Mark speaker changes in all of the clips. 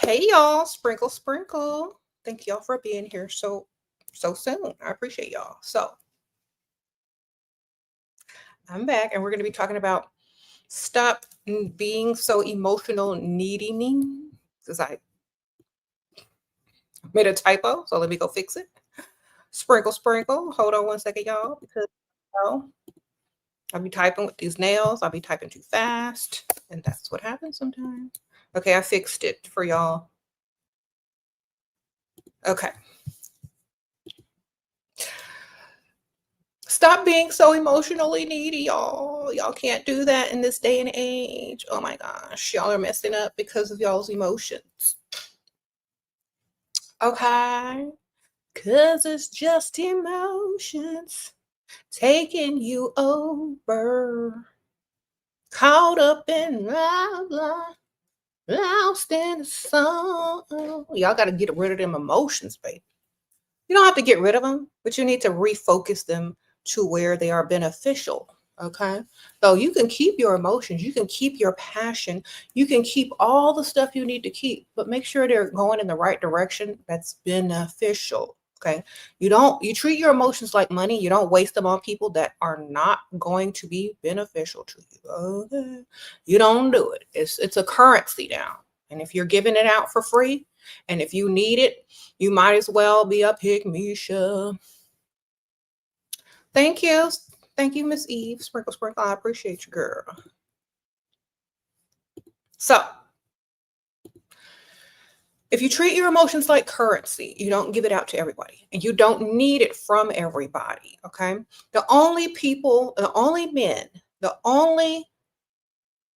Speaker 1: Hey y'all, sprinkle, sprinkle. Thank y'all for being here so soon. I appreciate y'all. So I'm back and we're gonna be talking about stop being so emotional needy me. Because I made a typo, so let me go fix it. Sprinkle, sprinkle. Hold on one second, y'all, because know, I'll be typing with these nails, I'll be typing too fast, and that's what happens sometimes. Okay, I fixed it for y'all. Okay. Stop being so emotionally needy, y'all. Y'all can't do that in this day and age. Oh my gosh, y'all are messing up because of y'all's emotions. Okay? Because it's just emotions taking you over. Caught up in blah, blah, lost in the sun. Y'all got to get rid of them emotions, baby. You don't have to get rid of them, but you need to refocus them to where they are beneficial. Okay. So you can keep your emotions, you can keep your passion, you can keep all the stuff you need to keep, but make sure they're going in the right direction that's beneficial. Okay. You treat your emotions like money. You don't waste them on people that are not going to be beneficial to you. Okay. You don't do it. It's a currency now. And if you're giving it out for free, and if you need it, you might as well be a pygmisha. Thank you. Thank you, Miss Eve. Sprinkle, sprinkle. I appreciate you, girl. So, if you treat your emotions like currency, you don't give it out to everybody and you don't need it from everybody. Okay. The only people, the only men, the only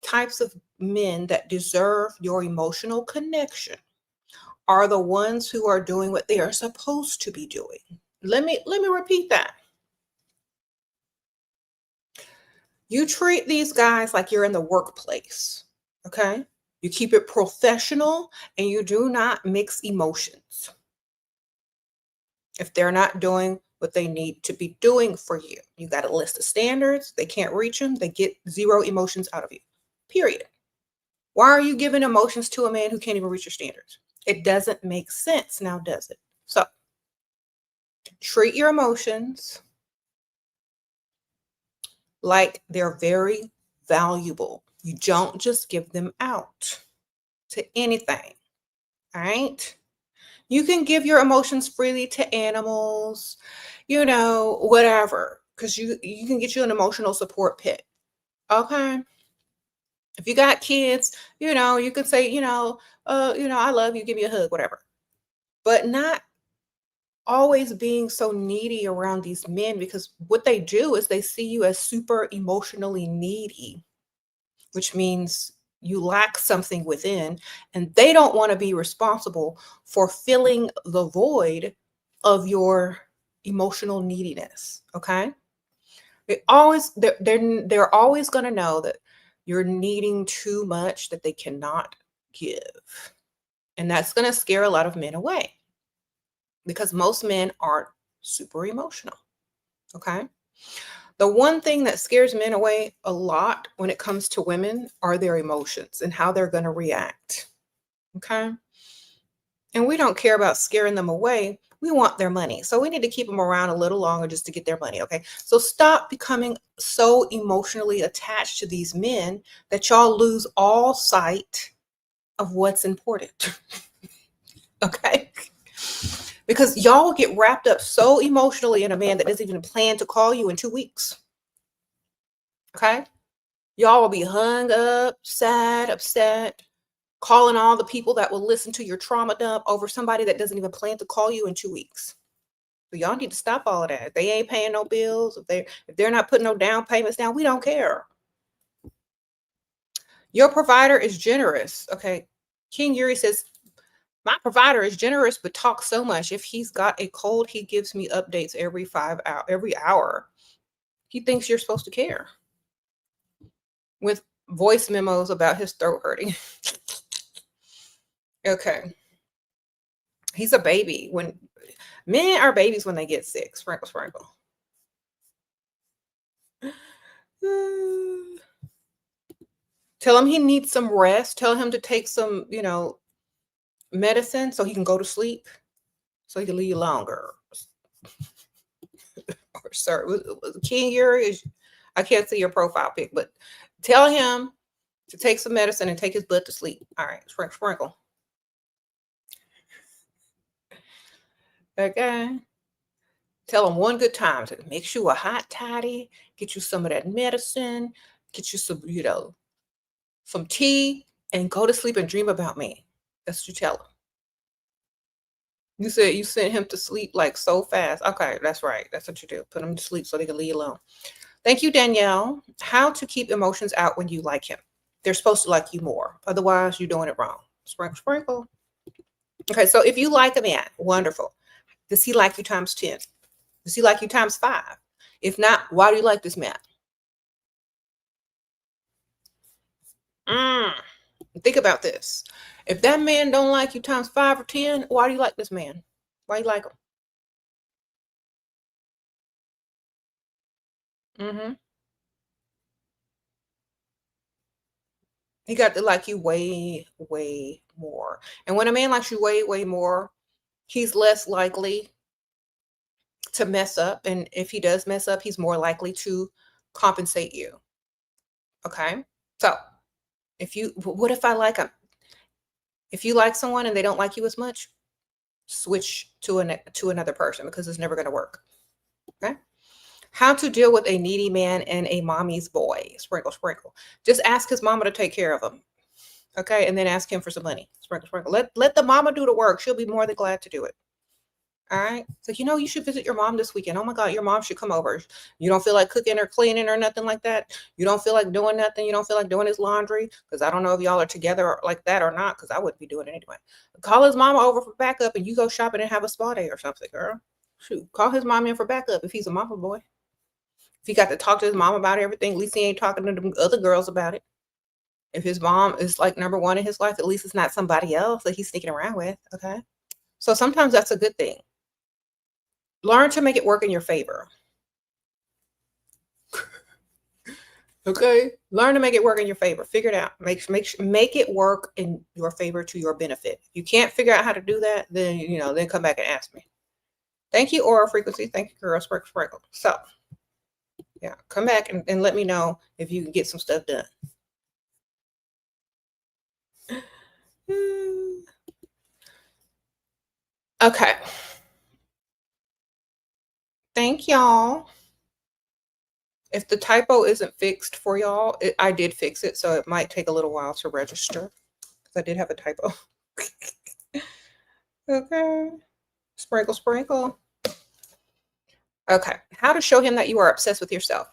Speaker 1: types of men that deserve your emotional connection are the ones who are doing what they are supposed to be doing. Let me repeat that. You treat these guys like you're in the workplace, okay? You keep it professional and you do not mix emotions. If they're not doing what they need to be doing for you, you got a list of standards, they can't reach them, they get zero emotions out of you, period. Why are you giving emotions to a man who can't even reach your standards? It doesn't make sense now, does it? So treat your emotions like they're very valuable. You don't just give them out to anything. All right. You can give your emotions freely to animals, whatever, because you can get you an emotional support pet. Okay. If you got kids, you can say, I love you, give me a hug, whatever. But not always being so needy around these men because what they do is they see you as super emotionally needy, which means you lack something within and they don't want to be responsible for filling the void of your emotional neediness. Okay. They're always going to know that you're needing too much that they cannot give. And that's going to scare a lot of men away because most men aren't super emotional. Okay. The one thing that scares men away a lot when it comes to women are their emotions and how they're going to react. Okay. And we don't care about scaring them away. We want their money. So we need to keep them around a little longer just to get their money. Okay. So stop becoming so emotionally attached to these men that y'all lose all sight of what's important. Okay. Because y'all will get wrapped up so emotionally in a man that doesn't even plan to call you in 2 weeks. Okay. Y'all will be hung up, sad, upset, calling all the people that will listen to your trauma dump over somebody that doesn't even plan to call you in 2 weeks. So y'all need to stop all of that. If they ain't paying no bills, if they're not putting no down payments down, we don't care. Your provider is generous. Okay. King Yuri says, my provider is generous, but talks so much. If he's got a cold, he gives me updates every hour. He thinks you're supposed to care. With voice memos about his throat hurting. Okay. He's a baby. When men are babies when they get sick. Sprinkle, sprinkle. Tell him he needs some rest. Tell him to take some, medicine so he can go to sleep, so he can leave you longer. Or, sir, King Yuri is, I can't see your profile pic, but tell him to take some medicine and take his butt to sleep. All right, sprinkle. Okay. Tell him one good time to make you a hot toddy, get you some of that medicine, get you some, some tea, and go to sleep and dream about me. That's what you tell him. You said you sent him to sleep like so fast. Okay, that's right. That's what you do. Put him to sleep so they can leave you alone. Thank you, Danielle. How to keep emotions out when you like him. They're supposed to like you more. Otherwise, you're doing it wrong. Sprinkle, sprinkle. Okay, so if you like a man, wonderful. Does he like you times 10? Does he like you times 5? If not, why do you like this man? Think about this. If that man don't like you times 5 or 10, why do you like this man? Why you like him? He got to like you way, way more. And when a man likes you way, way more, he's less likely to mess up. And if he does mess up, he's more likely to compensate you. Okay. So what if I like him? If you like someone and they don't like you as much, switch to another person, because it's never going to work. Okay. How to deal with a needy man and a mommy's boy. Sprinkle, sprinkle. Just ask his mama to take care of him. Okay. And then ask him for some money. Sprinkle, sprinkle. Let the mama do the work. She'll be more than glad to do it. All right. So, you should visit your mom this weekend. Oh my God, your mom should come over. You don't feel like cooking or cleaning or nothing like that. You don't feel like doing nothing. You don't feel like doing his laundry. Because I don't know if y'all are together like that or not, because I wouldn't be doing it anyway. Call his mama over for backup and you go shopping and have a spa day or something, girl. Shoot, call his mom in for backup if he's a mama boy. If he got to talk to his mom about everything, at least he ain't talking to the other girls about it. If his mom is like number one in his life, at least it's not somebody else that he's sneaking around with. Okay. So sometimes that's a good thing. Learn to make it work in your favor. Okay. Learn to make it work in your favor. Figure it out. Make it work in your favor to your benefit. If you can't figure out how to do that, then then come back and ask me. Thank you, Aura Frequency. Thank you, girl. Sprinkle, sprinkle. So yeah, come back and let me know if you can get some stuff done. Okay. Thank y'all. If the typo isn't fixed for y'all, I did fix it, so it might take a little while to register because I did have a typo. Okay. Sprinkle, sprinkle. Okay. How to show him that you are obsessed with yourself.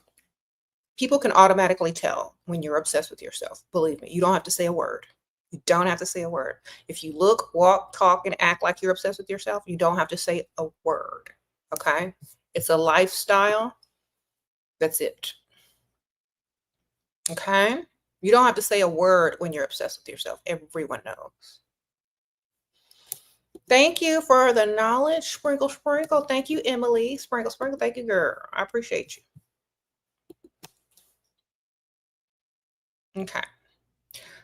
Speaker 1: People can automatically tell when you're obsessed with yourself. Believe me, you don't have to say a word. You don't have to say a word. If you look, walk, talk, and act like you're obsessed with yourself, you don't have to say a word. Okay? It's a lifestyle. That's it. Okay? You don't have to say a word when you're obsessed with yourself. Everyone knows. Thank you for the knowledge. Sprinkle, sprinkle. Thank you, Emily. Sprinkle, sprinkle. Thank you, girl. I appreciate you. Okay.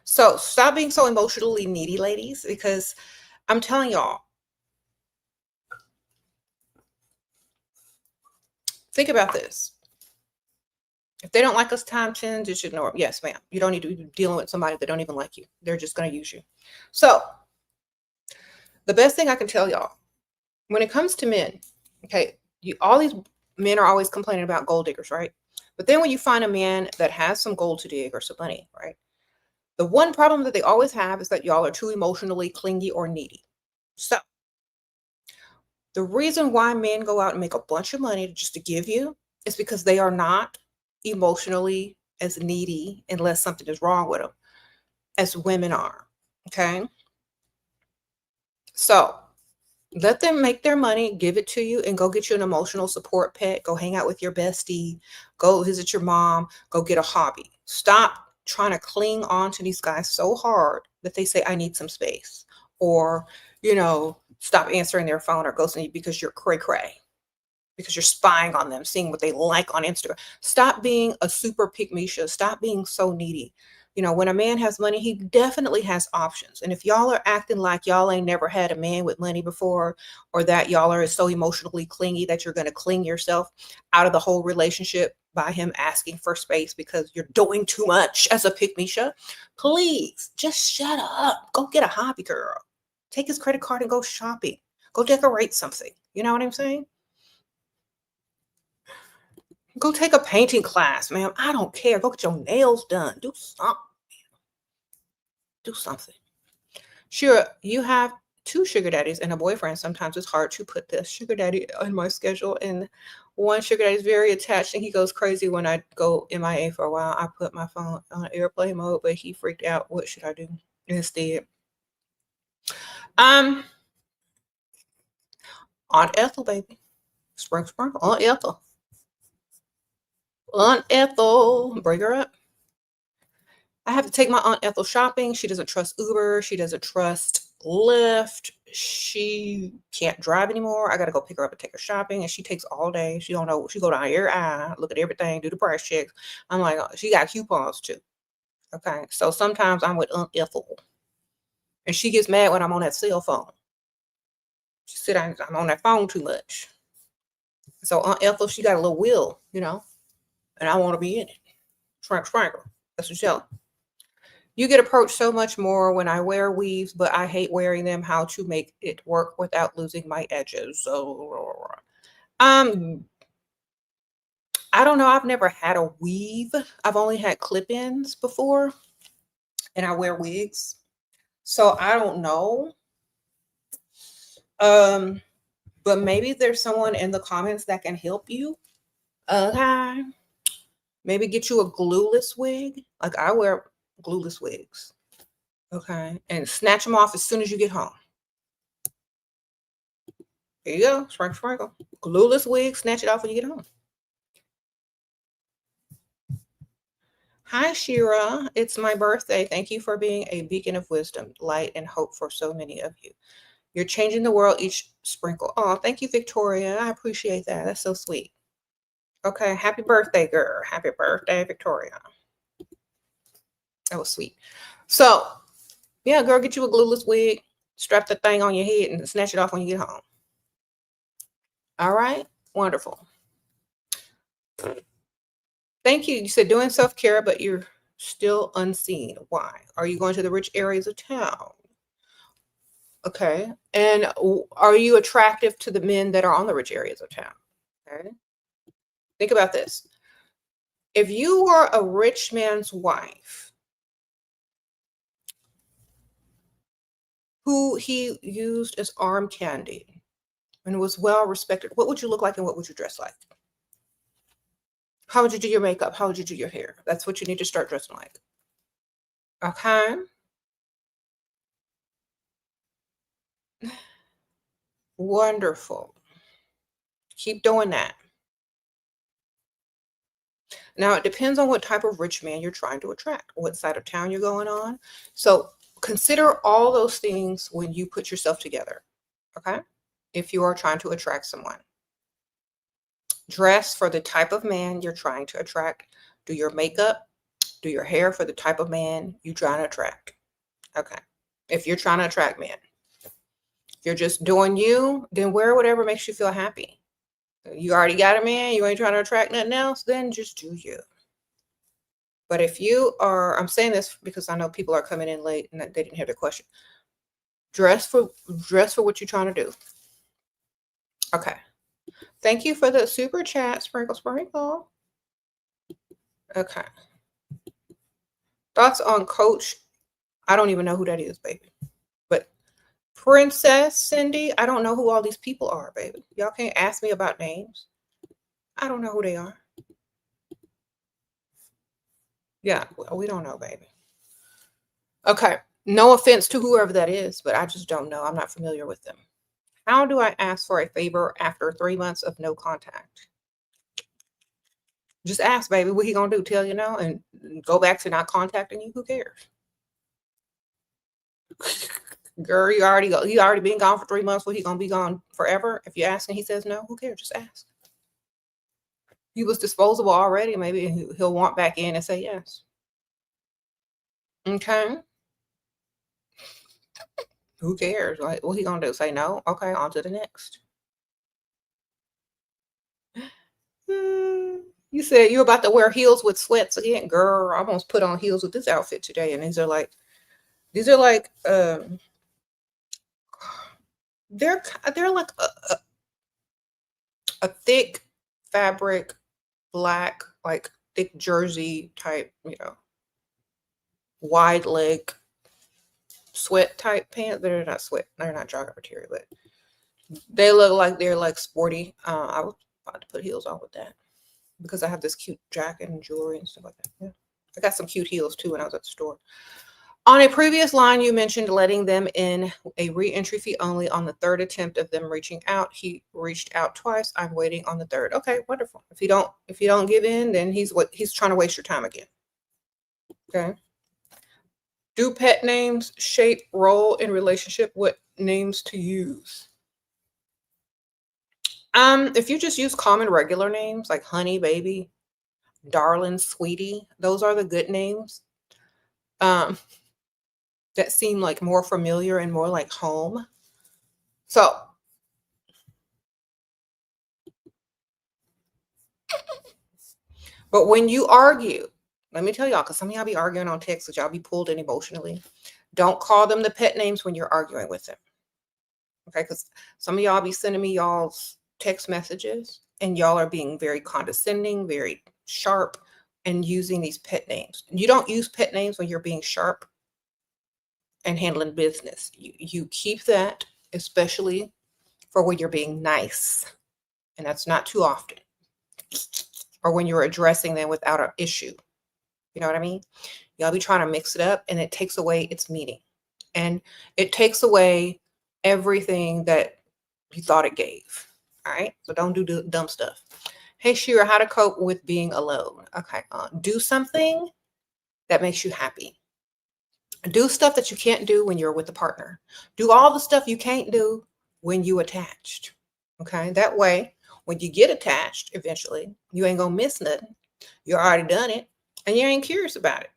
Speaker 1: So stop being so emotionally needy, ladies, because I'm telling y'all, think about this. If they don't like us times 10, just ignore them. Yes, ma'am. You don't need to be dealing with somebody that don't even like you. They're just going to use you. So the best thing I can tell y'all, when it comes to men, okay, all these men are always complaining about gold diggers, right? But then when you find a man that has some gold to dig or some money, right? The one problem that they always have is that y'all are too emotionally clingy or needy. So the reason why men go out and make a bunch of money just to give you is because they are not emotionally as needy, unless something is wrong with them, as women are. Okay. So let them make their money, give it to you, and go get you an emotional support pet. Go hang out with your bestie. Go visit your mom. Go get a hobby. Stop trying to cling on to these guys so hard that they say, I need some space. Or, stop answering their phone or ghosting you because you're cray-cray. Because you're spying on them, seeing what they like on Instagram. Stop being a super pick-me-sha. Stop being so needy. You know, when a man has money, he definitely has options. And if y'all are acting like y'all ain't never had a man with money before, or that y'all are so emotionally clingy that you're going to cling yourself out of the whole relationship by him asking for space because you're doing too much as a pick-me-shut, please just shut up. Go get a hobby, girl. Take his credit card and go shopping. Go decorate something. You know what I'm saying? Go take a painting class, ma'am. I don't care. Go get your nails done. Do something. Do something. Sure, you have two sugar daddies and a boyfriend. Sometimes it's hard to put the sugar daddy on my schedule. And one sugar daddy is very attached and he goes crazy when I go MIA for a while. I put my phone on airplane mode, but he freaked out. What should I do instead? Aunt Ethel, baby. Sprinkle, sprinkle. Aunt Ethel. Aunt Ethel. Bring her up. I have to take my Aunt Ethel shopping. She doesn't trust Uber. She doesn't trust Lyft. She can't drive anymore. I got to go pick her up and take her shopping. And she takes all day. She don't know. She go down every aisle, look at everything, do the price checks. I'm like, oh, she got coupons too. Okay. So sometimes I'm with Aunt Ethel. And she gets mad when I'm on that cell phone. She said I'm on that phone too much. So Aunt Ethel, she got a little will, you know, and I want to be in it. Sprinkle. That's what she's telling. You get approached so much more when I wear weaves, but I hate wearing them. How to make it work without losing my edges. So, I don't know. I've never had a weave. I've only had clip-ins before, and I wear wigs. So I don't know. But maybe there's someone in the comments that can help you. Okay. Maybe get you a glueless wig. Like I wear glueless wigs. Okay. And snatch them off as soon as you get home. There you go. Sprinkle, sprinkle. Glueless wig. Snatch it off when you get home. Hi, Shira. It's my birthday. Thank you for being a beacon of wisdom, light, and hope for so many of you. You're changing the world each sprinkle. Oh, thank you, Victoria. I appreciate that. That's so sweet. Okay. Happy birthday, girl. Happy birthday, Victoria. That was sweet. So, yeah, girl, get you a glueless wig, strap the thing on your head, and snatch it off when you get home. All right? Wonderful. Thank you. You said doing self-care, but you're still unseen. Why? Are you going to the rich areas of town? Okay. And are you attractive to the men that are on the rich areas of town? Okay. Think about this. If you were a rich man's wife, who he used as arm candy and was well respected, what would you look like and what would you dress like? How would you do your makeup? How would you do your hair? That's what you need to start dressing like. Okay. Wonderful. Keep doing that. Now, it depends on what type of rich man you're trying to attract, what side of town you're going on. So consider all those things when you put yourself together. Okay. If you are trying to attract someone, dress for the type of man you're trying to attract. Do your makeup, do your hair for the type of man you're trying to attract. Okay. If you're trying to attract men, if you're just doing you, then wear whatever makes you feel happy. You already got a man, you ain't trying to attract nothing else, then just do you. But if you are, I'm saying this because I know people are coming in late and they didn't hear the question. Dress for what you're trying to do. Okay. Thank you for the super chat, Sprinkle Sprinkle. Okay. Thoughts on Coach? I don't even know who that is, baby. But Princess Cindy, I don't know who all these people are, baby. Y'all can't ask me about names. I don't know who they are. Yeah, we don't know, baby. Okay. No offense to whoever that is, but I just don't know. I'm not familiar with them. How do I ask for a favor after 3 months of no contact? Just ask, baby. What he gonna do? Tell you no and go back to not contacting you? Who cares? Girl, you already been gone for 3 months. Well, he gonna be gone forever? If you ask and he says no, who cares? Just ask. He was disposable already. Maybe he'll want back in and say yes. Okay. Who cares? Like, what he gonna do? Say no? Okay, on to the next. You said you about to wear heels with sweats again, girl. I almost put on heels with this outfit today, and these are like they're like a thick fabric, black, like thick jersey type, wide leg sweat type pants. They're not sweat. They're not jogging material, but they look like they're like sporty. I was about to put heels on with that because I have this cute jacket and jewelry and stuff like that. Yeah. I got some cute heels too when I was at the store. On a previous line, you mentioned letting them in a re-entry fee only on the third attempt of them reaching out. He reached out twice. I'm waiting on the third. Okay, wonderful. If you don't give in, then he's trying to waste your time again. Okay. Do pet names shape role in relationship? What names to use? If you just use common regular names like honey, baby, darling, sweetie, those are the good names. That seem like more familiar and more like home. So, but when you argue, let me tell y'all, because some of y'all be arguing on text, because y'all be pulled in emotionally. Don't call them the pet names when you're arguing with them. Okay, because some of y'all be sending me y'all's text messages and y'all are being very condescending, very sharp, and using these pet names. You don't use pet names when you're being sharp and handling business. You keep that, especially for when you're being nice, and that's not too often, or when you're addressing them without an issue. You know what I mean? Y'all be trying to mix it up, and it takes away its meaning, and it takes away everything that you thought it gave. All right, so don't do dumb stuff. Hey, Shera, how to cope with being alone? Okay, do something that makes you happy. Do stuff that you can't do when you're with a partner. Do all the stuff you can't do when you attached. Okay, that way, when you get attached, eventually, you ain't gonna miss nothing. You already done it, and you ain't curious about it.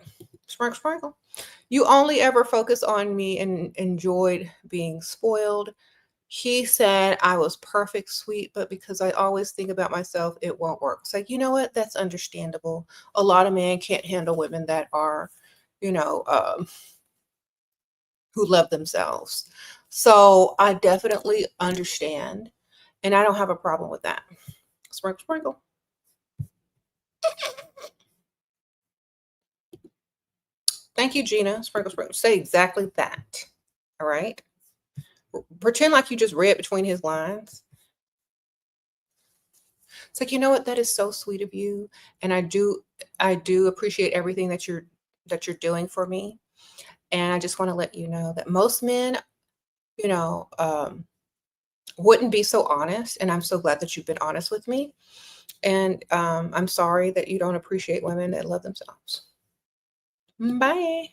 Speaker 1: Sprinkle, sprinkle. You only ever focus on me and enjoyed being spoiled. He said I was perfect, sweet, but because I always think about myself, it won't work. It's like, you know what? That's understandable. A lot of men can't handle women that are, you know, who love themselves. So I definitely understand, and I don't have a problem with that. Sprinkle, sprinkle. Thank you, Gina. Sprinkle, sprinkle. Say exactly that. All right. Pretend like you just read between his lines. It's like, you know what? That is so sweet of you, and I do appreciate everything that you're doing for me. And I just want to let you know that most men, you know, wouldn't be so honest. And I'm so glad that you've been honest with me. And I'm sorry that you don't appreciate women that love themselves. Bye.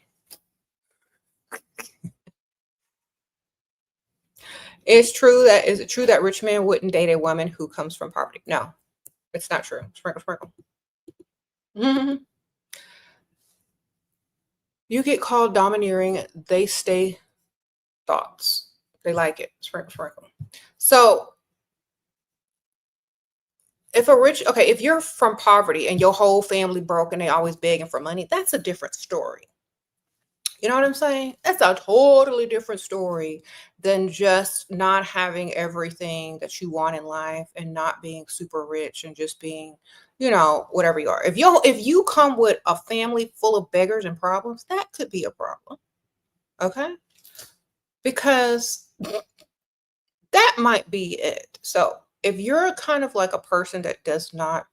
Speaker 1: Is it true that rich men wouldn't date a woman who comes from poverty? No, it's not true. Sprinkle, sprinkle. Mhm. You get called domineering, they stay thoughts. They like it. Sprinkle, sprinkle. So if you're from poverty and your whole family broke and they always begging for money, that's a different story. You know what I'm saying? That's a totally different story than just not having everything that you want in life and not being super rich and just being, whatever you are. If you come with a family full of beggars and problems, that could be a problem. Okay? Because that might be it. So, if you're kind of like a person that does not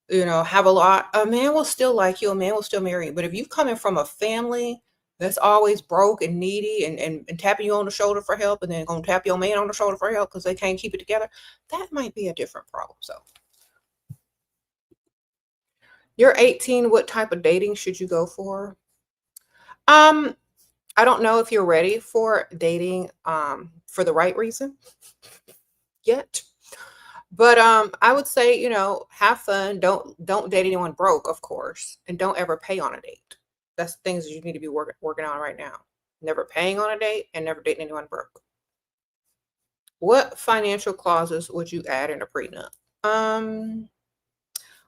Speaker 1: have a lot, a man will still like you, a man will still marry you. But if you coming from a family that's always broke and needy and tapping you on the shoulder for help and then gonna tap your man on the shoulder for help because they can't keep it together, that might be a different problem. So you're 18, what type of dating should you go for? Um, I don't know if you're ready for dating for the right reason yet. But I would say, have fun. Don't date anyone broke, of course, and don't ever pay on a date. That's things that you need to be working on right now. Never paying on a date and never dating anyone broke. What financial clauses would you add in a prenup?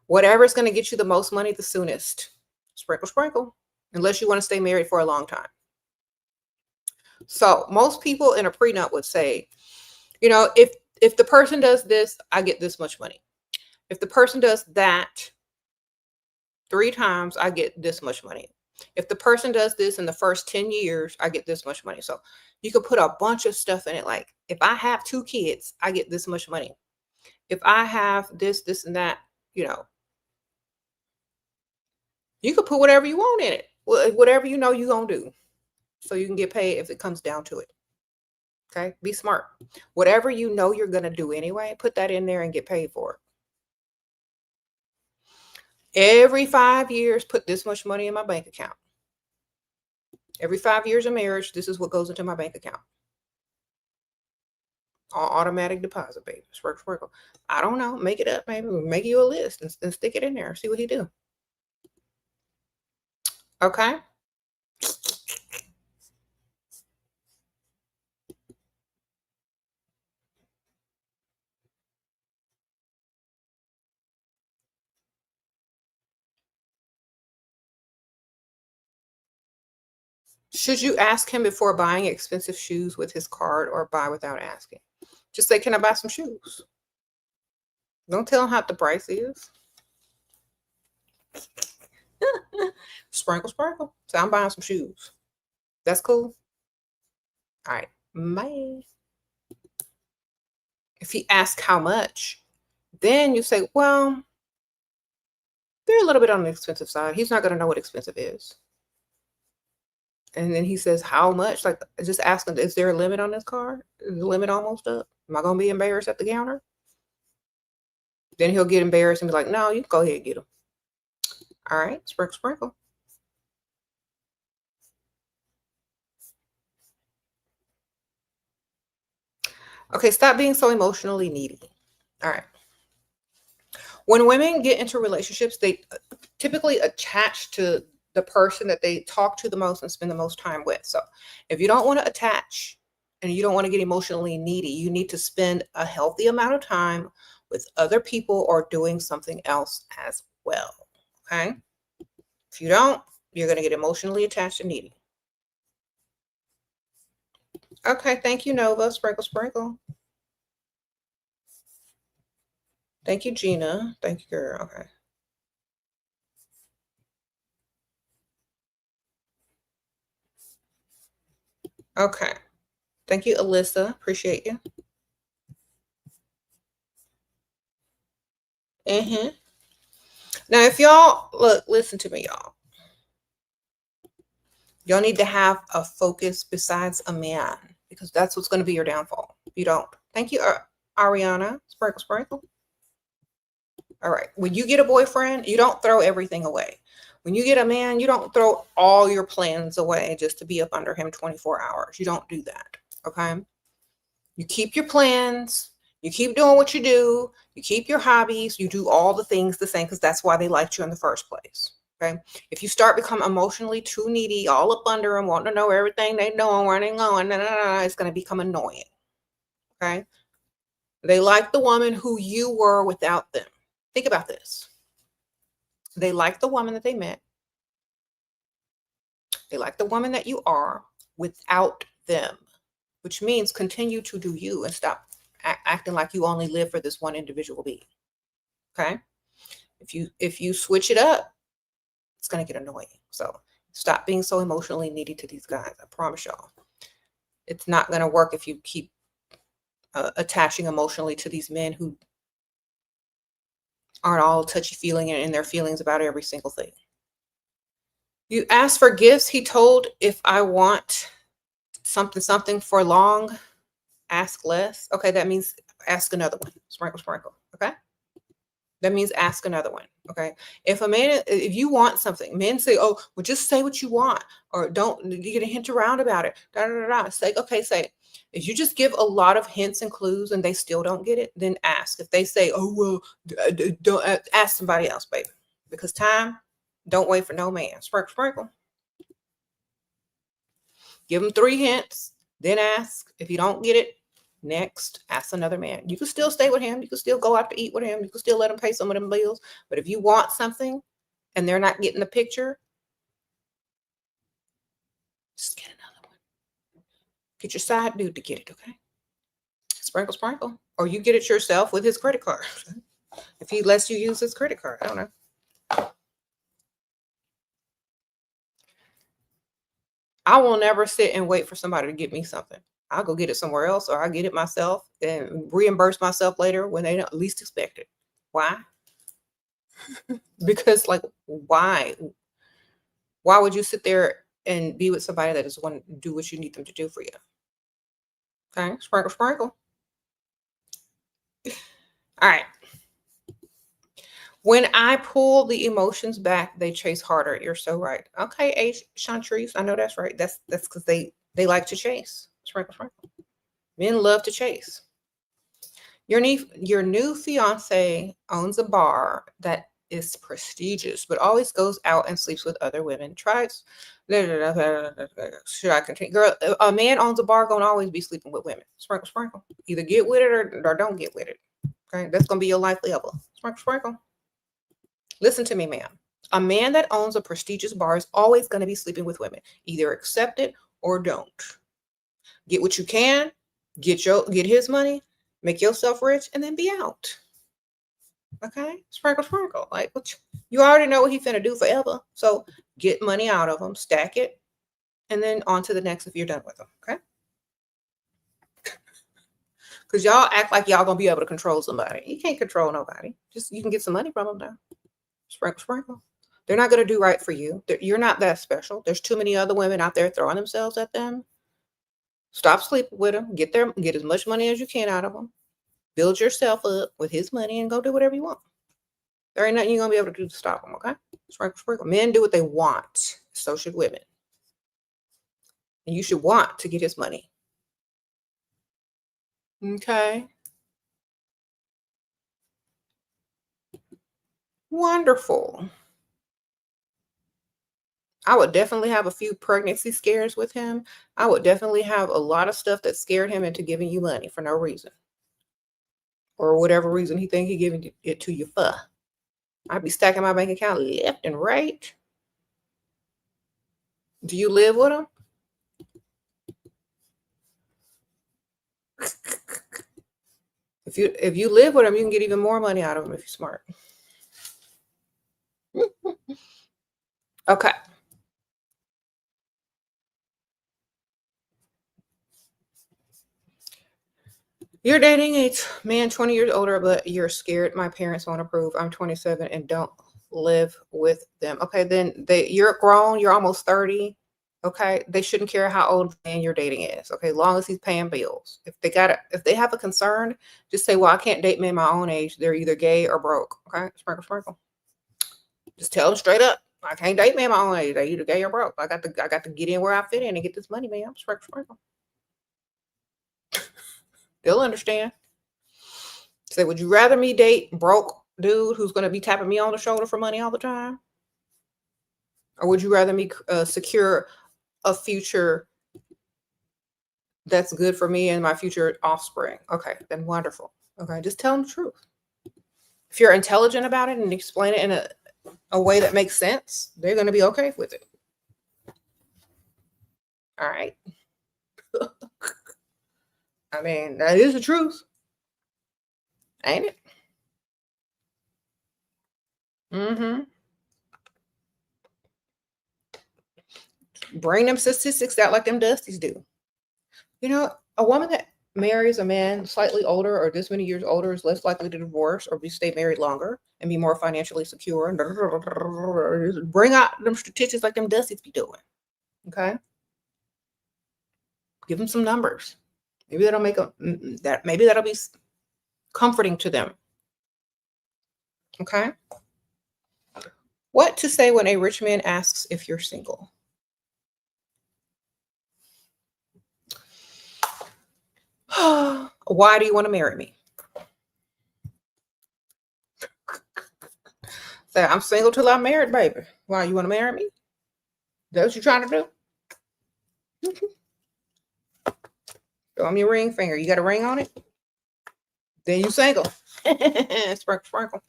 Speaker 1: Whatever's going to get you the most money the soonest. Sprinkle, sprinkle. Unless you want to stay married for a long time. So most people in a prenup would say, you know, if the person does this, I get this much money. If the person does that 3 times, I get this much money. If the person does this in the first 10 years, I get this much money. So you could put a bunch of stuff in it. Like if I have 2 kids, I get this much money. If I have this, this, and that, you know, you could put whatever you want in it. Whatever you know you're going to do. So you can get paid if it comes down to it. Okay. Be smart. Whatever you know you're going to do anyway, put that in there and get paid for it. Every 5 years, put this much money in my bank account. Every 5 years of marriage, this is what goes into my bank account. All automatic deposit, baby. Sprinkle. I don't know. Make it up, maybe. Make you a list and stick it in there. See what he do. Okay. Should you ask him before buying expensive shoes with his card or buy without asking? Just say, can I buy some shoes? Don't tell him how the price is. Sprinkle. So I'm buying some shoes. That's cool. All right. Man. If he asks how much, then you say, well, they're a little bit on the expensive side. He's not going to know what expensive is. And then he says, how much? Like, just asking, is there a limit on this card? Is the limit almost up? Am I going to be embarrassed at the counter? Then he'll get embarrassed and be like, no, you can go ahead and get them. All right, sprinkle. Okay, stop being so emotionally needy. All right. When women get into relationships, they typically attach to the person that they talk to the most and spend the most time with. So if you don't want to attach and you don't want to get emotionally needy, you need to spend a healthy amount of time with other people or doing something else as well. Okay. If you don't, you're going to get emotionally attached and needy. Okay. Thank you, Nova. Sprinkle. Thank you, Gina. Thank you, girl. Okay. Okay. Thank you, Alyssa. Appreciate you. Now, if y'all listen to me, y'all. Y'all need to have a focus besides a man, because that's what's going to be your downfall. You don't. Thank you, Ariana. Sprinkle. All right. When you get a boyfriend, you don't throw everything away. When you get a man, you don't throw all your plans away just to be up under him 24 hours. You don't do that. Okay. You keep your plans. You keep doing what you do. You keep your hobbies. You do all the things the same, because that's why they liked you in the first place. Okay. If you start become emotionally too needy, all up under them, wanting to know everything they know and where they're going, it's going to become annoying. Okay. They like the woman who you were without them. Think about this. They like the woman that they met. They like the woman that you are without them, which means continue to do you and stop acting like you only live for this one individual being. Okay. If you switch it up, it's going to get annoying. So stop being so emotionally needy to these guys. I promise y'all. It's not going to work if you keep attaching emotionally to these men who aren't all touchy-feely and in their feelings about every single thing. You ask for gifts. He told, if I want something for long, ask less. Okay, that means ask another one. Sprinkle. Okay. That means ask another one. Okay. If you want something, men say, oh, well, just say what you want, or don't, you get a hint around about it. Say, okay, say, if you just give a lot of hints and clues and they still don't get it, then ask. If they say, oh, well, don't ask somebody else, baby, because time don't wait for no man. Sprinkle. Give him 3 hints, then ask. If you don't get it, next, ask another man. You can still stay with him. You can still go out to eat with him. You can still let him pay some of them bills. But if you want something and they're not getting the picture, just get another one. Get your side dude to get it, okay? Sprinkle, sprinkle. Or you get it yourself with his credit card. If he lets you use his credit card, I don't know. I will never sit and wait for somebody to get me something. I'll go get it somewhere else, or I'll get it myself and reimburse myself later when they don't least expect it. Why? Because, like, why? Why would you sit there and be with somebody that doesn't want to do what you need them to do for you? Okay, sprinkle, sprinkle. All right. When I pull the emotions back, they chase harder. You're so right. Okay, H. Chantrice, I know that's right. That's because they like to chase. Sprinkle, sprinkle. Men love to chase. Your new fiance owns a bar that is prestigious, but always goes out and sleeps with other women. Tries. Should I continue? Girl, a man owns a bar, gonna always be sleeping with women. Sprinkle, sprinkle. Either get with it or don't get with it. Okay, that's gonna be your life level. Sprinkle, sprinkle. Listen to me, ma'am. A man that owns a prestigious bar is always going to be sleeping with women. Either accept it or don't. Get what you can, get his money, make yourself rich, and then be out. Okay? Sprinkle, sprinkle. Like, you already know what he's finna do forever. So get money out of him, stack it, and then on to the next if you're done with him. Okay? Because y'all act like y'all gonna be able to control somebody. You can't control nobody. Just you can get some money from them now. Sprinkle, sprinkle. They're not going to do right for you. You're not that special. There's too many other women out there throwing themselves at them. Stop sleeping with them. Get as much money as you can out of them. Build yourself up with his money and go do whatever you want. There ain't nothing you're going to be able to do to stop them, okay? Sprinkle, sprinkle. Men do what they want. So should women. And you should want to get his money. Okay? Wonderful. I would definitely have a few pregnancy scares with him. I would definitely have a lot of stuff that scared him into giving you money for no reason. Or whatever reason he think he giving it to you for. I'd be stacking my bank account left and right. Do you live with him? If you live with him, you can get even more money out of him if you're smart. Okay. You're dating a man 20 years older, but you're scared. My parents won't approve. I'm 27 and don't live with them. Okay, then you're grown. You're almost 30. Okay, they shouldn't care how old the man you're dating is. Okay, as long as he's paying bills. If they have a concern, just say, "Well, I can't date men my own age. They're either gay or broke." Okay, sprinkle, sprinkle. Just tell them straight up. I can't date men my own age. They're either gay or broke. I got to get in where I fit in and get this money, man. Sprinkle, sprinkle. They'll understand. Say, would you rather me date broke dude who's going to be tapping me on the shoulder for money all the time? Or would you rather me secure a future that's good for me and my future offspring? Okay, then wonderful. Okay, just tell them the truth. If you're intelligent about it and explain it in a way that makes sense, they're going to be okay with it. All right. I mean, that is the truth. Ain't it? Mm-hmm. Bring them statistics out like them Dusties do. You know, a woman that marries a man slightly older or this many years older is less likely to divorce or stay married longer and be more financially secure. Bring out them statistics like them Dusties be doing. Okay? Give them some numbers. Maybe that'll make maybe that'll be comforting to them. Okay? What to say when a rich man asks if you're single? Why do you want to marry me? Say, I'm single till I'm married, baby. Why, you want to marry me? Is that what you're trying to do? Show them your ring finger. You got a ring on it? Then you single. Sprinkle, sprinkle.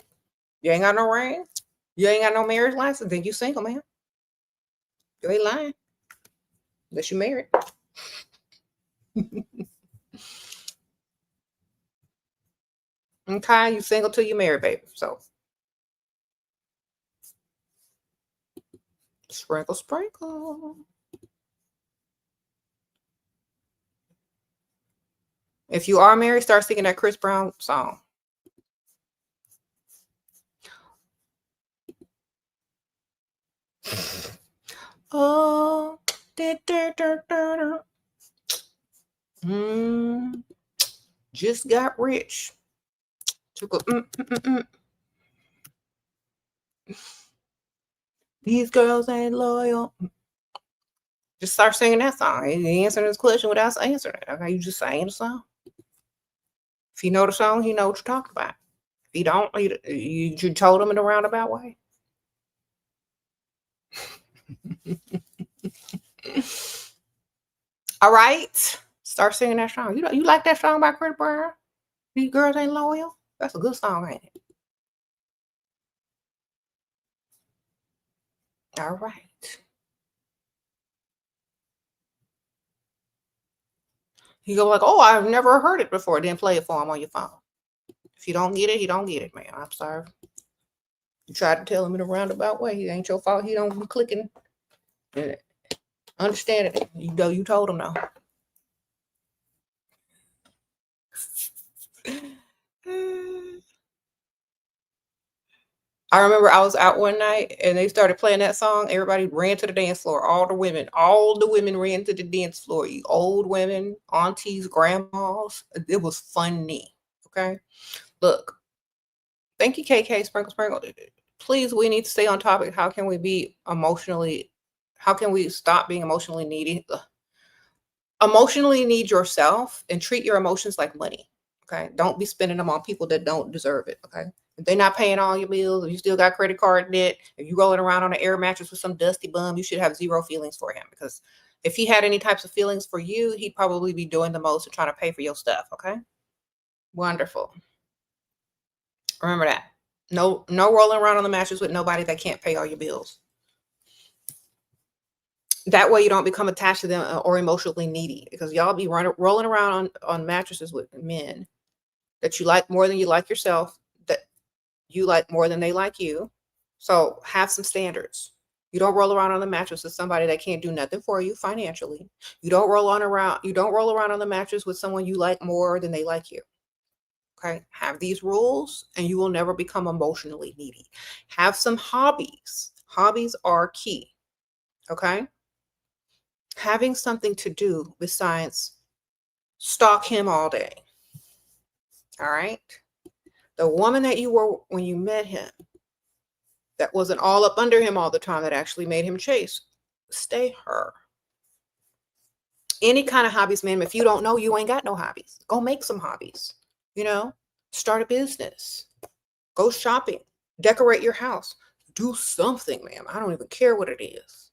Speaker 1: You ain't got no ring? You ain't got no marriage license? Then you single, man. You ain't lying. Unless you married. Okay, you single till you married, baby. So sprinkle, sprinkle. If you are married, start singing that Chris Brown song. Oh, just got rich. Took a These girls ain't loyal. Just start singing that song. You answer this question without answering it. Okay, you just sing the song. If you know the song, you know what you're talking about. If you don't, you told them in a roundabout way. All right, start singing that song. You like that song by Chris Brown? These girls ain't loyal. That's a good song, ain't it? All right. You go like, oh, I've never heard it before. Then play it for him on your phone. If you don't get it, he don't get it, man. I'm sorry. You tried to tell him in a roundabout way. It ain't your fault. He don't be clicking. Understand it. You told him no. I remember I was out one night and they started playing that song. Everybody ran to the dance floor. All the women ran to the dance floor. You old women, aunties, grandmas. It was funny. Okay. Look. Thank you, KK. Sprinkle, sprinkle. Please, we need to stay on topic. How can we stop being emotionally needy? Emotionally need yourself and treat your emotions like money. Okay. Don't be spending them on people that don't deserve it. Okay. If they're not paying all your bills, if you still got credit card debt, if you're rolling around on an air mattress with some dusty bum, you should have zero feelings for him, because if he had any types of feelings for you, he'd probably be doing the most and trying to pay for your stuff. Okay. Wonderful. Remember that. No rolling around on the mattress with nobody that can't pay all your bills. That way you don't become attached to them or emotionally needy, because y'all be rolling around on mattresses with men that you like more than you like yourself, that you like more than they like you. So have some standards. You don't roll around on the mattress with somebody that can't do nothing for you financially. You don't roll around on the mattress with someone you like more than they like you. Okay, have these rules and you will never become emotionally needy. Have some hobbies. Hobbies are key. Okay, having something to do besides stalk him all day. All right, the woman that you were when you met him, that wasn't all up under him all the time, that actually made him chase, stay her. Any kind of hobbies, man. If you don't know, you ain't got no hobbies. Go make some hobbies. Start a business, go shopping, decorate your house, do something, ma'am. I don't even care what it is.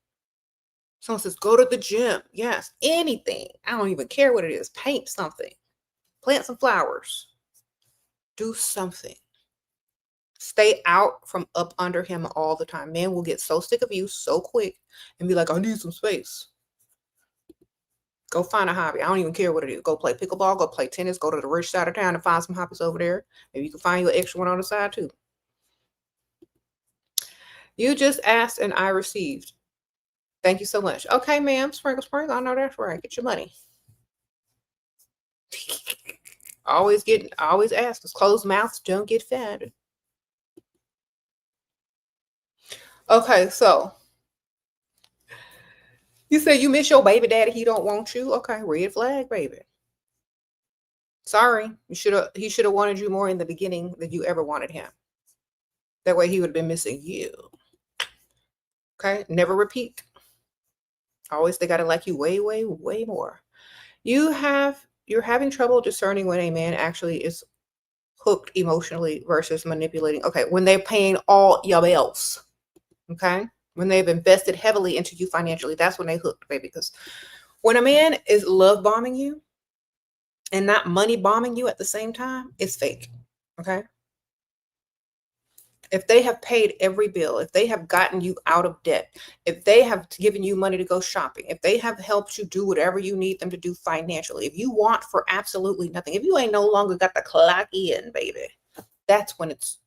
Speaker 1: Someone says, go to the gym. Yes, anything. I don't even care what it is. Paint something, plant some flowers, do something. Stay out from up under him all the time. Men will get so sick of you so quick and be like, I need some space. Go find a hobby. I don't even care what it is. Go play pickleball, go play tennis, go to the rich side of town and find some hobbies over there. Maybe you can find you an extra one on the side too. You just asked and I received. Thank you so much. Okay, ma'am. Sprinkle, sprinkle. I know that's right. Get your money. always ask. Cause closed mouths don't get fed. Okay, so you say you miss your baby daddy. He don't want you. Okay, red flag, baby. Sorry, he should have wanted you more in the beginning than you ever wanted him. That way he would have been missing you. Okay, never repeat. Always they gotta like you way, way, way more. You're having trouble discerning when a man actually is hooked emotionally versus manipulating. Okay, when they're paying all your bills. Okay, when they've invested heavily into you financially, that's when they hooked, baby. Because When a man is love bombing you and not money bombing you at the same time, it's fake. Okay. If they have paid every bill, if they have gotten you out of debt, if they have given you money to go shopping, if they have helped you do whatever you need them to do financially, if you want for absolutely nothing, if you ain't no longer got the clock in, baby, that's when it's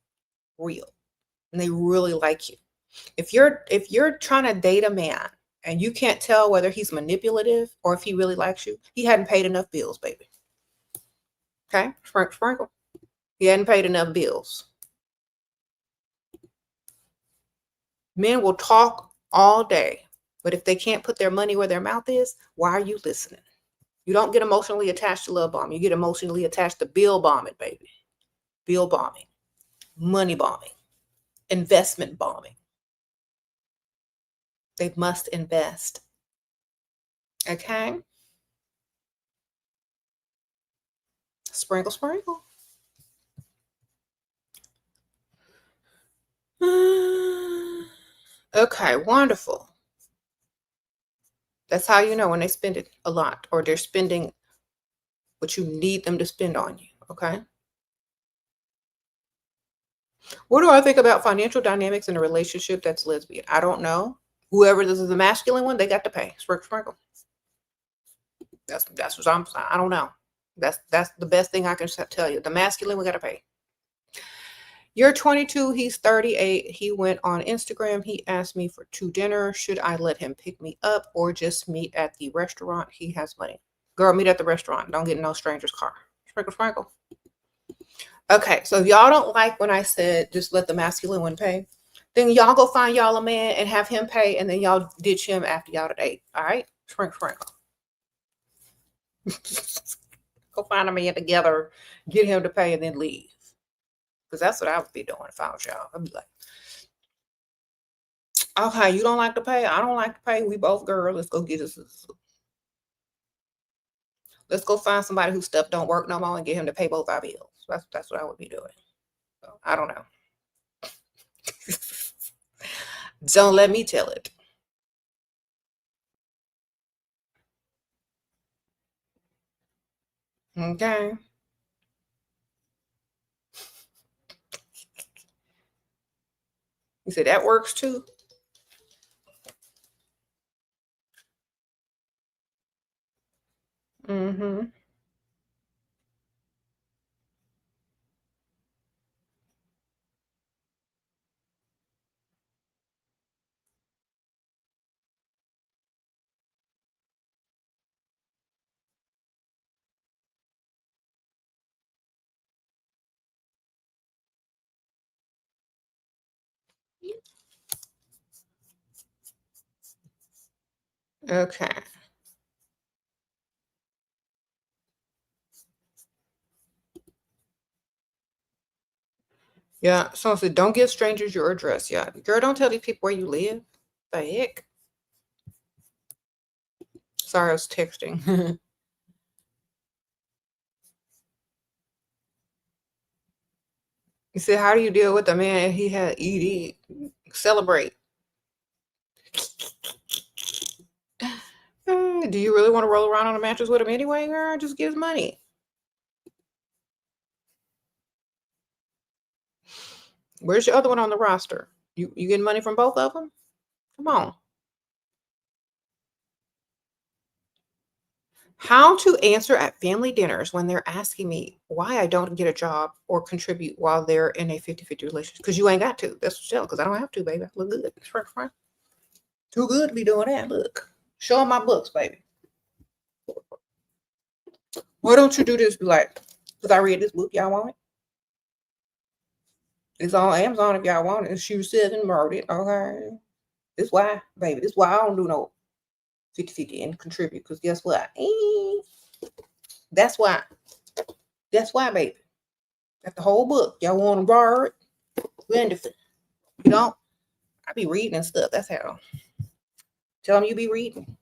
Speaker 1: real and they really like you. If you're trying to date a man and you can't tell whether he's manipulative or if he really likes you, he hadn't paid enough bills, baby. Okay? Sprinkle. He hadn't paid enough bills. Men will talk all day, but if they can't put their money where their mouth is, why are you listening? You don't get emotionally attached to love bombing. You get emotionally attached to bill bombing, baby. Bill bombing, money bombing, investment bombing. They must invest. Okay? Sprinkle, sprinkle. Okay, wonderful. That's how you know when they spend it a lot or they're spending what you need them to spend on you. Okay? What do I think about financial dynamics in a relationship that's lesbian? I don't know. Whoever this is the masculine one, they got to pay. Sprinkle, sprinkle. That's what I'm saying. I don't know. That's the best thing I can tell you. The masculine, we got to pay. You're 22, he's 38. He went on Instagram. He asked me for 2 dinners. Should I let him pick me up or just meet at the restaurant? He has money. Girl, meet at the restaurant. Don't get in no stranger's car. Sprinkle, sprinkle. Okay, so if y'all don't like when I said just let the masculine one pay, then y'all go find y'all a man and have him pay, and then y'all ditch him after y'all date. All right? Sprinkle, sprinkle. Go find a man together, get him to pay, and then leave. Because that's what I would be doing if I was y'all. I'd be like, okay, you don't like to pay? I don't like to pay. We both girls. Let's go get us. Let's go find somebody whose stuff don't work no more and get him to pay both our bills. That's what I would be doing. So, I don't know. Don't let me tell it. Okay. You said that works too? Mm-hmm. Okay. Yeah. Someone said, don't give strangers your address. Yeah. Girl, don't tell these people where you live. The heck? Sorry, I was texting. You said, how do you deal with the man he had ED? Celebrate. Do you really want to roll around on a mattress with him anyway, girl? Just give money. Where's your other one on the roster? You getting money from both of them? Come on. How to answer at family dinners when they're asking me why I don't get a job or contribute while they're in a 50-50 relationship. Because you ain't got to. That's still because I don't have to, baby. I look good. Too good to be doing that. Look. Show them my books, baby. Why don't you do this? Be like, because I read this book, y'all want it? It's on Amazon if y'all want it. It's SheraSeven wrote it. Okay. This why, baby. This why I don't do no 50-50 and contribute. Because guess what? That's why. That's why, baby. That's the whole book. Y'all want to borrow it? Wonderful. You don't? I be reading and stuff. That's how. Tell them you be reading.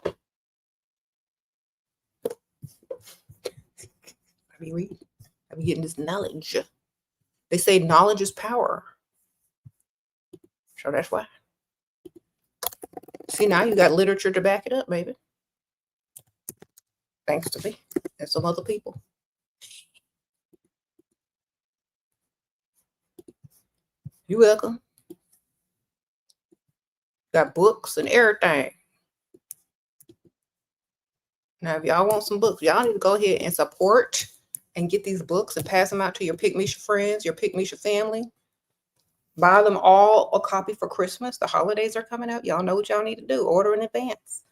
Speaker 1: I be reading. I be getting this knowledge. They say knowledge is power. So that's why. See, now you got literature to back it up, baby. Thanks to me and some other people. You're welcome. Got books and everything. Now, if y'all want some books, y'all need to go ahead and support and get these books and pass them out to your Pick Misha friends, your Pick Misha family. Buy them all a copy for Christmas. The holidays are coming up. Y'all know what y'all need to do. Order in advance.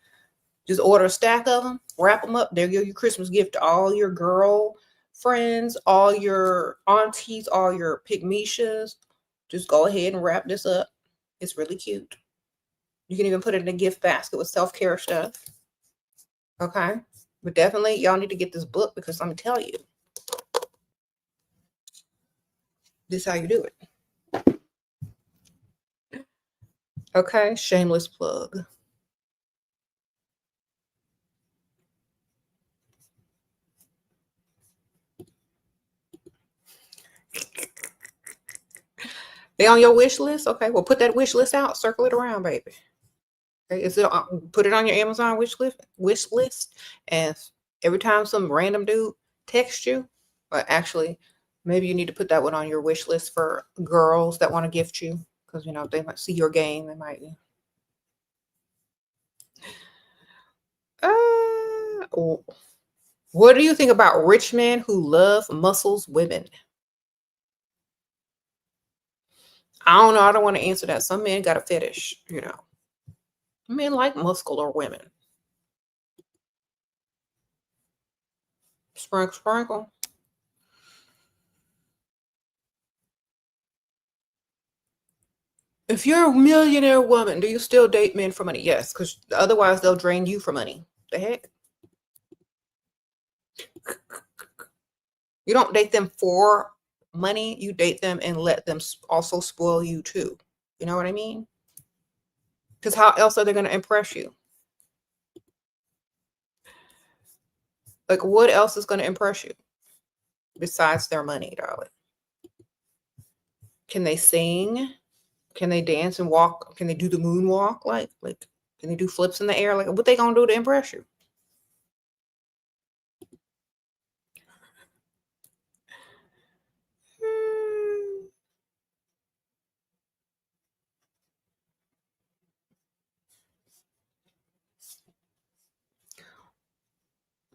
Speaker 1: Just order a stack of them, wrap them up. They'll give you Christmas gift to all your girl friends, all your aunties, all your Pick Mishas. Just go ahead and wrap this up. It's really cute. You can even put it in a gift basket with self-care stuff. Okay? But definitely, y'all need to get this book because I'm going to tell you. This is how you do it. Okay? Shameless plug. They on your wish list? Okay, well, put that wish list out. Circle it around, baby. Okay, put it on your Amazon wish list, and every time some random dude texts you, but actually, maybe you need to put that one on your wish list for girls that want to gift you, because you know they might see your game. They might. What do you think about rich men who love muscles women? I don't know. I don't want to answer that. Some men got a fetish, you know. Men like muscular women. Sprinkle, sprinkle. If you're a millionaire woman, do you still date men for money? Yes, because otherwise they'll drain you for money. The heck? You don't date them for money. You date them and let them also spoil you too. You know what I mean? Because how else are they going to impress you? Like, what else is going to impress you besides their money, darling? Can they sing? Can they dance and walk? Can they do the moonwalk? Like, can they do flips in the air? Like, what they going to do to impress you?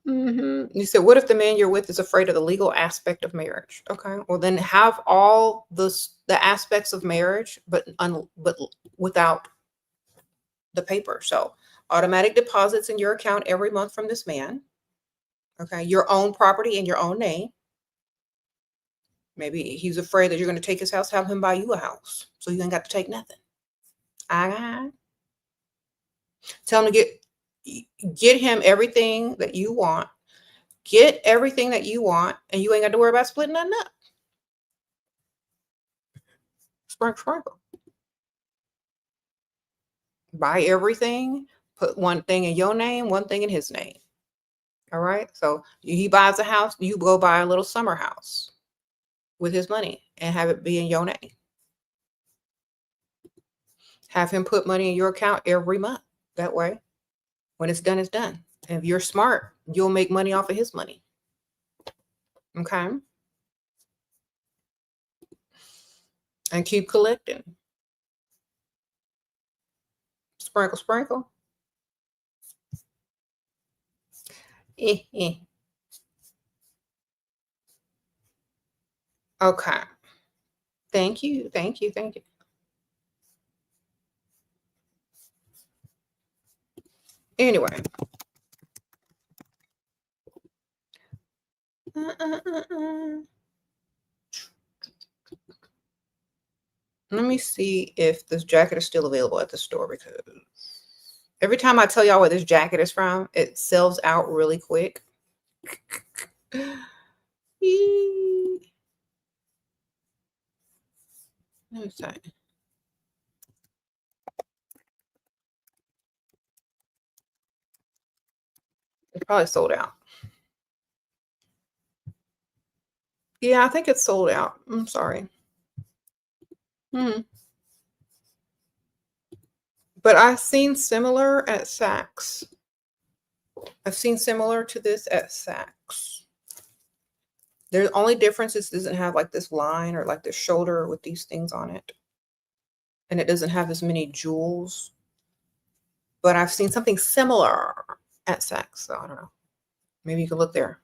Speaker 1: You said, what if the man you're with is afraid of the legal aspect of marriage? Okay, well then have all the aspects of marriage, but without the paper. So automatic deposits in your account every month from this man. Okay, your own property in your own name. Maybe he's afraid that you're going to take his house. Have him buy you a house, so you ain't got to take nothing. Tell him to get him everything that you want. Get everything that you want, and you ain't got to worry about splitting nothing up. Sprinkle, sprinkle. Buy everything. Put one thing in your name, one thing in his name. All right. So he buys a house, you go buy a little summer house with his money and have it be in your name. Have him put money in your account every month. That way, when it's done, it's done. And if you're smart, you'll make money off of his money. Okay. And keep collecting. Sprinkle, sprinkle. Okay. Thank you. Thank you. Thank you. Anyway. Let me see if this jacket is still available at the store, because every time I tell y'all where this jacket is from, it sells out really quick. Let me see. It's probably sold out. Yeah, I think it's sold out. I'm sorry. But I've seen similar at Saks. I've seen similar to this at Saks. The only difference is it doesn't have like this line or like this shoulder with these things on it. And it doesn't have as many jewels. But I've seen something similar at Saks. So I don't know. Maybe you can look there.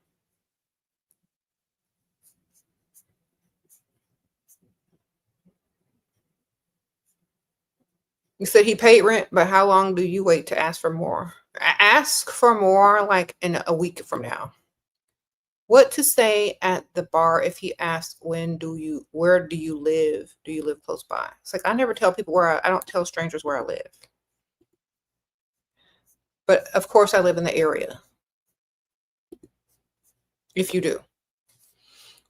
Speaker 1: You said he paid rent, but how long do you wait to ask for more? Ask for more like in a week from now. What to say at the bar if he asks, where do you live? Do you live close by? It's like, I never tell people I don't tell strangers where I live. But of course I live in the area. If you do.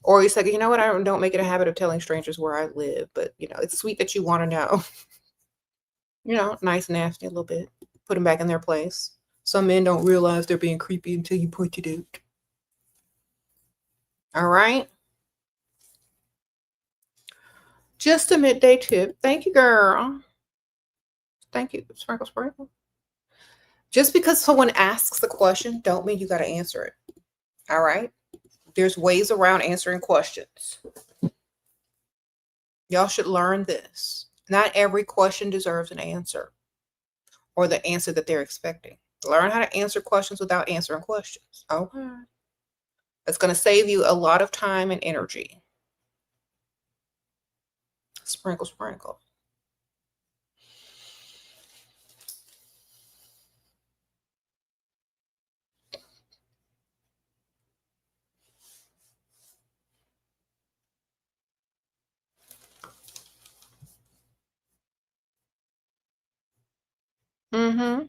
Speaker 1: Or he's like, you know what? I don't make it a habit of telling strangers where I live, but it's sweet that you want to know. Nice, nasty a little bit. Put them back in their place. Some men don't realize they're being creepy until you point it out. All right. Just a midday tip. Thank you, girl. Thank you. Sprinkle, sprinkle. Just because someone asks the question, don't mean you got to answer it. All right. There's ways around answering questions. Y'all should learn this. Not every question deserves an answer or the answer that they're expecting. Learn how to answer questions without answering questions. Okay. That's going to save you a lot of time and energy. Sprinkle, sprinkle. Mm-hmm.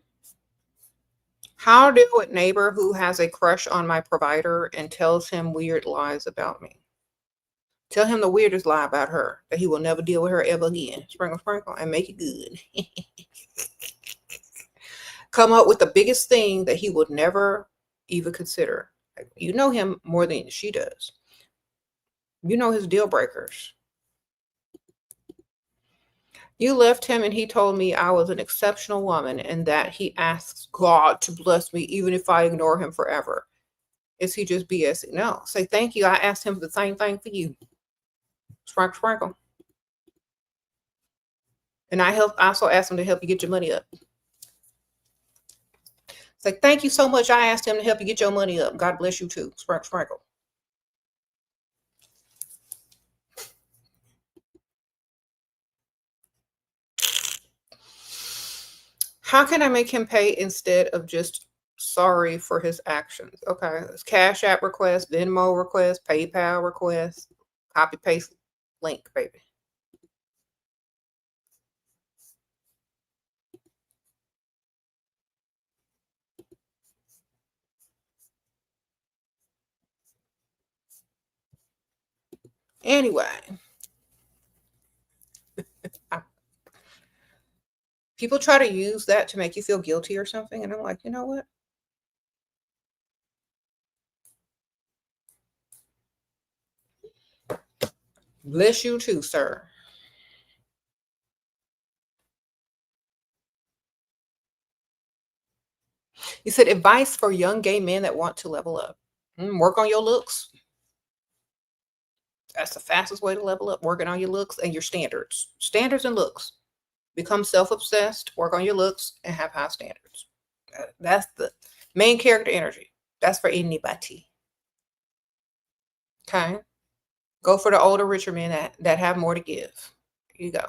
Speaker 1: How deal with neighbor who has a crush on my provider and tells him weird lies about me? Tell him the weirdest lie about her, that he will never deal with her ever again. Sprinkle, sprinkle, and make it good. Come up with the biggest thing that he would never even consider. You know him more than she does. You know his deal breakers. You left him and he told me I was an exceptional woman and that he asks God to bless me even if I ignore him forever. Is he just BSing? No. Say thank you. I asked him the same thing for you. Sprinkle, sprinkle. And I also asked him to help you get your money up. It's like, thank you so much. I asked him to help you get your money up. God bless you too. Sprinkle, sprinkle. How can I make him pay instead of just sorry for his actions? Okay. It's Cash App request, Venmo request, PayPal request, copy paste link, baby. Anyway. People try to use that to make you feel guilty or something. And I'm like, you know what? Bless you too, sir. You said advice for young gay men that want to level up. Work on your looks. That's the fastest way to level up. Working on your looks and your standards. Standards and looks. Become self-obsessed, work on your looks, and have high standards. That's the main character energy. That's for anybody. Okay. Go for the older, richer men that have more to give. Here you go.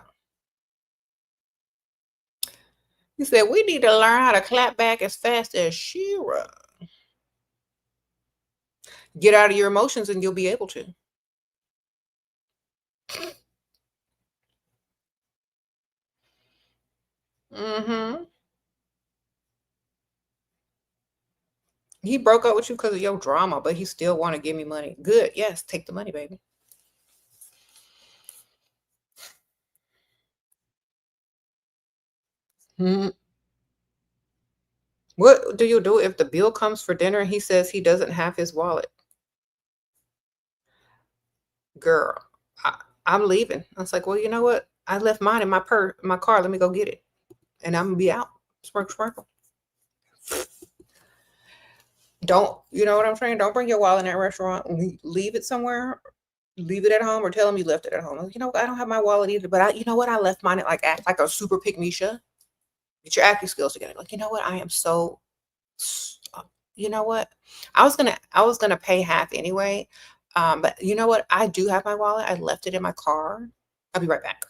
Speaker 1: He said, we need to learn how to clap back as fast as Shera. Get out of your emotions and you'll be able to. Mm-hmm. He broke up with you because of your drama, but he still want to give me money. Good. Yes, take the money, baby. Mm-hmm. What do you do if the bill comes for dinner and he says he doesn't have his wallet? Girl, I'm leaving. I was like, well, you know what? I left mine in my car. Let me go get it. and I'm gonna be out. Sprinkle, sprinkle. Don't, you know what I'm saying? Don't bring your wallet in that restaurant. Leave it somewhere. Leave it at home, or tell them you left it at home. You know, I don't have my wallet either, but you know what? I left mine at like act like a super pick-me-sha. Get your acting skills together. Like, you know what? I am so, you know what? I was gonna pay half anyway. But you know what? I do have my wallet. I left it in my car. I'll be right back.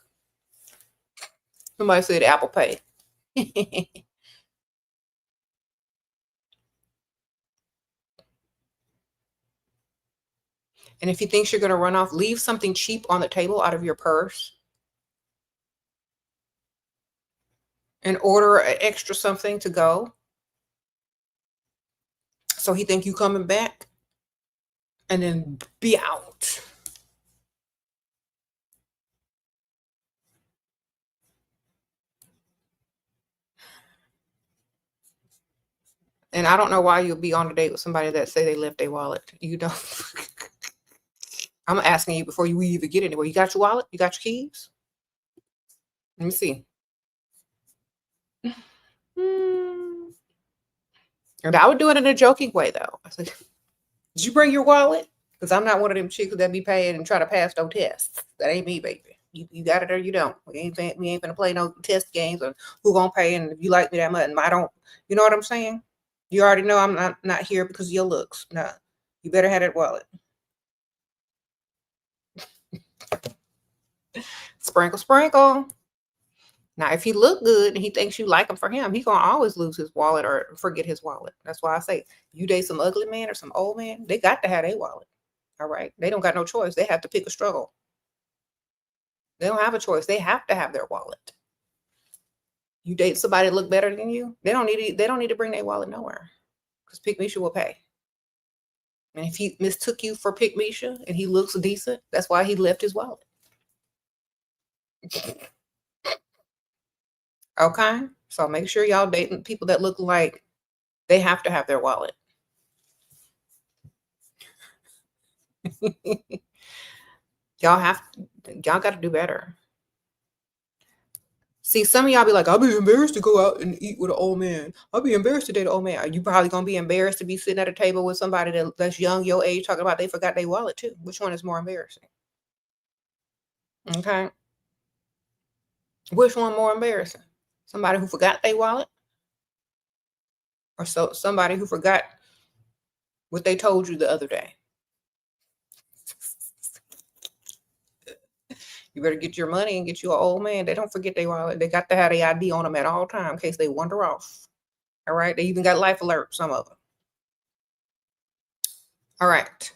Speaker 1: Somebody said Apple Pay. And if he thinks you're going to run off, leave something cheap on the table out of your purse and order an extra something to go. So he think you coming back, and then be out. And I don't know why you'll be on a date with somebody that say they left their wallet. You don't. I'm asking you before you even get anywhere. You got your wallet? You got your keys? Let me see. And I would do it in a joking way, though. I said, did you bring your wallet? Because I'm not one of them chicks that be paying and try to pass no tests. That ain't me, baby. You got it or you don't. We ain't gonna play no test games on who gonna pay, and if you like me that much and I don't, you know what I'm saying? You already know I'm not here because of your looks. No. You better have that wallet. Sprinkle, sprinkle. Now, if he look good and he thinks you like him for him, he gonna always lose his wallet or forget his wallet. That's why I say, you date some ugly man or some old man, they got to have their wallet. All right, they don't got no choice. They have to pick a struggle. They don't have a choice. They have to have their wallet. You date somebody that look better than you, they don't need to bring their wallet nowhere, because Pick-me-sha will pay. And if he mistook you for Pick-me-sha and he looks decent, that's why he left his wallet. Okay, so make sure y'all dating people that look like they have to have their wallet. y'all got to do better. See, some of y'all be like, I'll be embarrassed to go out and eat with an old man. I'll be embarrassed to date an old man. Are you probably gonna be embarrassed to be sitting at a table with somebody that's young your age talking about they forgot their wallet too? Which one is more embarrassing? Okay, which one more embarrassing? Somebody who forgot their wallet, or somebody who forgot what they told you the other day? You better get your money and get you an old man. They don't forget their wallet. They got to have their ID on them at all times in case they wander off. All right. They even got life alert, some of them. All right.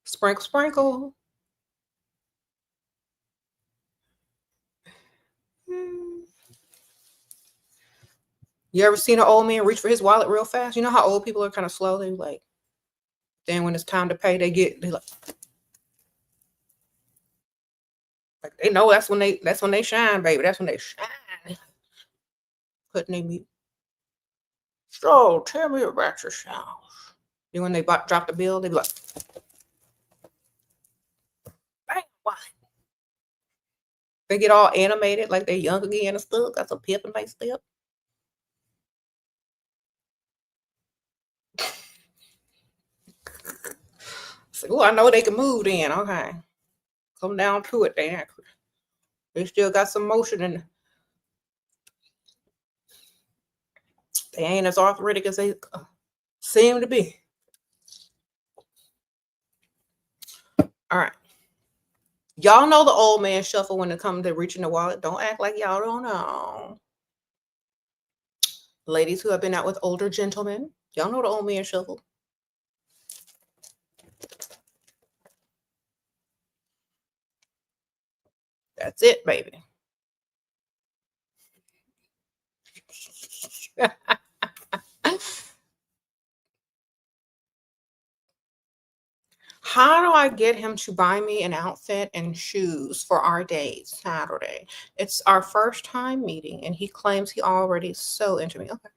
Speaker 1: Sprinkle, sprinkle. You ever seen an old man reach for his wallet real fast? You know how old people are kind of slow? They like, then when it's time to pay, they like they know that's when they shine, baby. That's when they shine. Putting their meat. So tell me about yourself. And when they drop the bill, they be like, bang, what? They get all animated like they're young again and stuff. Got some pep in their step. So, oh, I know they can move then. Okay. Come down to it then. They still got some motion and they ain't as arthritic as they seem to be. All right. Y'all know the old man shuffle when it comes to reaching the wallet. Don't act like y'all don't know. Ladies who have been out with older gentlemen, y'all know the old man shuffle. That's it, baby. How do I get him to buy me an outfit and shoes for our date Saturday? It's our first time meeting, and he claims he already is so into me. Okay.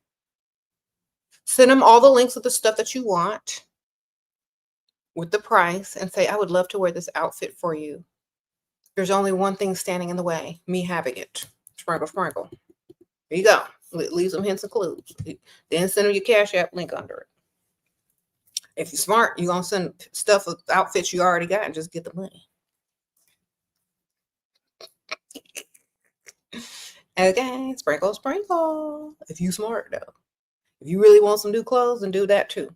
Speaker 1: Send him all the links of the stuff that you want with the price and say, I would love to wear this outfit for you. There's only one thing standing in the way, me having it. Sprinkle, sprinkle. There you go. Leave some hints and clues. Then send them your Cash App link under it. If you're smart, you're going to send stuff with outfits you already got and just get the money. Okay, sprinkle, sprinkle. If you smart, though. If you really want some new clothes, then do that too.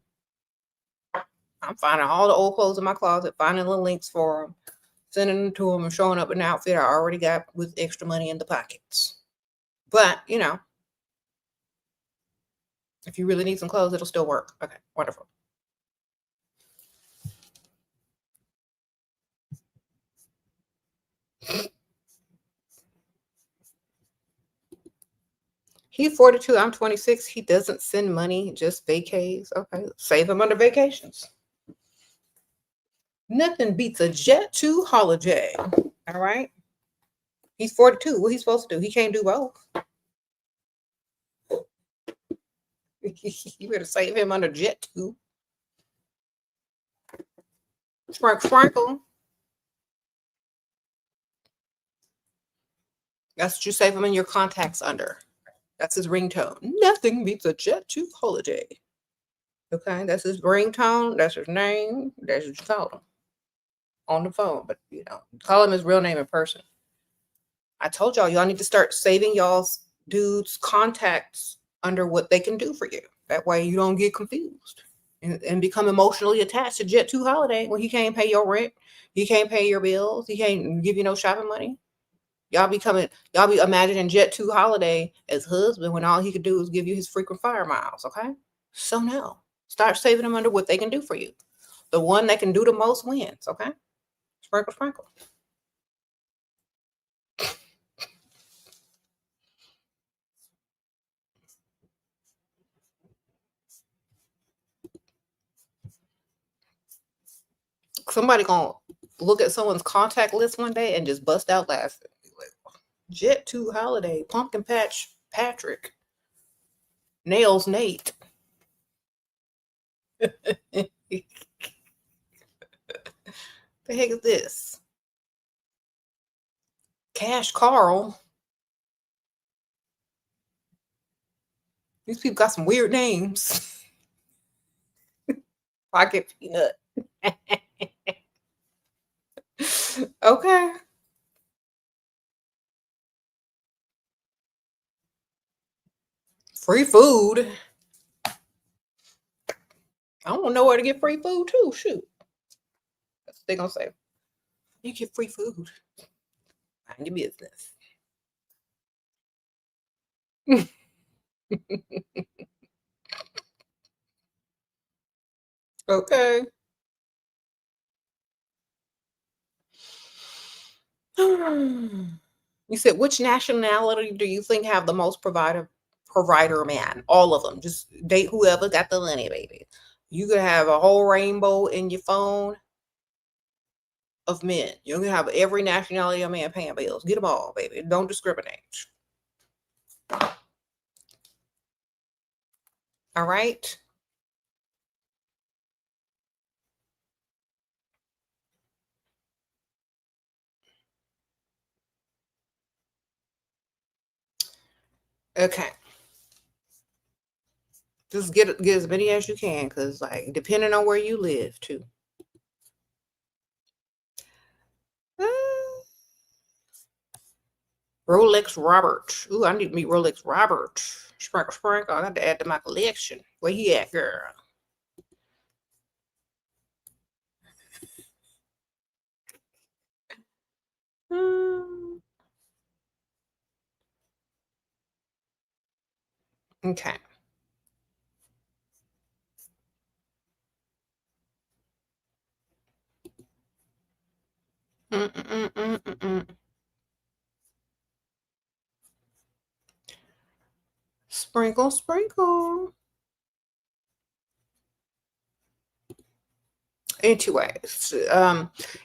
Speaker 1: I'm finding all the old clothes in my closet, finding the links for them, sending them to them, and showing up in an outfit I already got with extra money in the pockets. But, you know, if you really need some clothes, it'll still work. Okay, wonderful. He's 42, I'm 26. He doesn't send money, just vacays. Okay, save him under vacations. Nothing beats a jet to holiday. All right. He's 42. What he's supposed to do? He can't do both. You better save him under jet to. Sprinkle, sprinkle. That's what you save him in your contacts under. That's his ringtone. Nothing beats a jet to holiday. Okay, that's his ringtone. That's his name. That's what you call him on the phone. But, you know, call him his real name in person. I told y'all need to start saving y'all's dudes' contacts under what they can do for you. That way you don't get confused and become emotionally attached to Jet 2 Holiday when he can't pay your rent, he can't pay your bills, he can't give you no shopping money. Y'all be imagining Jet 2 Holiday as husband when all he could do is give you his frequent flyer miles, okay? So no. Start saving them under what they can do for you. The one that can do the most wins, okay? Sprinkle, sprinkle. Somebody gonna look at someone's contact list one day and just bust out laughing. Like, Jet 2 Holiday, Pumpkin Patch Patrick, Nails Nate. The heck is this? Cash Carl. These people got some weird names. Pocket Peanut. Okay. Free food. I don't know where to get free food too. Shoot. That's what they're gonna say. You get free food. Mind your business. Okay. You said, which nationality do you think have the most provider man? All of them. Just date whoever got the money, baby. You could have a whole rainbow in your phone of men. You're gonna have every nationality of man paying bills. Get them all, baby. Don't discriminate. All right. Okay. Just get as many as you can, because like depending on where you live too. Rolex Robert. Ooh, I need to meet Rolex Robert. Sprinkle, sprinkle. I got to add to my collection. Where he at, girl? Okay. Sprinkle, sprinkle. Anyways,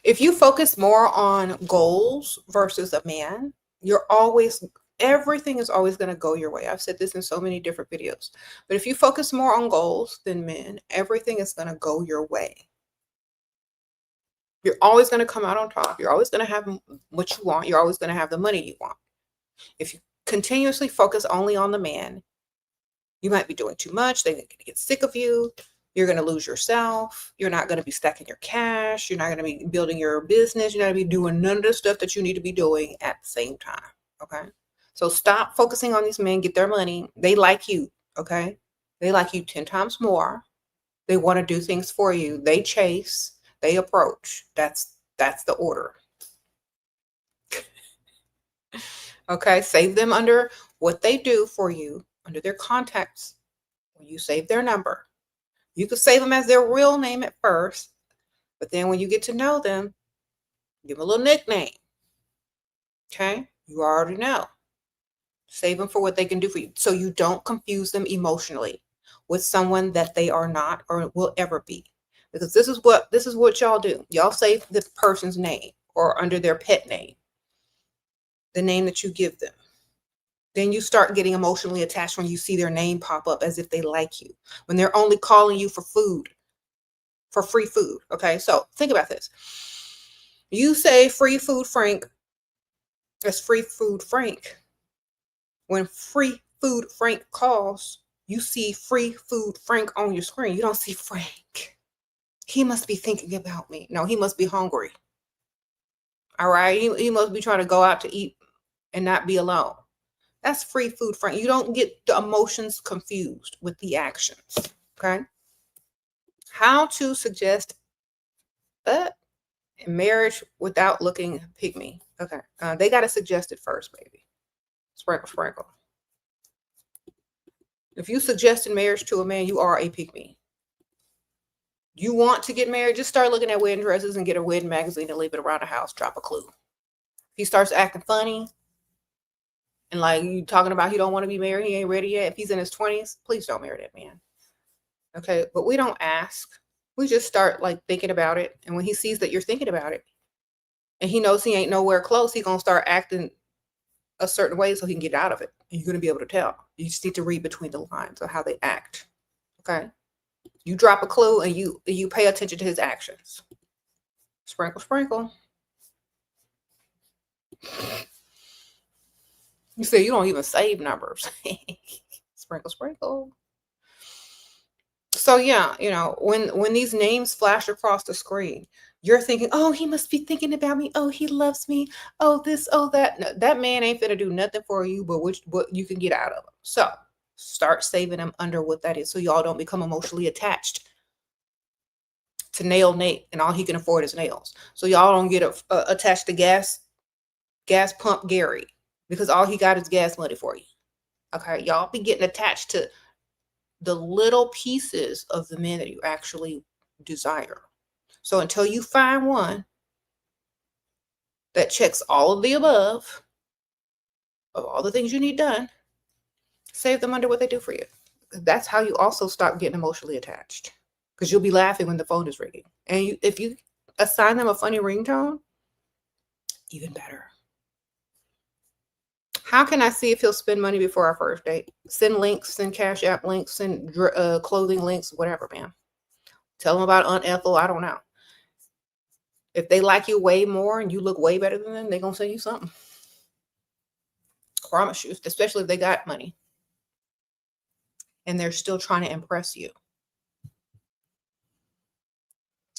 Speaker 1: if you focus more on goals versus a man, everything is always going to go your way. I've said this in so many different videos. But if you focus more on goals than men, everything is going to go your way. You're always going to come out on top. You're always going to have what you want. You're always going to have the money you want. If you continuously focus only on the man, you might be doing too much. They're going to get sick of you. You're going to lose yourself. You're not going to be stacking your cash. You're not going to be building your business. You're not going to be doing none of the stuff that you need to be doing at the same time. Okay. So stop focusing on these men. Get their money. They like you. Okay. They like you 10 times more. They want to do things for you. They chase. They approach. That's the order. Okay. Save them under what they do for you, under their contacts. When you save their number, you could save them as their real name at first, but then when you get to know them, give them a little nickname. Okay. You already know. Save them for what they can do for you, so you don't confuse them emotionally with someone that they are not or will ever be. Because this is what y'all do. Y'all save the person's name or under their pet name, the name that you give them. Then you start getting emotionally attached when you see their name pop up as if they like you, when they're only calling you for food, for free food. Okay, so think about this. You say free food Frank, that's free food Frank. When free food Frank calls, you see free food Frank on your screen. You don't see Frank. He must be thinking about me. No, he must be hungry. All right. He must be trying to go out to eat and not be alone. That's free food Frank. You don't get the emotions confused with the actions. Okay. How to suggest marriage without looking pygmy. Okay. They got to suggest it first, baby. Sprinkle, sprinkle. If you suggested marriage to a man, you are a pygmy. You want to get married, just start looking at wedding dresses and get a wedding magazine and leave it around the house. Drop a clue. If he starts acting funny and like you talking about he don't want to be married, he ain't ready yet. If he's in his 20s, please don't marry that man. Okay, but we don't ask. We just start like thinking about it. And when he sees that you're thinking about it and he knows he ain't nowhere close, he gonna start acting a certain way so he can get out of it. And you're gonna be able to tell. You just need to read between the lines of how they act. Okay. You drop a clue and you pay attention to his actions. Sprinkle, sprinkle. You say you don't even save numbers. Sprinkle, sprinkle. So yeah, when these names flash across the screen, you're thinking, oh, he must be thinking about me. Oh, he loves me. Oh, this, oh, that. No, that man ain't finna do nothing for you, but what you can get out of him. So start saving them under what that is, so y'all don't become emotionally attached to nail Nate, and all he can afford is nails. So y'all don't get attached to gas pump Gary, because all he got is gas money for you. Okay, y'all be getting attached to the little pieces of the men that you actually desire. So until you find one that checks all of the above, of all the things you need done, save them under what they do for you. That's how you also stop getting emotionally attached, because you'll be laughing when the phone is ringing. And if you assign them a funny ringtone, even better. How can I see if he'll spend money before our first date? Send links, send Cash App links, send clothing links, whatever, man. Tell them about unethical. I don't know. If they like you way more and you look way better than them, they're going to send you something. Promise you, especially if they got money and they're still trying to impress you.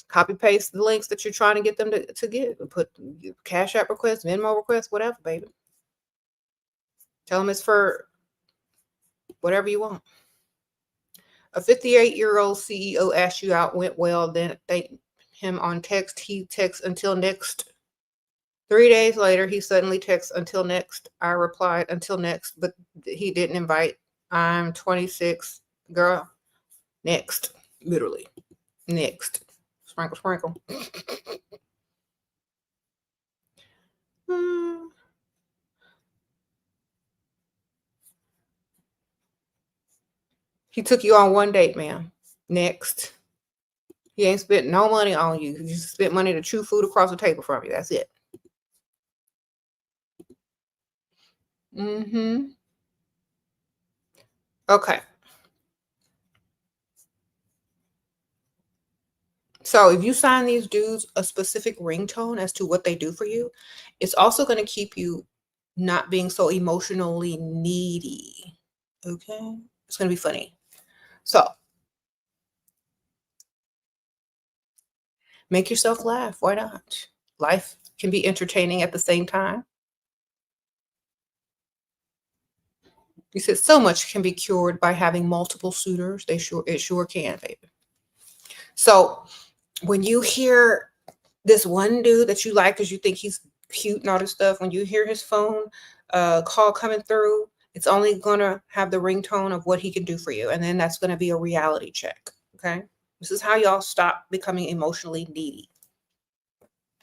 Speaker 1: Copy paste the links that you're trying to get them to get. Put Cash App requests, Venmo requests, whatever, baby. Tell them it's for whatever you want. A 58-year-old CEO asked you out, went well, then thanked him on text. He texts until next. 3 days later, he suddenly texts until next. I replied until next, but he didn't invite. I'm 26. Girl, next. Literally. Next. Sprinkle, sprinkle. He took you on one date, ma'am. Next. He ain't spent no money on you. He just spent money to chew food across the table from you. That's it. Okay. So if you sign these dudes a specific ringtone as to what they do for you, it's also going to keep you not being so emotionally needy. Okay? It's going to be funny. So, make yourself laugh. Why not? Life can be entertaining at the same time. You said so much can be cured by having multiple suitors. It sure can, baby. So when you hear this one dude that you like because you think he's cute and all this stuff, when you hear his phone call coming through, it's only gonna have the ringtone of what he can do for you, and then that's gonna be a reality check. Okay, this is how y'all stop becoming emotionally needy.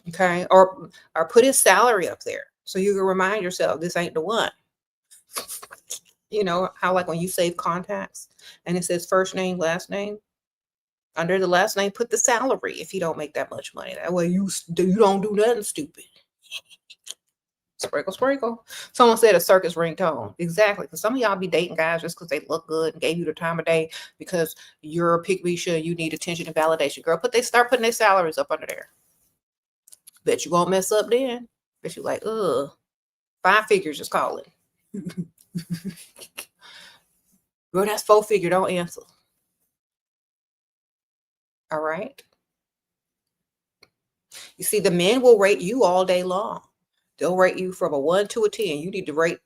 Speaker 1: Okay, or put his salary up there so you can remind yourself this ain't the one. You know how like when you save contacts and it says first name, last name. Under the last name, put the salary if you don't make that much money. That way you don't do nothing stupid. Sprinkle, sprinkle. Someone said a circus ringtone. Exactly. Because some of y'all be dating guys just because they look good and gave you the time of day because you're a pick-me-sure you need attention and validation. Girl, start putting their salaries up under there. Bet you won't mess up then. Bet you like, 5 figures is calling. Girl, that's 4 figure. Don't answer. All right. You see, the men will rate you all day long. They'll rate you from a 1 to a 10. You need to rate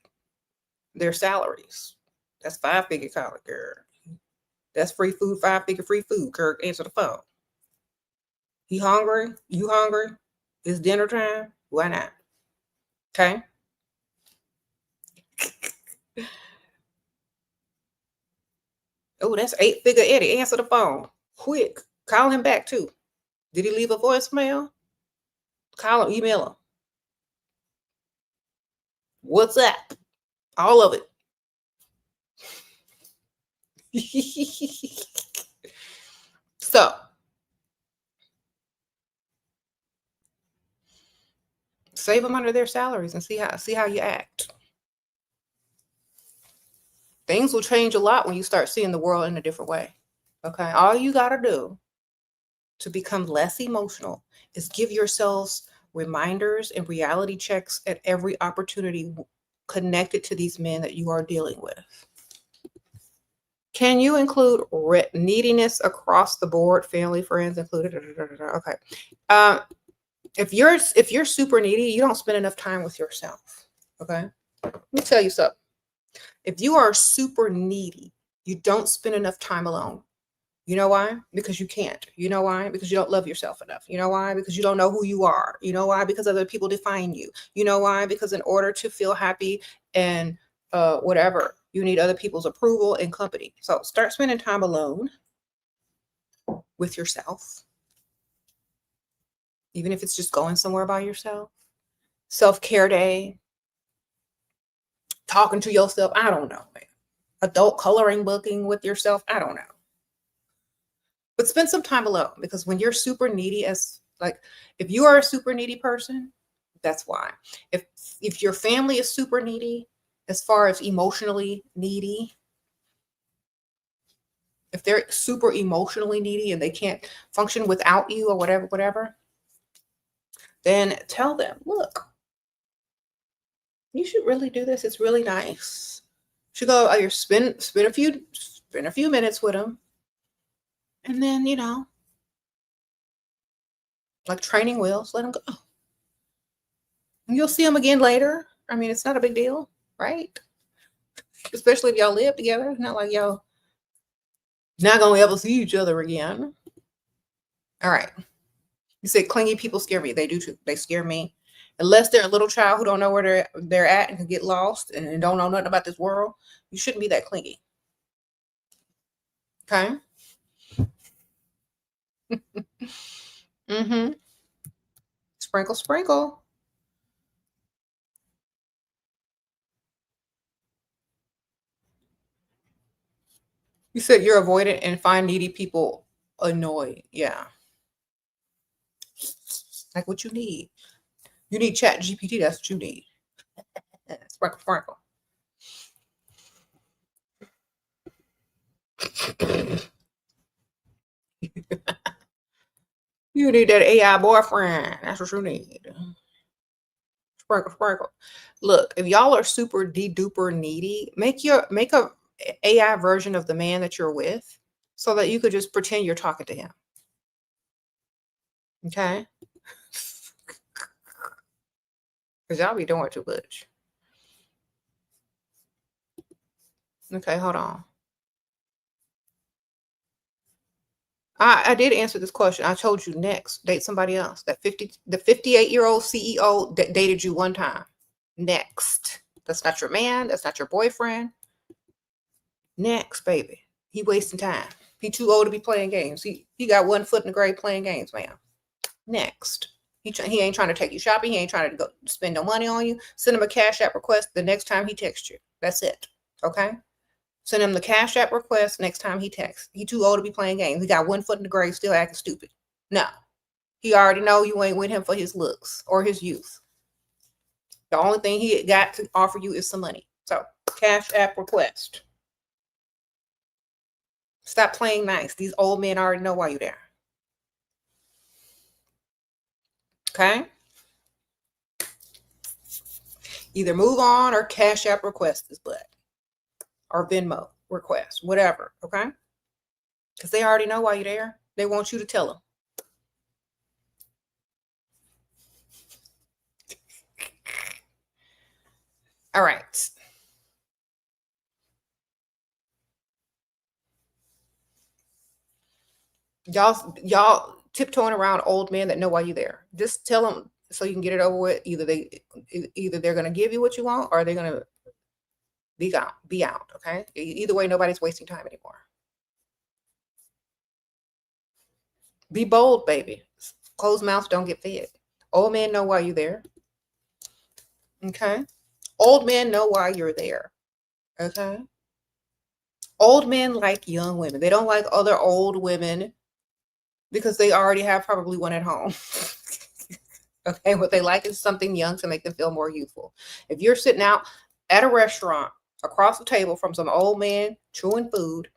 Speaker 1: their salaries. That's 5 figure collar, girl. That's free food, 5 figure free food. Kirk, answer the phone. He hungry? You hungry? It's dinner time? Why not? Okay. Oh, that's 8 figure Eddie. Answer the phone. Quick. Call him back too. Did he leave a voicemail? Call him, email him. What's up? All of it. So, save them under their salaries and see how you act. Things will change a lot when you start seeing the world in a different way. Okay, all you got to do to become less emotional is give yourselves reminders and reality checks at every opportunity connected to these men that you are dealing with. Can you include neediness across the board, family, friends included? Okay. If you're super needy, you don't spend enough time with yourself. Okay. Let me tell you something. If you are super needy, you don't spend enough time alone. You know why? Because you can't. You know why? Because you don't love yourself enough. You know why? Because you don't know who you are. You know why? Because other people define you. You know why? Because in order to feel happy and whatever, you need other people's approval and company. So start spending time alone with yourself. Even if it's just going somewhere by yourself. Self-care day. Talking to yourself. I don't know, man. Adult coloring booking with yourself. I don't know. But spend some time alone, because when you're super needy, if you are a super needy person, that's why. If your family is super needy, as far as emotionally needy, if they're super emotionally needy and they can't function without you or whatever, then tell them, look, you should really do this. It's really nice. You should go, spend a few minutes with them. And then, like training wheels, let them go. And you'll see them again later. I mean, it's not a big deal, right? Especially if y'all live together. It's not like y'all not going to ever see each other again. All right. You said clingy people scare me. They do too. They scare me. Unless they're a little child who don't know where they're at and can get lost and don't know nothing about this world, you shouldn't be that clingy. Okay? Mm-hmm. Sprinkle, sprinkle. You said you're avoidant and find needy people annoying. Yeah. Like what you need. You need Chat GPT. That's what you need. Sprinkle, sprinkle. You need that AI boyfriend. That's what you need. Sprinkle, sprinkle. Look, if y'all are super duper needy, make a AI version of the man that you're with so that you could just pretend you're talking to him. Okay? Because y'all be doing too much. Okay, hold on. I did answer this question. I told you next. Date somebody else. The 58-year-old CEO that dated you one time. Next. That's not your man. That's not your boyfriend. Next, baby. He wasting time. He too old to be playing games. He got one foot in the grave playing games, ma'am. Next. He ain't trying to take you shopping. He ain't trying to go spend no money on you. Send him a Cash App request the next time he texts you. That's it. Okay? Send him the Cash App request next time he texts. He too old to be playing games. He got one foot in the grave, still acting stupid. No. He already know you ain't with him for his looks or his youth. The only thing he got to offer you is some money. So, Cash App request. Stop playing nice. These old men already know why you're there. Okay? Either move on or Cash App request this butt. Or Venmo request, whatever, okay? Because they already know why you're there. They want you to tell them. All right. Y'all tiptoeing around old men that know why you're there. Just tell them so you can get it over with. Either they're going to give you what you want or they're going to be out, okay? Either way, nobody's wasting time anymore. Be bold, baby. Closed mouths don't get fed. Old men know why you're there. Okay? Old men know why you're there. Okay? Old men like young women. They don't like other old women because they already have probably one at home. Okay? What they like is something young to make them feel more youthful. If you're sitting out at a restaurant across the table from some old man chewing food,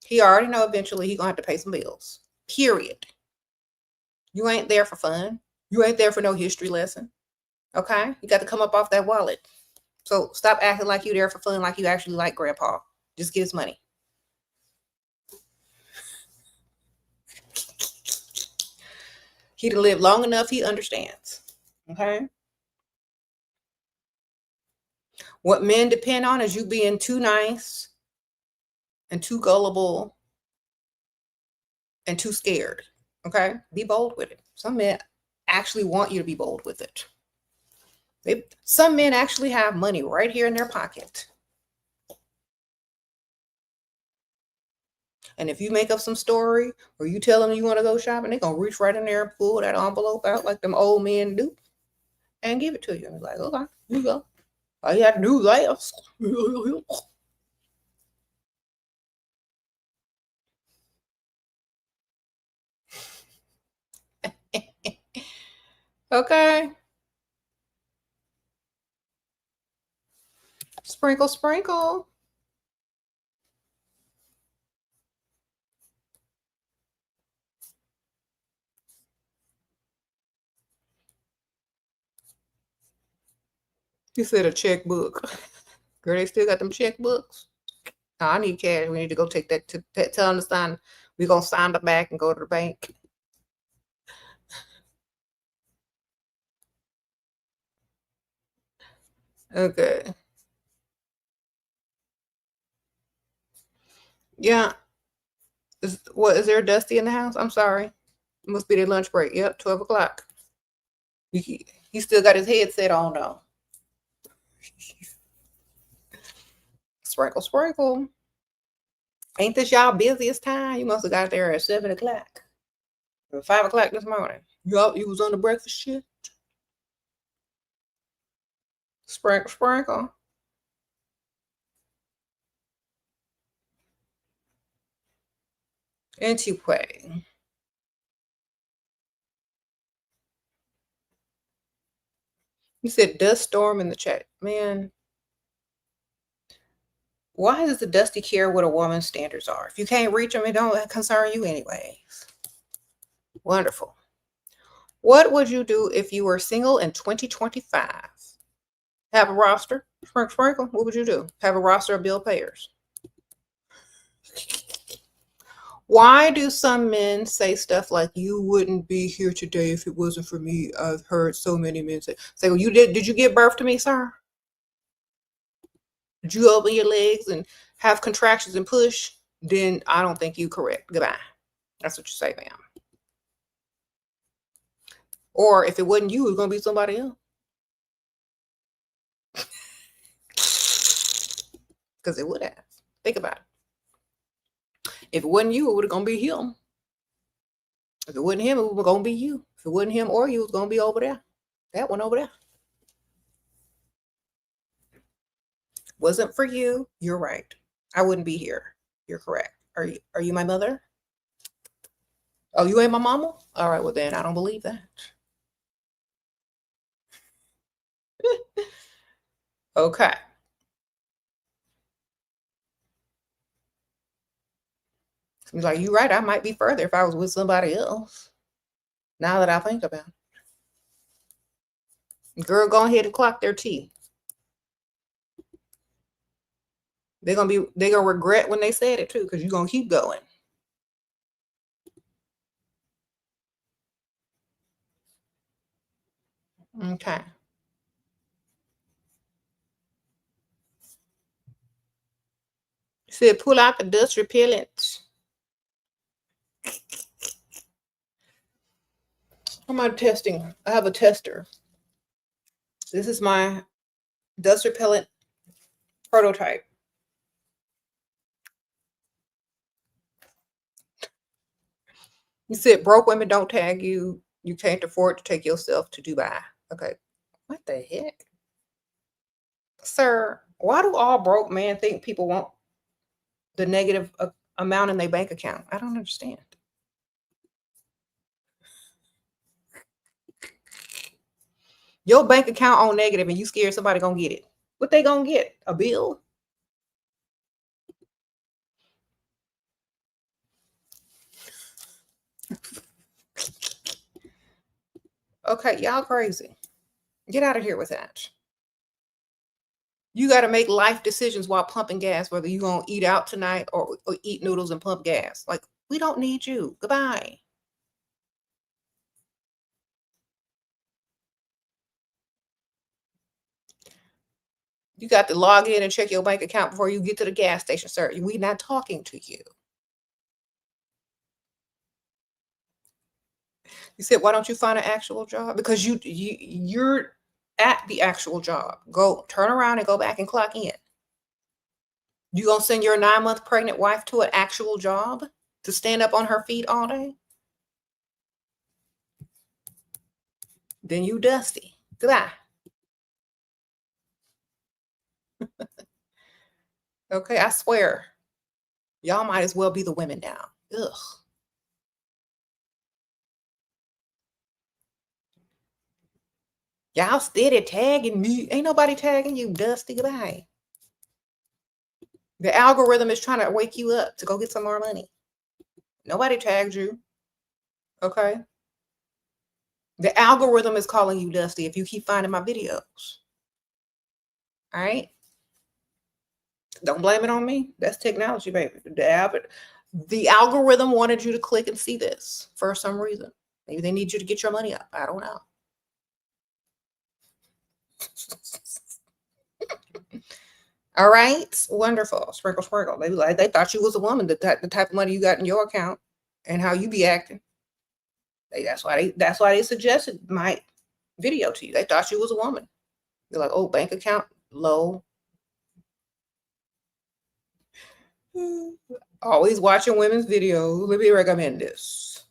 Speaker 1: he already know eventually he's going to have to pay some bills. Period. You ain't there for fun. You ain't there for no history lesson. Okay? You got to come up off that wallet. So stop acting like you're there for fun, like you actually like grandpa. Just get his money. He done lived long enough, he understands. Okay? What men depend on is you being too nice and too gullible and too scared. Okay? Be bold with it. Some men actually want you to be bold with it. Some men actually have money right here in their pocket. And if you make up some story or you tell them you want to go shopping, they're going to reach right in there and pull that envelope out like them old men do and give it to you. And it's like, okay, here you go. All you have to do is ask. Okay. Sprinkle, sprinkle. You said a checkbook. Girl, they still got them checkbooks. No, I need cash. We need to go take that to tell them to sign. We're going to sign the back and go to the bank. Okay. Yeah. Is there a Dusty in the house? I'm sorry. It must be their lunch break. Yep, 12 o'clock. He still got his headset on though. Sprinkle, sprinkle. Ain't this y'all busiest time? You must have got there at 7 o'clock. Or 5 o'clock this morning. You was on the breakfast shift. Sprinkle, sprinkle. Anyway. You said dust storm in the chat. Man, why does the Dusty care what a woman's standards are? If you can't reach them, it don't concern you anyways. Wonderful. What would you do if you were single in 2025? Have a roster. Sprinkle. What would you do? Have a roster of bill payers. Why do some men say stuff like, you wouldn't be here today if it wasn't for me? I've heard so many men say, well, did you give birth to me, sir? Did you open your legs and have contractions and push? Then I don't think you correct. Goodbye. That's what you say, ma'am. Or if it wasn't you, it was going to be somebody else. Because it would have. Think about it. If it wasn't you, it would have going to be him. If it wasn't him, it was going to be you. If it wasn't him or you, it was going to be over there. That one over there. Wasn't for you. You're right. I wouldn't be here. You're correct. Are you my mother? Oh, you ain't my mama? All right, well then I don't believe that. Okay. He's like, you're right. I might be further if I was with somebody else. Now that I think about it. Girl, go ahead and clock their teeth. They're gonna regret when they said it too, because you're gonna keep going. Okay. Said pull out the dust repellent. I'm not testing. I have a tester. This is my dust repellent prototype. You said broke women don't tag you. You can't afford to take yourself to Dubai. Okay. What the heck? Sir, why do all broke men think people want the negative amount in their bank account? I don't understand. Your bank account on negative and you scared somebody gonna get it. What they gonna get? A bill? Okay, y'all crazy. Get out of here with that. You got to make life decisions while pumping gas, whether you gonna eat out tonight or eat noodles and pump gas. Like, we don't need you. Goodbye. You got to log in and check your bank account before you get to the gas station, sir. We're not talking to you. You said, why don't you find an actual job? Because you're at the actual job. Go turn around and go back and clock in. You gonna send your 9-month pregnant wife to an actual job to stand up on her feet all day? Then you dusty. Goodbye. Okay, I swear. Y'all might as well be the women now. Ugh. Y'all steady tagging me. Ain't nobody tagging you, dusty. Goodbye. The algorithm is trying to wake you up to go get some more money. Nobody tagged you. Okay. The algorithm is calling you dusty if you keep finding my videos. All right. Don't blame it on me. That's technology, baby. The algorithm wanted you to click and see this for some reason. Maybe they need you to get your money up. I don't know. All right. Wonderful. Sprinkle. They thought you was a woman, the type of money you got in your account and how you be acting. That's why they suggested my video to you. They thought you was a woman. They're like, oh, bank account low. Always watching women's videos. Let me recommend this.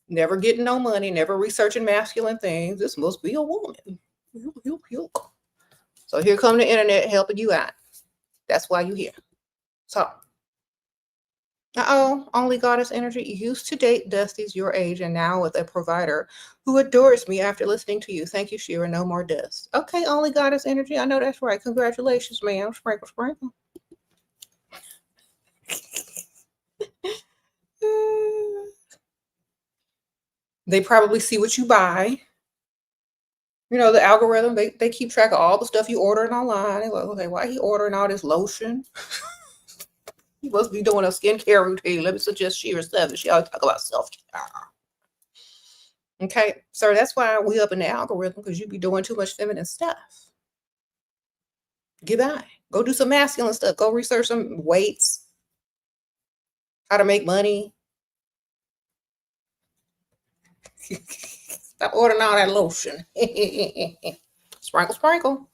Speaker 1: Never getting no money, never researching masculine things. This must be a woman. So here come the internet helping you out. That's why you here. So, only goddess energy. You used to date Dusties your age and now with a provider who adores me after listening to you. Thank you, Shera. No more dust. Okay, only goddess energy. I know that's right. Congratulations, ma'am. Sprinkle. They probably see what you buy. You know, the algorithm, they keep track of all the stuff you ordering online. They're like, okay, why he ordering all this lotion? He must be doing a skincare routine. Let me suggest SheraSeven. She always talk about self-care. Okay, so that's why we up in the algorithm, because you be doing too much feminine stuff. Get by. Go do some masculine stuff. Go research some weights, how to make money. Stop ordering all that lotion. Sprinkle, sprinkle.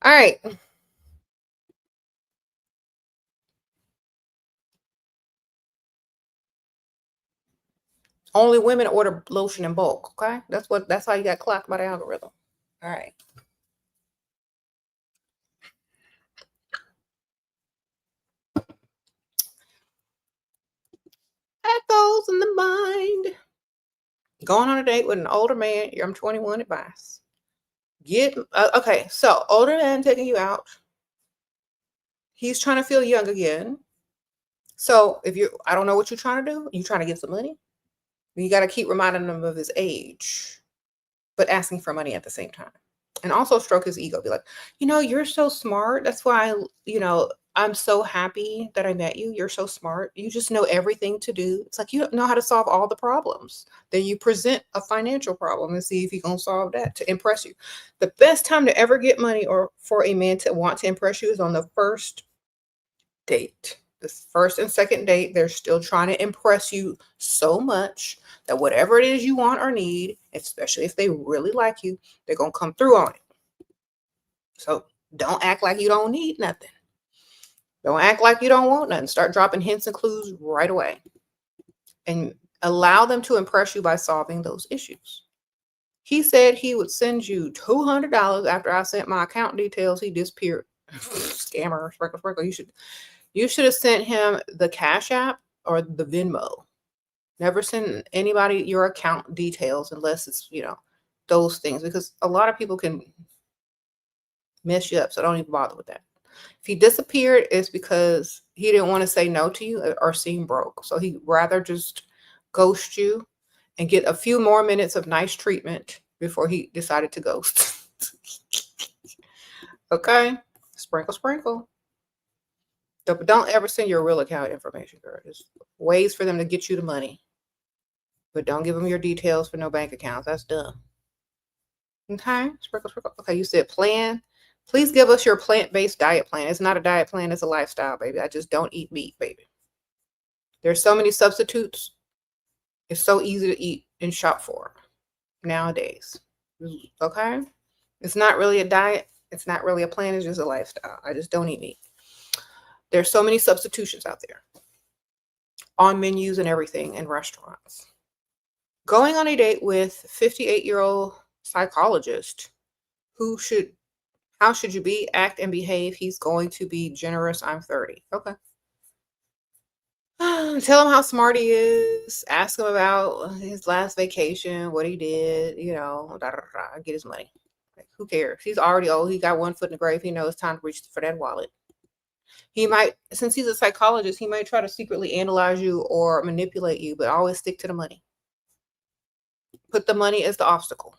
Speaker 1: All right. Only women order lotion in bulk. Okay, that's how you got clocked by the algorithm. All right. That goes in the mind. Going on a date with an older man. I'm 21. Advice. Okay. So older man taking you out. He's trying to feel young again. So I don't know what you're trying to do. You trying to get some money? You got to keep reminding him of his age, but asking for money at the same time. And also stroke his ego. Be like, you're so smart. That's why, I'm so happy that I met you. You're so smart. You just know everything to do. It's like you don't know how to solve all the problems. Then you present a financial problem and see if he's going to solve that to impress you. The best time to ever get money or for a man to want to impress you is on the first date. This first and second date, they're still trying to impress you so much that whatever it is you want or need, especially if they really like you, they're going to come through on it. So don't act like you don't need nothing. Don't act like you don't want nothing. Start dropping hints and clues right away. And allow them to impress you by solving those issues. He said he would send you $200 after I sent my account details. He disappeared. Scammer, sprinkle. You should have sent him the Cash App or the Venmo. Never send anybody your account details unless it's, those things, because a lot of people can mess you up. So don't even bother with that. If he disappeared, it's because he didn't want to say no to you or seem broke. So he'd rather just ghost you and get a few more minutes of nice treatment before he decided to ghost. Okay? Sprinkle. But don't ever send your real account information, girl. There's ways for them to get you the money. But don't give them your details for no bank accounts. That's dumb. Okay? Sprinkle. Okay, you said plan. Please give us your plant-based diet plan. It's not a diet plan. It's a lifestyle, baby. I just don't eat meat, baby. There's so many substitutes. It's so easy to eat and shop for nowadays. Okay? It's not really a diet. It's not really a plan. It's just a lifestyle. I just don't eat meat. There's so many substitutions out there on menus and everything in restaurants. Going on a date with 58-year-old psychologist. How should you be, act, and behave? He's going to be generous. I'm 30. Okay. Tell him how smart he is. Ask him about his last vacation, what he did, get his money. Like, who cares? He's already old. He got one foot in the grave. He knows it's time to reach for that wallet. He might, since he's a psychologist, he might try to secretly analyze you or manipulate you, but always stick to the money. Put the money as the obstacle.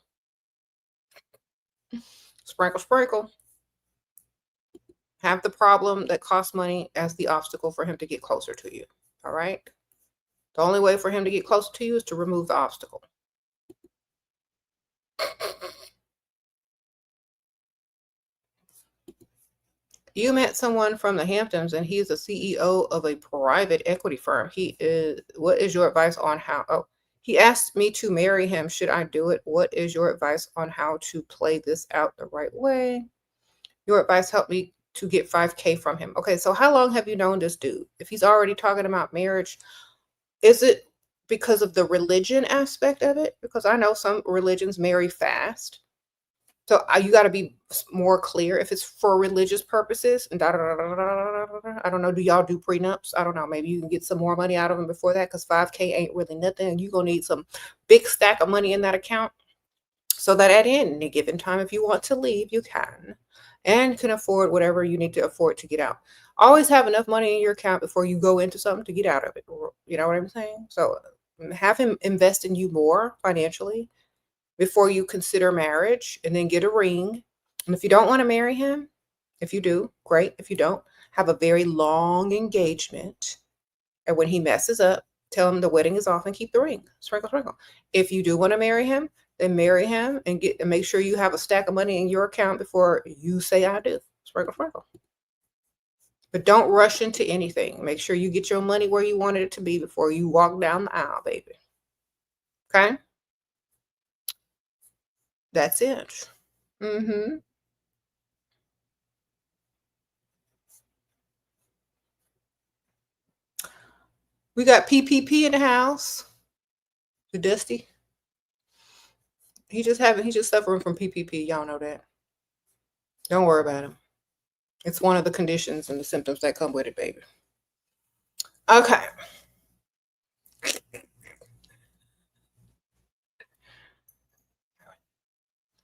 Speaker 1: Sprinkle. Have the problem that costs money as the obstacle for him to get closer to you. All right? The only way for him to get closer to you is to remove the obstacle. You met someone from the Hamptons and he's a CEO of a private equity firm. What is your advice on how? Oh, he asked me to marry him. Should I do it? What is your advice on how to play this out the right way? Your advice helped me to get 5K from him. Okay, so how long have you known this dude? If he's already talking about marriage, is it because of the religion aspect of it? Because I know some religions marry fast. So you got to be more clear if it's for religious purposes. And I don't know. Do y'all do prenups? I don't know. Maybe you can get some more money out of them before that, because 5K ain't really nothing. And you're going to need some big stack of money in that account so that at any given time, if you want to leave, you can and can afford whatever you need to afford to get out. Always have enough money in your account before you go into something to get out of it. You know what I'm saying? So have him invest in you more financially. before you consider marriage, and then get a ring. And if you don't want to marry him, if you do, great. If you don't, have a very long engagement. And when he messes up, tell him the wedding is off and keep the ring. Sprinkle, sprinkle. If you do want to marry him, then marry him and make sure you have a stack of money in your account before you say I do. Sprinkle, sprinkle. But don't rush into anything. Make sure you get your money where you wanted it to be before you walk down the aisle, baby. Okay? That's it. Mm-hmm. We got PPP in the house. The Dusty. He's just suffering from PPP. Y'all know that. Don't worry about him. It's one of the conditions and the symptoms that come with it, baby. Okay.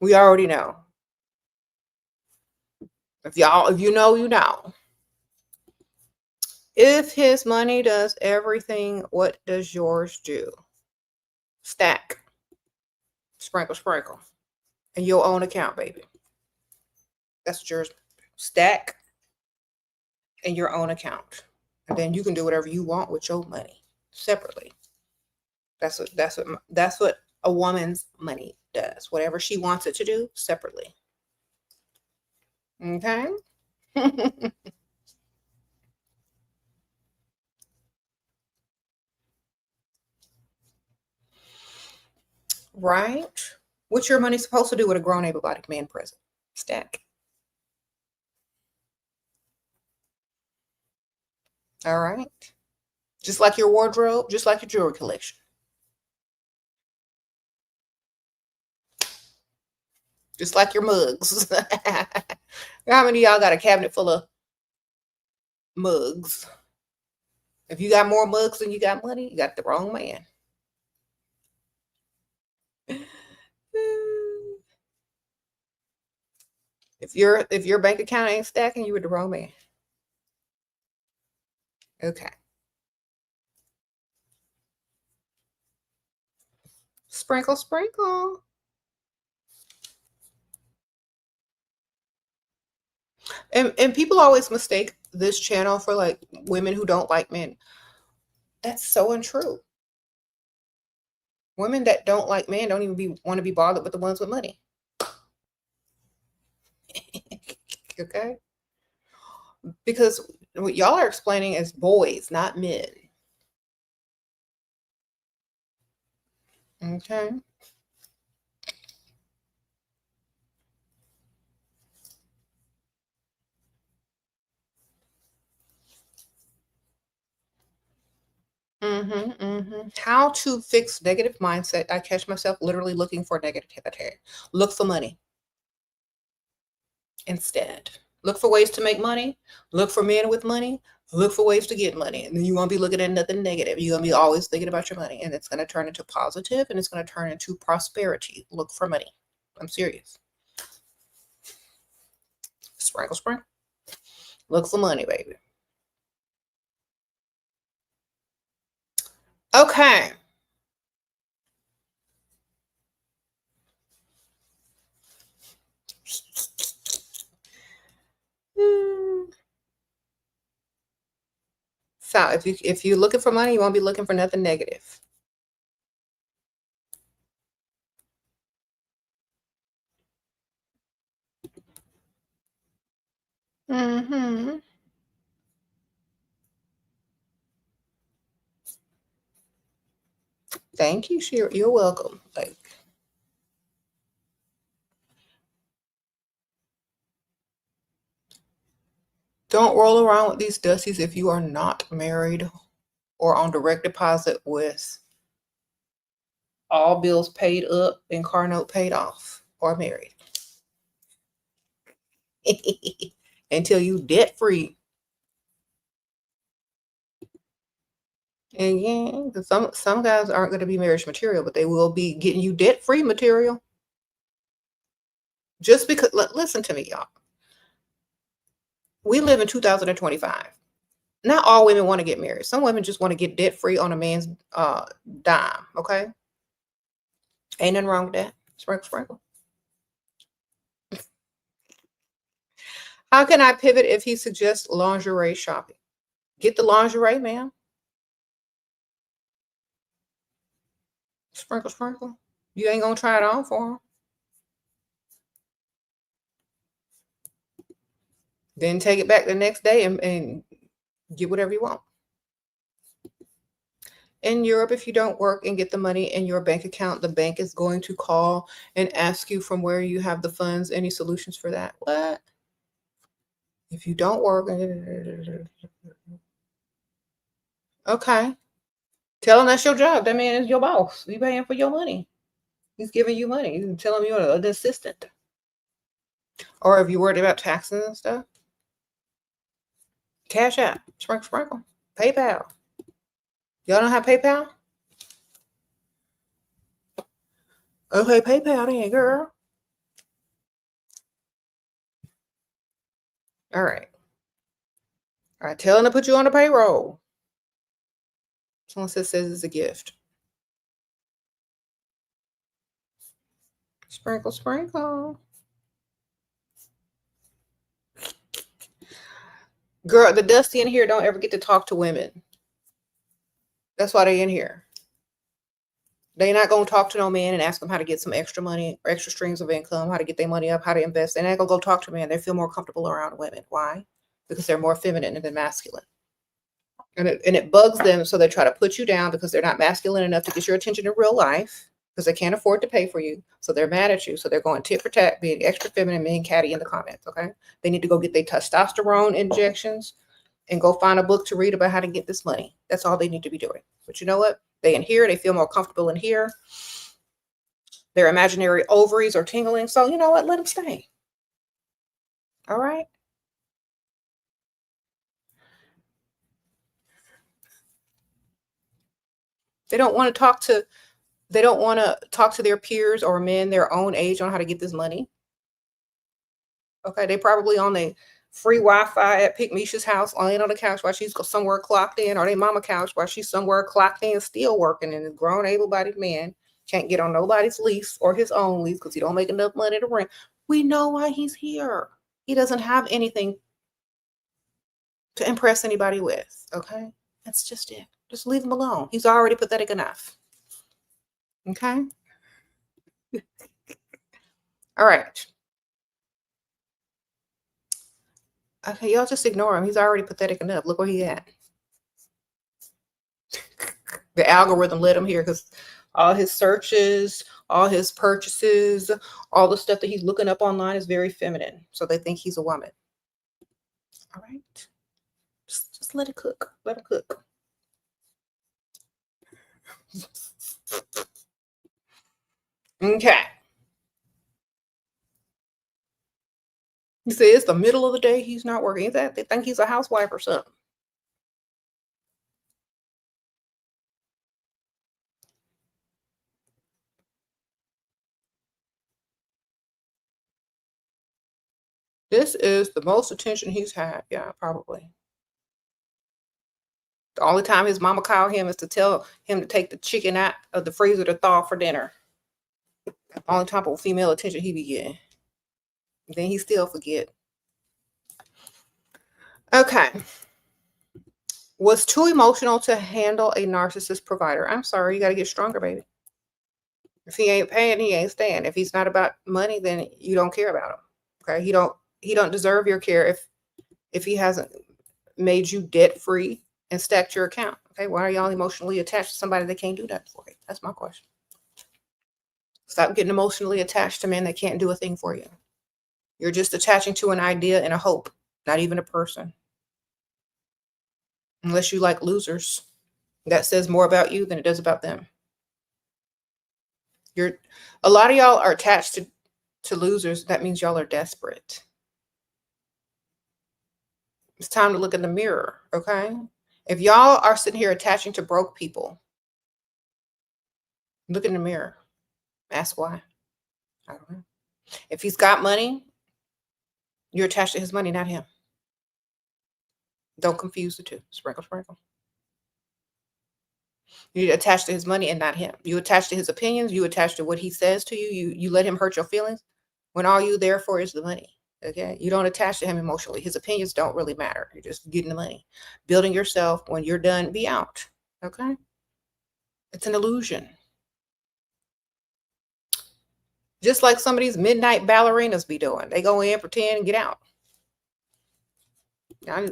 Speaker 1: We already know. If you know, you know. If his money does everything, what does yours do? Stack. Sprinkle, sprinkle. In your own account, baby. That's what yours. Stack in your own account. And then you can do whatever you want with your money separately. That's what a woman's money does. Whatever she wants it to do separately. Okay? Right? What's your money supposed to do with a grown able-bodied man present? Stack. All right? Just like your wardrobe, just like your jewelry collection. Just like your mugs. How many of y'all got a cabinet full of mugs? If you got more mugs than you got money, you got the wrong man. If your bank account ain't stacking, you with the wrong man. Okay. Sprinkle, sprinkle. And people always mistake this channel for like women who don't like men. That's so untrue. Women that don't like men don't even want to be bothered with the ones with money. Okay? Because what y'all are explaining is boys, not men. Okay? How to fix negative mindset. I catch myself literally looking for negativity. Look for money instead. Look for ways to make money. Look for men with money. Look for ways to get money. And then you won't be looking at nothing negative. You're going to be always thinking about your money. And it's going to turn into positive and it's going to turn into prosperity. Look for money. I'm serious. Sprinkle, sprinkle. Look for money, baby. Okay. So if you're looking for money, you won't be looking for nothing negative. Thank you, Shira. You're welcome. Like, don't roll around with these dusties if you are not married or on direct deposit with all bills paid up and car note paid off or married. Until you debt free. And yeah, some guys aren't going to be marriage material, but they will be getting you debt free material. Just because, listen to me, y'all. We live in 2025. Not all women want to get married. Some women just want to get debt free on a man's dime. Okay, ain't nothing wrong with that. Sprinkle, sprinkle. How can I pivot if he suggests lingerie shopping? Get the lingerie, ma'am. Sprinkle, sprinkle. You ain't gonna try it on for him. Then take it back the next day and get whatever you want. In Europe, if you don't work and get the money in your bank account, the bank is going to call and ask you from where you have the funds. Any solutions for that? What? If you don't work, okay. Tell him that's your job. That man is your boss. You paying for your money. He's giving you money. You tell him you're an assistant. Or if you're worried about taxes and stuff, Cash App, sprinkle, sprinkle, PayPal. Y'all don't have PayPal? Okay, PayPal then, girl. All right. All right, tell him to put you on the payroll. Someone says it's a gift. Sprinkle, sprinkle. Girl, the Dusty in here don't ever get to talk to women. That's why they in here. They're not going to talk to no man and ask them how to get some extra money or extra streams of income, how to get their money up, how to invest. They're not going to go talk to men. They feel more comfortable around women. Why? Because they're more feminine than masculine. And it bugs them, so they try to put you down because they're not masculine enough to get your attention in real life because they can't afford to pay for you. So they're mad at you. So they're going tit for tat, being extra feminine, being catty in the comments, okay? They need to go get their testosterone injections and go find a book to read about how to get this money. That's all they need to be doing. But you know what? They in here, they feel more comfortable in here. Their imaginary ovaries are tingling. So you know what? Let them stay. All right? They don't want to talk to their peers or men their own age on how to get this money. Okay, they probably on a free Wi-Fi at Pick Misha's house, laying on the couch while she's somewhere clocked in, or they mama couch while she's somewhere clocked in, still working, and a grown, able-bodied man can't get on nobody's lease or his own lease because he don't make enough money to rent. We know why he's here. He doesn't have anything to impress anybody with. Okay, that's just it. Just leave him alone. He's already pathetic enough. Okay. All right. Okay, y'all just ignore him. He's already pathetic enough. Look where he at. The algorithm let him here because all his searches, all his purchases, all the stuff that he's looking up online is very feminine. So they think he's a woman. All right. Just let it cook. Let it cook. Okay. You say it's the middle of the day. He's not working. Is that they think he's a housewife or something? This is the most attention he's had. Yeah, probably. The only time his mama called him is to tell him to take the chicken out of the freezer to thaw for dinner. The only type of female attention he be getting. Then he still forget. Okay. Was too emotional to handle a narcissist provider. I'm sorry, you got to get stronger, baby. If he ain't paying, he ain't staying. If he's not about money, then you don't care about him. Okay, he don't deserve your care if he hasn't made you debt free and stacked your account. Okay, why are y'all emotionally attached to somebody that can't do that for you? That's my question. Stop getting emotionally attached to men that can't do a thing for you. You're just attaching to an idea and a hope, not even a person. Unless you like losers. That says more about you than it does about them. A lot of y'all are attached to losers. That means y'all are desperate. It's time to look in the mirror, okay? If y'all are sitting here attaching to broke people, look in the mirror. Ask why. I don't know. If he's got money, you're attached to his money, not him. Don't confuse the two. Sprinkle, sprinkle. You attach to his money and not him. You attach to his opinions. You attach to what he says to you. You let him hurt your feelings when all you there for is the money. Okay. You don't attach to him emotionally. His opinions don't really matter. You're just getting the money. Building yourself. When you're done, be out. Okay. It's an illusion. Just like some of these midnight ballerinas be doing. They go in, pretend, and get out. Now,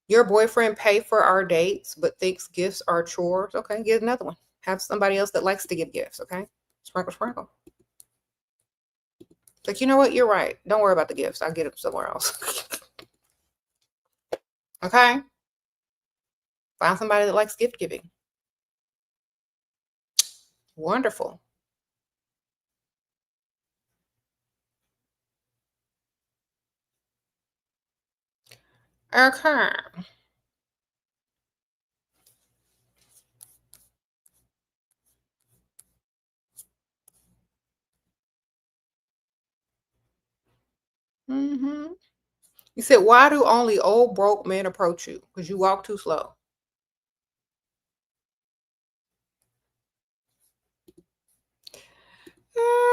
Speaker 1: your boyfriend pay for our dates, but thinks gifts are chores. Okay, get another one. Have somebody else that likes to give gifts. Okay, sprinkle, sprinkle. Like, you know what? You're right. Don't worry about the gifts. I'll get them somewhere else. Okay. Find somebody that likes gift giving. Wonderful. Okay. Mm-hmm. You said, why do only old broke men approach you? Because you walk too slow.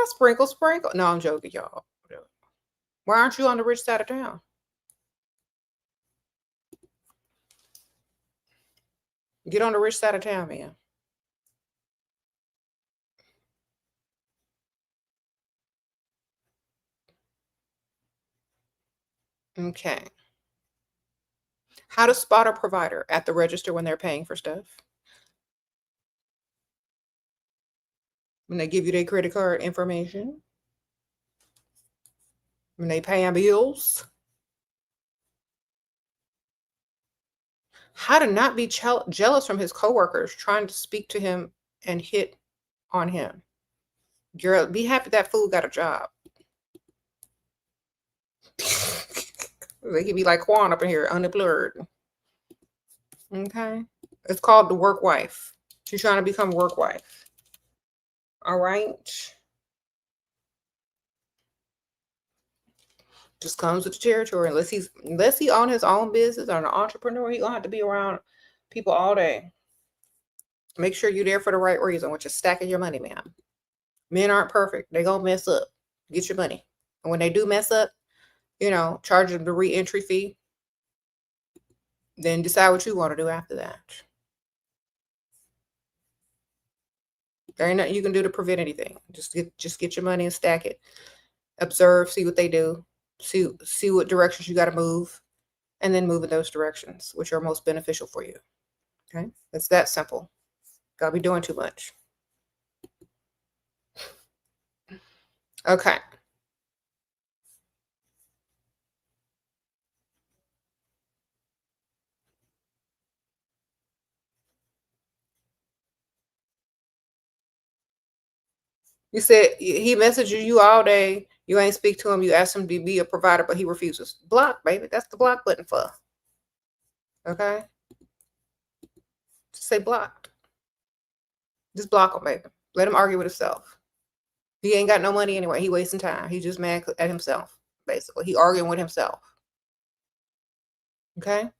Speaker 1: Sprinkle, sprinkle. No, I'm joking, y'all. Why aren't you on the rich side of town? Get on the rich side of town, man. Okay. How to spot a provider at the register when they're paying for stuff. When they give you their credit card information. When they pay bills. How to not be jealous from his coworkers trying to speak to him and hit on him. Girl, be happy that fool got a job. They can be like Quan up in here, unemployed. Okay. It's called the work wife. She's trying to become work wife. All right. Just comes with the territory. Unless he own his own business or an entrepreneur, he gonna have to be around people all day. Make sure you're there for the right reason, which is stacking your money, man. Men aren't perfect. They gonna mess up. Get your money. And when they do mess up, charge them the re-entry fee. Then decide what you want to do after that. There ain't nothing you can do to prevent anything. Just get your money and stack it. Observe, see what they do. See what directions you got to move, and then move in those directions, which are most beneficial for you. Okay? It's that simple. Gotta be doing too much. Okay. You said he messages you all day. You ain't speak to him. You ask him to be a provider, but he refuses. Block, baby. That's the block button for. Okay? Just say blocked. Just block him, baby. Let him argue with himself. He ain't got no money anyway. He wasting time. He's just mad at himself, basically. He arguing with himself. Okay?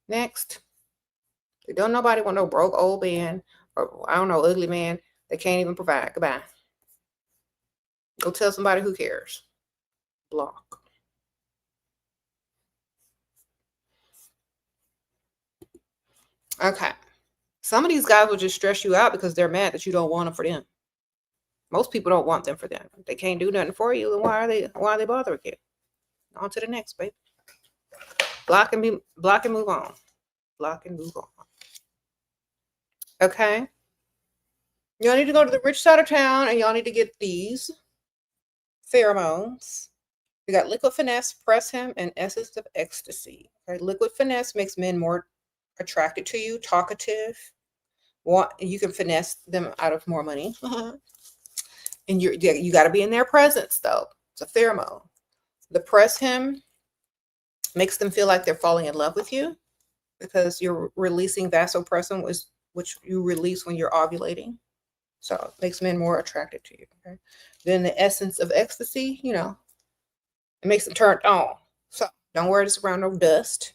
Speaker 1: Next. Don't nobody want no broke old man or, I don't know, ugly man that can't even provide. Goodbye. Go tell somebody who cares. Block. Okay. Some of these guys will just stress you out because they're mad that you don't want them for them. Most people don't want them for them. If they can't do nothing for you, then why are they bothering you? On to the next, baby. Block and move on. Block and move on. Okay. Y'all need to go to the rich side of town and y'all need to get these pheromones. We got liquid finesse, press him, and essence of ecstasy. Okay. Liquid finesse makes men more attracted to you, talkative. You can finesse them out of more money. And you got to be in their presence, though. It's a pheromone. The press him makes them feel like they're falling in love with you because you're releasing vasopressin, which you release when you're ovulating. So it makes men more attracted to you. Okay. Then the essence of ecstasy, it makes them turn on. So don't wear this around no dust.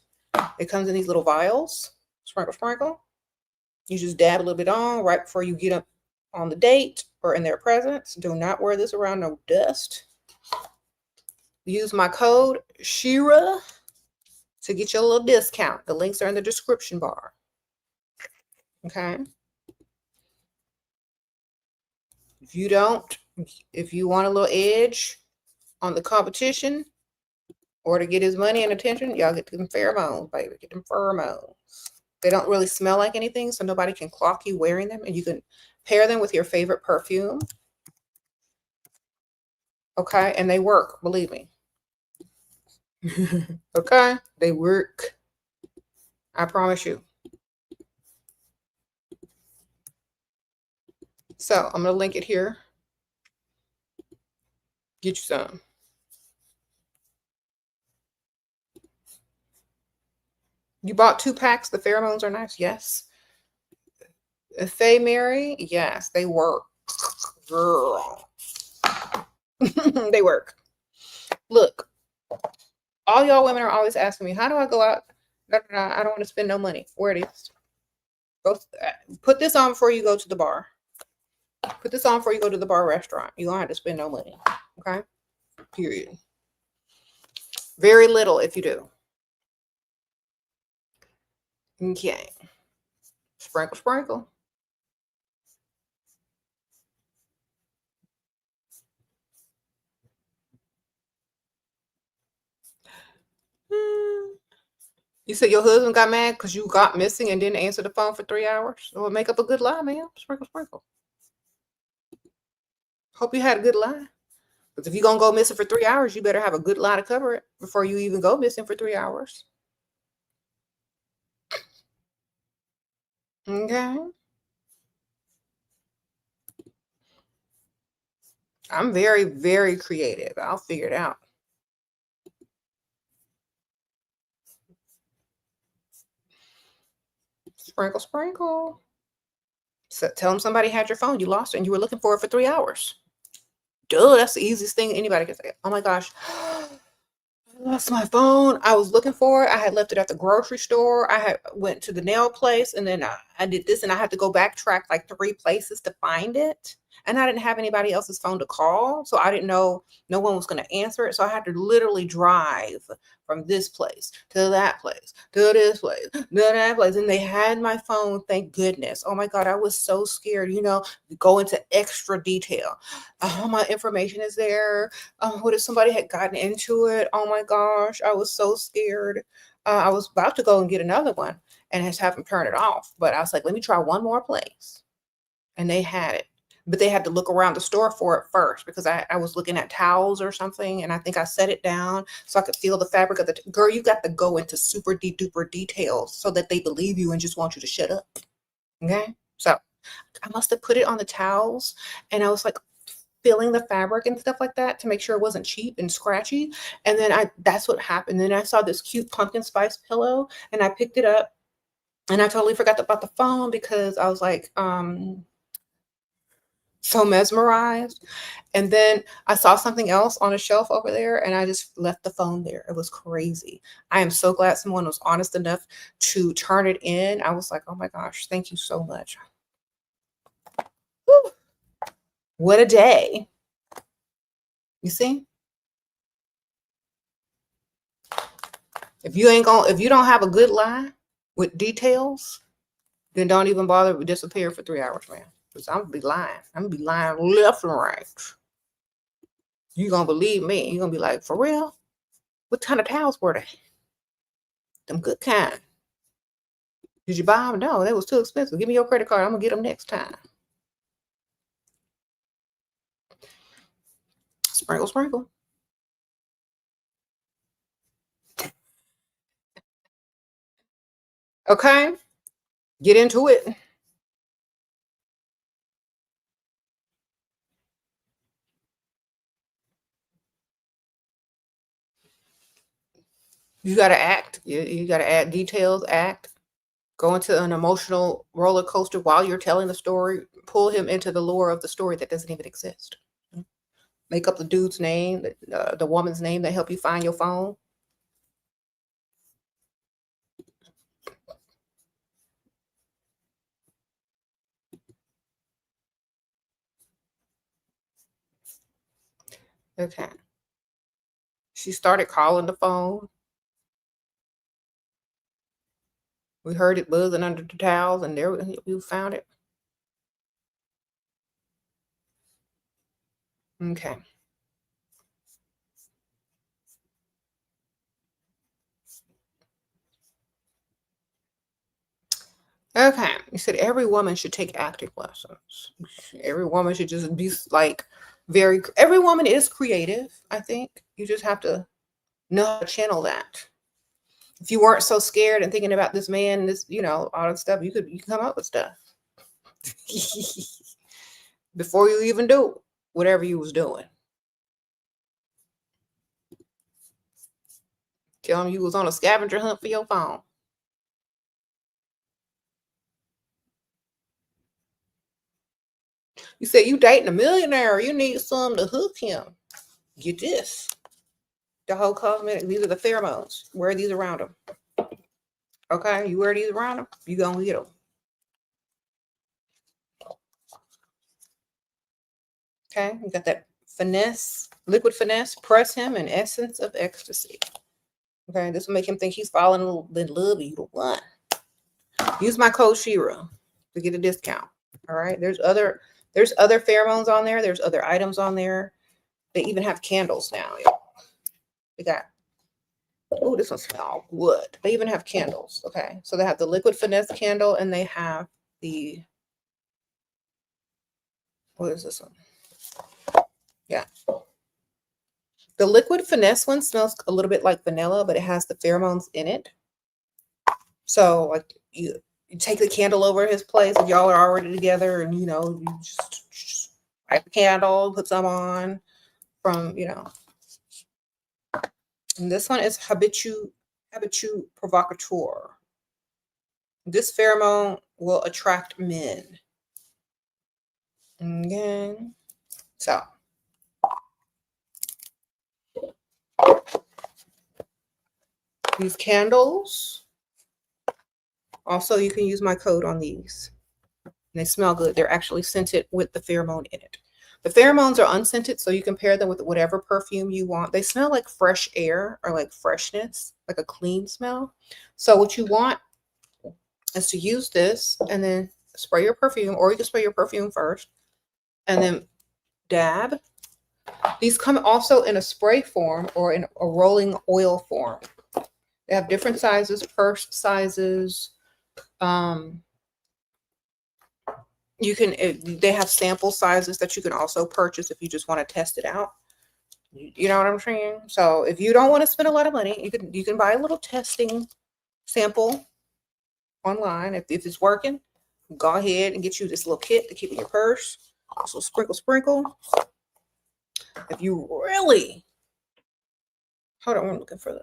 Speaker 1: It comes in these little vials. Sprinkle, sprinkle. You just dab a little bit on right before you get up on the date or in their presence. Do not wear this around no dust. Use my code Shera to get you a little discount. The links are in the description bar. Okay. If you want a little edge on the competition or to get his money and attention, y'all get them pheromones, baby. Get them pheromones. They don't really smell like anything, so nobody can clock you wearing them, and you can pair them with your favorite perfume. Okay, and they work, believe me. Okay, they work. I promise you. So I'm gonna link it here. Get you some. You bought 2 packs. The pheromones are nice. Yes. Faye Mary. Yes, they work. Girl. They work. Look, all y'all women are always asking me, how do I go out? I don't want to spend no money. Wear this. Put this on before you go to the bar. Put this on before you go to the bar restaurant. You don't have to spend no money. Okay? Period. Very little if you do. Okay. Sprinkle, sprinkle. You said your husband got mad because you got missing and didn't answer the phone for 3 hours? Well, make up a good lie, ma'am. Sprinkle, sprinkle. Hope you had a good lie. Because if you're going to go missing for 3 hours, you better have a good lie to cover it before you even go missing for 3 hours. Okay. I'm very, very creative. I'll figure it out. Sprinkle, sprinkle. So tell them somebody had your phone. You lost it and you were looking for it for 3 hours. Duh, that's the easiest thing anybody can say. Oh my gosh. I lost my phone. I was looking for it. I had left it at the grocery store. I had went to the nail place, and then I did this, and I had to go backtrack like 3 places to find it. And I didn't have anybody else's phone to call, so I didn't know no one was going to answer it. So I had to literally drive from this place to that place to this place to that place, and they had my phone. Thank goodness. Oh my God, I was so scared. Go into extra detail. All my information is there. What if somebody had gotten into it? Oh my gosh, I was so scared. I was about to go and get another one and just have them turn it off. But I was like, let me try one more place. And they had it. But they had to look around the store for it first because I was looking at towels or something. And I think I set it down so I could feel the fabric of the girl. You got to go into super duper details so that they believe you and just want you to shut up. Okay. So I must have put it on the towels, and I was like feeling the fabric and stuff like that to make sure it wasn't cheap and scratchy. And then that's what happened. Then I saw this cute pumpkin spice pillow, and I picked it up, and I totally forgot about the phone because I was like so mesmerized. And then I saw something else on a shelf over there, and I just left the phone there. It was crazy. I am so glad someone was honest enough to turn it in. I was like, oh my gosh, thank you so much. Whew. What a day. You see? If you don't have a good lie with details, then don't even bother to disappear for 3 hours, man. Because I'm gonna be lying. I'm gonna be lying left and right. You're gonna believe me. You're gonna be like, for real? What kind of towels were they? Them good kind. Did you buy them? No, they was too expensive. Give me your credit card. I'm gonna get them next time. Sprinkle, sprinkle. Okay, get into it. You gotta act. You gotta add details, act. Go into an emotional roller coaster while you're telling the story. Pull him into the lore of the story that doesn't even exist. Make up the dude's name, the woman's name that help you find your phone. Okay. She started calling the phone. We heard it buzzing under the towels, and there we found it. Okay. Okay. You said every woman should take acting lessons. Every woman should just be like every woman is creative, I think. You just have to know how to channel that. If you weren't so scared and thinking about this man, this, all that stuff, you could come up with stuff. Before you even do whatever you was doing. Tell him you was on a scavenger hunt for your phone. You said you dating a millionaire. You need some to hook him. Get this. The whole cosmetic. These are the pheromones. Wear these around them. Okay? You wear these around them, you gonna get them. Okay? You got that finesse, liquid finesse. Press him in essence of ecstasy. Okay? This will make him think he's falling in love with you to run. Use my code Shera to get a discount. All right? There's other pheromones on there. There's other items on there. They even have candles now. They got, oh, this one smells good. They even have candles. Okay. So they have the liquid finesse candle, and they have the, what is this one? Yeah. The liquid finesse one smells a little bit like vanilla, but it has the pheromones in it. So like you take the candle over his place if y'all are already together, and you just light the candle, put some on from, And this one is habitude provocateur. This pheromone will attract men. Again. So these candles. Also, you can use my code on these. And they smell good. They're actually scented with the pheromone in it. The pheromones are unscented, so you can pair them with whatever perfume you want. They smell like fresh air or like freshness, like a clean smell. So what you want is to use this and then spray your perfume, or you can spray your perfume first and then dab. These come also in a spray form or in a rolling oil form. They have different sizes, purse sizes. They have sample sizes that you can also purchase if you just want to test it out. You know what I'm saying? So if you don't want to spend a lot of money, you can buy a little testing sample online. If it's working, go ahead and get you this little kit to keep in your purse. So sprinkle. If you really, hold on, I'm looking for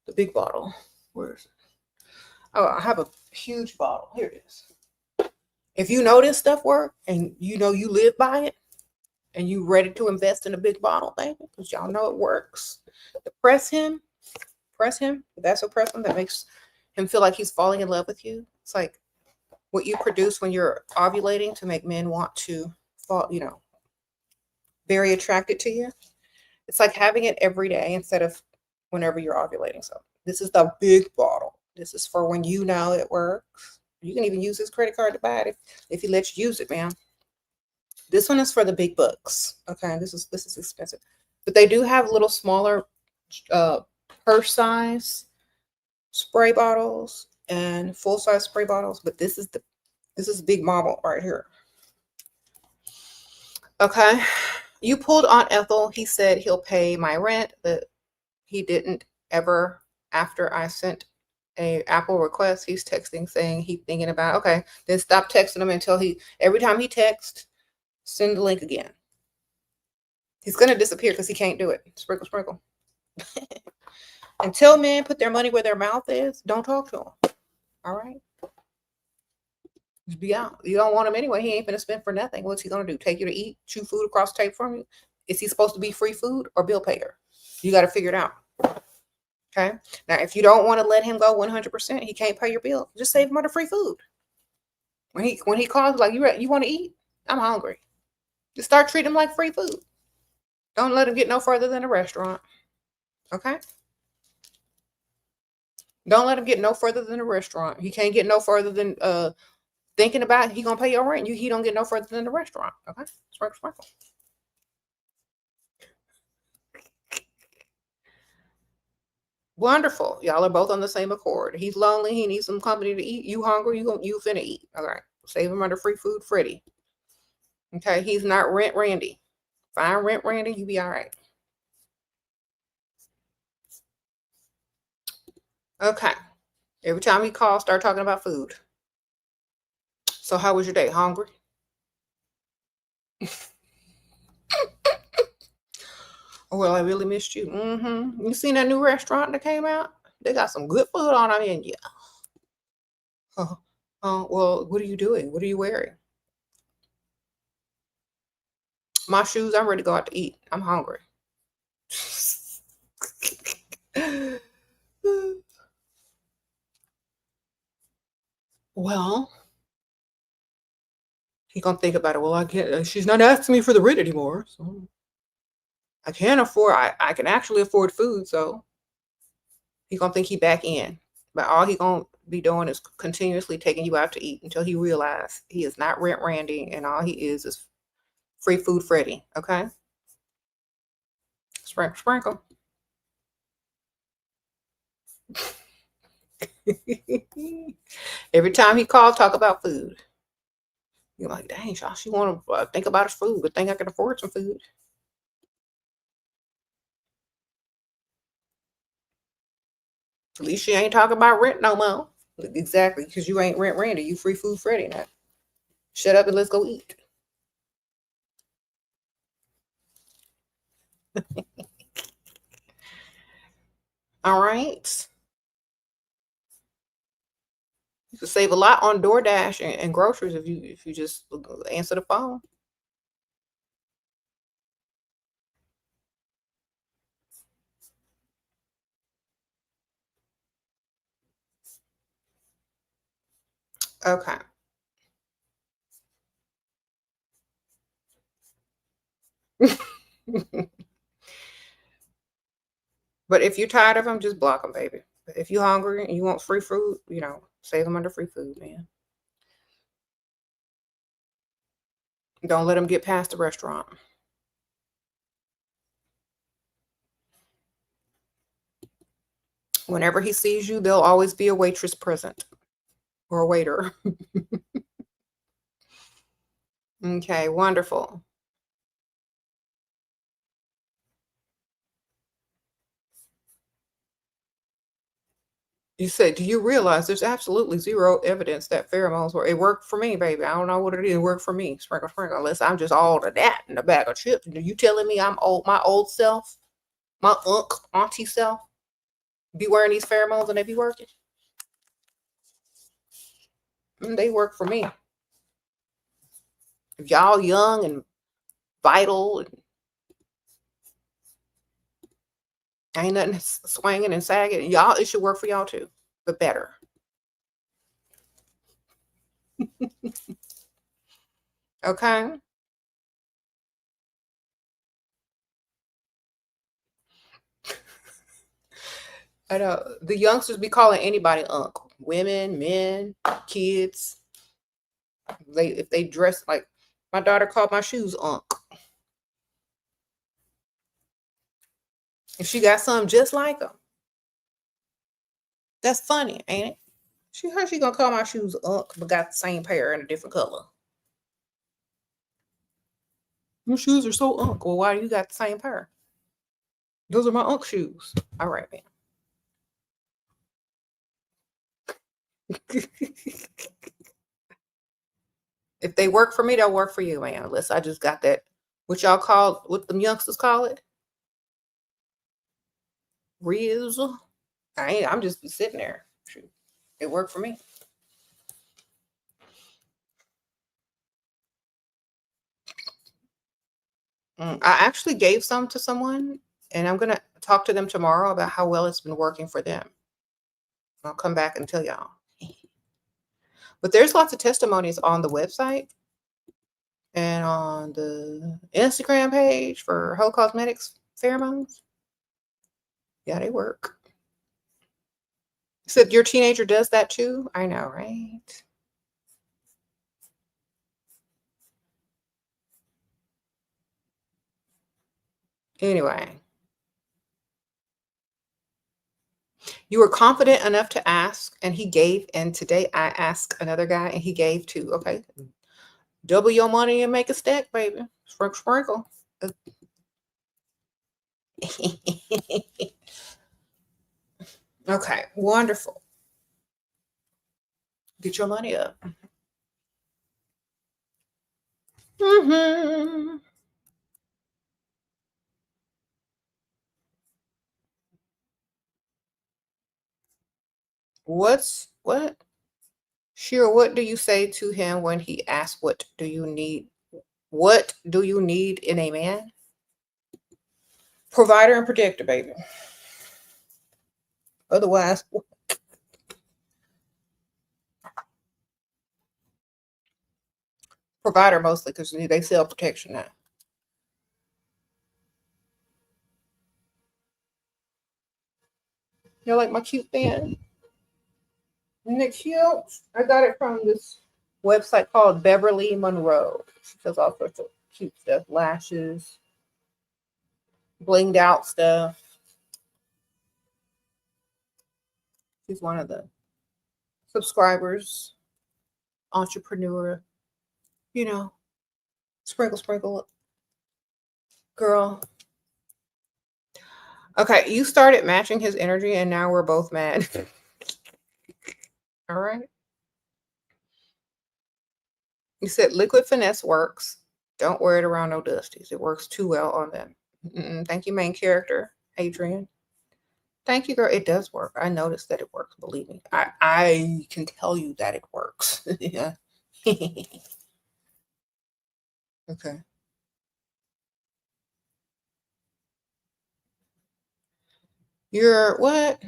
Speaker 1: the big bottle. Where is it? Oh, I have a huge bottle. Here it is. If you know this stuff work and you live by it and you ready to invest in a big bottle, baby, because y'all know it works. Press him. That's a press him that makes him feel like he's falling in love with you. It's like what you produce when you're ovulating to make men want to fall, very attracted to you. It's like having it every day instead of whenever you're ovulating. So this is the big bottle. This is for when you know it works. You can even use his credit card to buy it if he lets you use it, man. This one is for the big bucks. Okay, this is expensive, but they do have little smaller purse size spray bottles and full size spray bottles. But this is big model right here. Okay, you pulled Aunt Ethel. He said he'll pay my rent, but he didn't ever after I sent a Apple request. He's texting saying he's thinking about, okay, then stop texting him until every time he texts, send the link again. He's going to disappear because he can't do it. Sprinkle. Until men put their money where their mouth is, don't talk to him. All right? Just be out. You don't want him anyway. He ain't going to spend for nothing. What's he going to do? Take you to eat? Chew food across the table from you? Is he supposed to be free food or bill payer? You got to figure it out. Okay. Now, if you don't want to let him go 100%, he can't pay your bill. Just save him on the free food. When he calls, like, you want to eat? I'm hungry. Just start treating him like free food. Don't let him get no further than the restaurant. Okay? Don't let him get no further than the restaurant. He can't get no further than thinking about he gonna pay your rent. He don't get no further than the restaurant. Okay? Sprinkle, sprinkle. Wonderful. Y'all are both on the same accord. He's lonely. He needs some company to eat. You hungry? You finna eat. All right. Save him under free food, Freddy. Okay. He's not rent Randy. Fine rent Randy. You be all right. Okay. Every time he calls, start talking about food. So how was your day? Hungry? Oh, well, I really missed you. You seen that new restaurant that came out? They got some good food on our menu. Well, what are you doing? What are you wearing? My shoes, I'm ready to go out to eat. I'm hungry. Well, he gonna think about it. Well, I can't. She's not asking me for the rent anymore, so I can't afford. I can actually afford food, so he gonna think he back in. But all he gonna be doing is continuously taking you out to eat until he realizes he is not rent Randy, and all he is free food Freddy. Okay, sprinkle, sprinkle. Every time he calls, talk about food. You're like, dang, she want to think about his food. Good thing I can afford some food. At least she ain't talking about rent no more. Exactly, because you ain't rent Randy. You free food Freddy now. Shut up and let's go eat. All right. You can save a lot on DoorDash and groceries if you just answer the phone. Okay. But if you're tired of them, just block them, baby. If you're hungry and you want free food, save them under free food, man. Don't let them get past the restaurant. Whenever he sees you, there'll always be a waitress present or a waiter. Okay, wonderful. You said, do you realize there's absolutely zero evidence that pheromones work? It worked for me, baby. I don't know what it is. It worked for me. Sprinkle, sprinkle. Unless I'm just all to that in a bag of chips. Are you telling me I'm old, my old self, my auntie self, be wearing these pheromones and they be working? They work for me. If y'all young and vital and ain't nothing swinging and sagging, y'all, it should work for y'all too, but better. Okay. I know the youngsters be calling anybody uncle, women, men, kids. If they dress like my daughter called my shoes uncle. And she got some just like them. That's funny, ain't it? She gonna call my shoes uncle, but got the same pair in a different color. Your shoes are so uncle. Well, why do you got the same pair? Those are my uncle shoes. All right, man. If they work for me, they'll work for you, man. Unless I just got that, what them youngsters call it? Riz. I'm just sitting there. Shoot. It worked for me. I actually gave some to someone, and I'm gonna talk to them tomorrow about how well it's been working for them. I'll come back and tell y'all. But there's lots of testimonies on the website. And on the Instagram page for Heaux Cosmetics Pheromones, yeah, they work. Except your teenager does that too. I know, right? Anyway, you were confident enough to ask, and he gave. And today I asked another guy, and he gave too. Okay, double your money and make a stack, baby. Sprinkle, sprinkle. Okay, wonderful. Get your money up. Mm-hmm. What? Sure, what do you say to him when he asks, what do you need? What do you need in a man? Provider and protector, baby. Otherwise, provider mostly because they sell protection now. You like my cute fan? Isn't it cute? I got it from this website called Beverly Monroe. She does all sorts of cute stuff, lashes, blinged out stuff. She's one of the subscribers, entrepreneur, you know, sprinkle, sprinkle, girl. Okay, you started matching his energy and now we're both mad. All right. You said liquid finesse works. Don't wear it around no dusties. It works too well on them. Thank you, main character, Adrian. Thank you, girl. It does work. I noticed that it works. Believe me. I can tell you that it works. Yeah. Okay. You're what?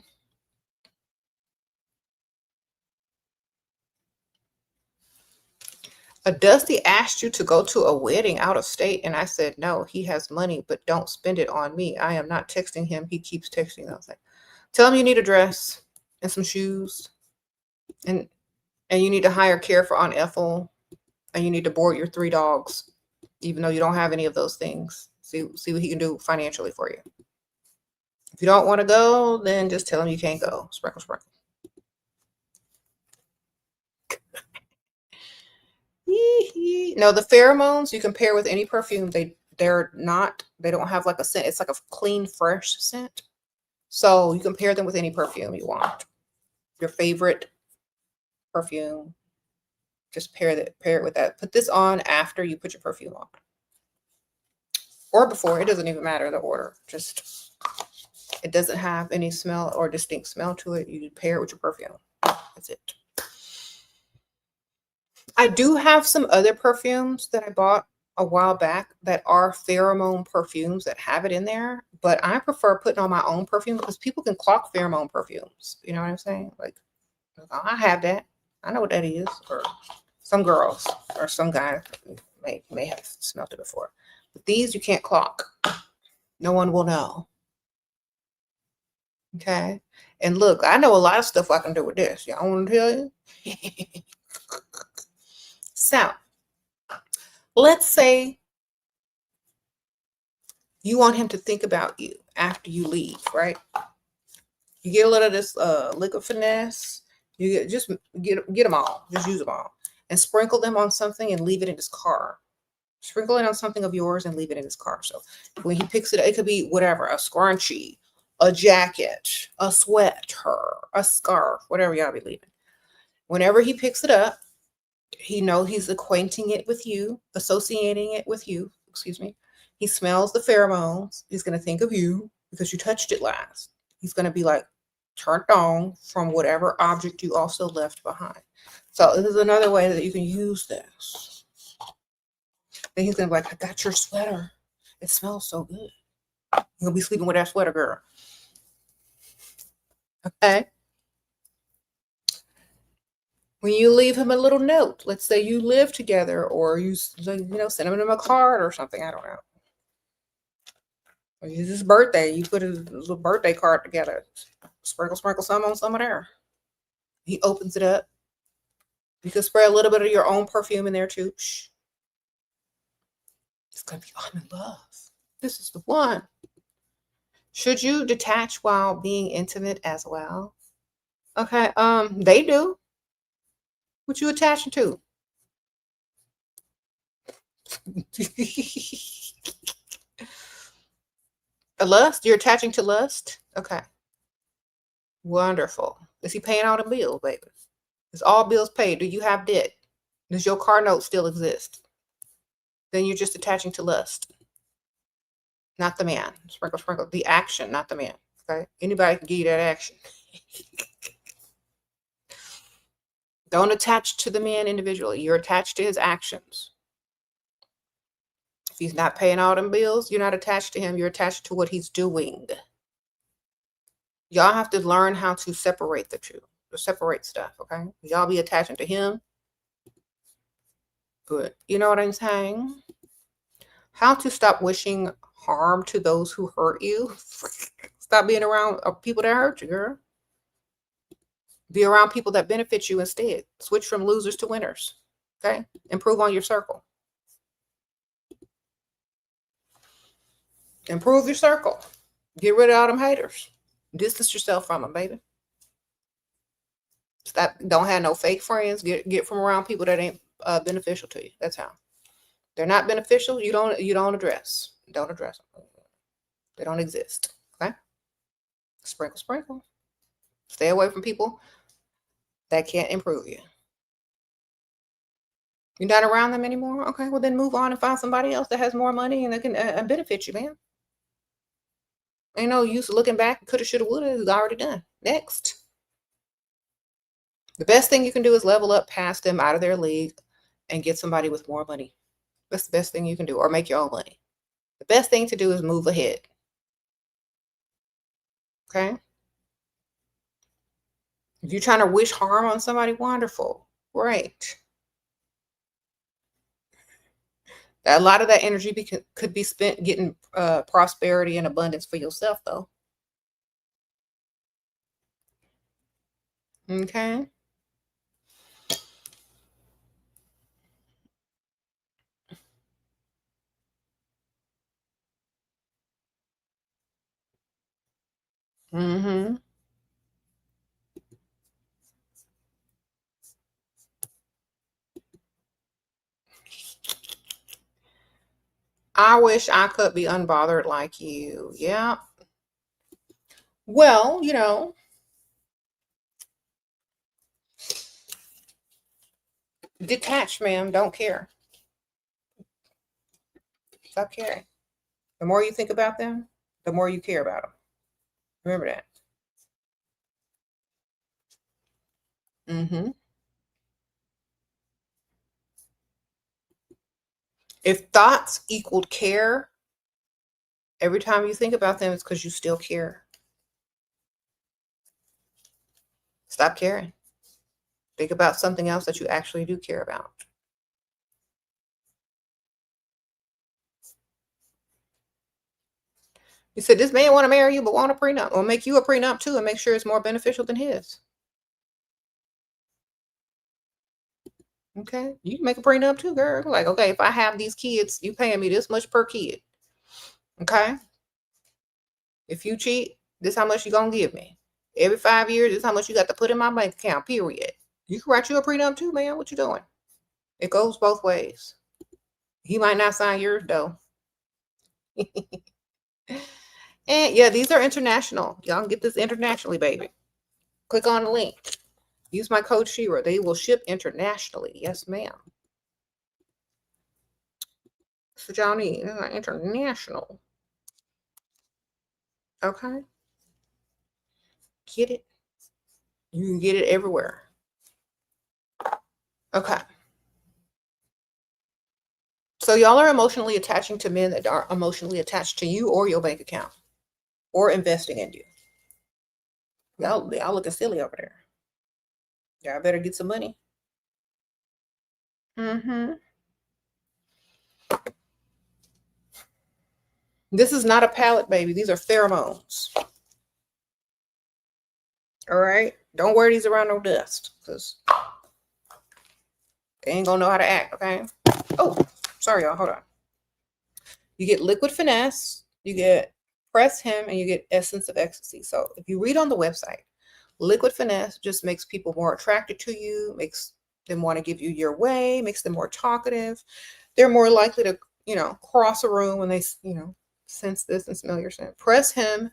Speaker 1: A Dusty asked you to go to a wedding out of state, and I said no. He has money, but don't spend it on me. I am not texting him. He keeps texting. I was like, tell him you need a dress and some shoes, and you need to hire care for Aunt Ethel, and you need to board your 3 dogs, even though you don't have any of those things. See what he can do financially for you. If you don't want to go, then just tell him you can't go. Sprinkle, sprinkle. No, the pheromones you can pair with any perfume. They don't have like a scent. It's like a clean, fresh scent. So you can pair them with any perfume you want. Your favorite perfume. Just pair it with that. Put this on after you put your perfume on. Or before. It doesn't even matter the order. Just it doesn't have any smell or distinct smell to it. You pair it with your perfume. That's it. I do have some other perfumes that I bought a while back that are pheromone perfumes that have it in there, but I prefer putting on my own perfume because people can clock pheromone perfumes. You know what I'm saying? Like, I have that. I know what that is. Or some girls or some guys may have smelled it before. But these you can't clock. No one will know. Okay. And look, I know a lot of stuff I can do with this. Y'all want to tell you? So, let's say you want him to think about you after you leave, right? You get a little of this liquid finesse. You get them all. Just use them all. And sprinkle them on something and leave it in his car. Sprinkle it on something of yours and leave it in his car. So when he picks it up, it could be whatever, a scrunchie, a jacket, a sweater, a scarf, whatever y'all be leaving. Whenever he picks it up, he knows he's acquainting it with you, associating it with you, excuse me. He smells the pheromones. He's going to think of you because you touched it last. He's going to be like turned on from whatever object you also left behind. So this is another way that you can use this. Then he's going to be like, I got your sweater. It smells so good. You're going to be sleeping with that sweater, girl. Okay. When you leave him a little note, let's say you live together, or you send him a card or something. I don't know. Or it's his birthday. You put a little birthday card together. Sprinkle some on some of there. He opens it up. You can spray a little bit of your own perfume in there too. Shh. It's gonna be, I'm in love. This is the one. Should you detach while being intimate as well? Okay, they do. What you attaching to? A lust? You're attaching to lust? Okay. Wonderful. Is he paying all the bills, baby? Is all bills paid? Do you have debt? Does your car note still exist? Then you're just attaching to lust. Not the man. Sprinkle, sprinkle. The action, not the man. Okay? Anybody can give you that action. Don't attach to the man individually. You're attached to his actions. If he's not paying all them bills, you're not attached to him. You're attached to what he's doing. Y'all have to learn how to separate the two. To separate stuff, okay? Y'all be attaching to him. Good. You know what I'm saying? How to stop wishing harm to those who hurt you. Stop being around people that hurt you, girl. Be around people that benefit you instead. Switch from losers to winners. Okay? Improve on your circle. Improve your circle. Get rid of all them haters. Distance yourself from them, baby. Stop. Don't have no fake friends. Get from around people that ain't beneficial to you. That's how. They're not beneficial. You don't address. Don't address them. They don't exist. Okay? Sprinkle, sprinkle. Stay away from people that can't improve you. You're not around them anymore? Okay, well then move on and find somebody else that has more money and that can benefit you, man. Ain't no use looking back. Coulda, shoulda, woulda. It's already done. Next. The best thing you can do is level up past them, out of their league, and get somebody with more money. That's the best thing you can do, or make your own money. The best thing to do is move ahead. Okay? If you're trying to wish harm on somebody, wonderful. Great. A lot of that energy could be spent getting prosperity and abundance for yourself, though. Okay? Mm-hmm. I wish I could be unbothered like you. Yeah. Well, detach, ma'am. Don't care. Stop caring. The more you think about them, the more you care about them. Remember that. Mm-hmm. If thoughts equaled care, every time you think about them, it's because you still care. Stop caring. Think about something else that you actually do care about. You said this man want to marry you but want a prenup, or make you a prenup too and make sure it's more beneficial than his. Okay, you can make a prenup too, girl. Like, okay, if I have these kids, you paying me this much per kid. Okay. If you cheat, this how much you gonna give me. Every 5 years, this how much you got to put in my bank account, period. You can write you a prenup too, man. What you doing? It goes both ways. He might not sign yours though. And yeah, these are international. Y'all can get this internationally, baby. Click on the link. Use my code Shera. They will ship internationally. Yes, ma'am. So y'all need international. Okay. Get it. You can get it everywhere. Okay. So y'all are emotionally attaching to men that are emotionally attached to you or your bank account or investing in you. Y'all looking silly over there. Y'all better get some money. This is not a palette, baby. These are pheromones. All right? Don't wear these around no dust because they ain't gonna know how to act, okay? Oh, sorry, y'all. Hold on. You get liquid finesse, you get press him, and you get essence of ecstasy. So if you read on the website, liquid finesse just makes people more attracted to you, makes them want to give you your way, makes them more talkative. They're more likely to, cross a room when they, sense this and smell your scent. Press him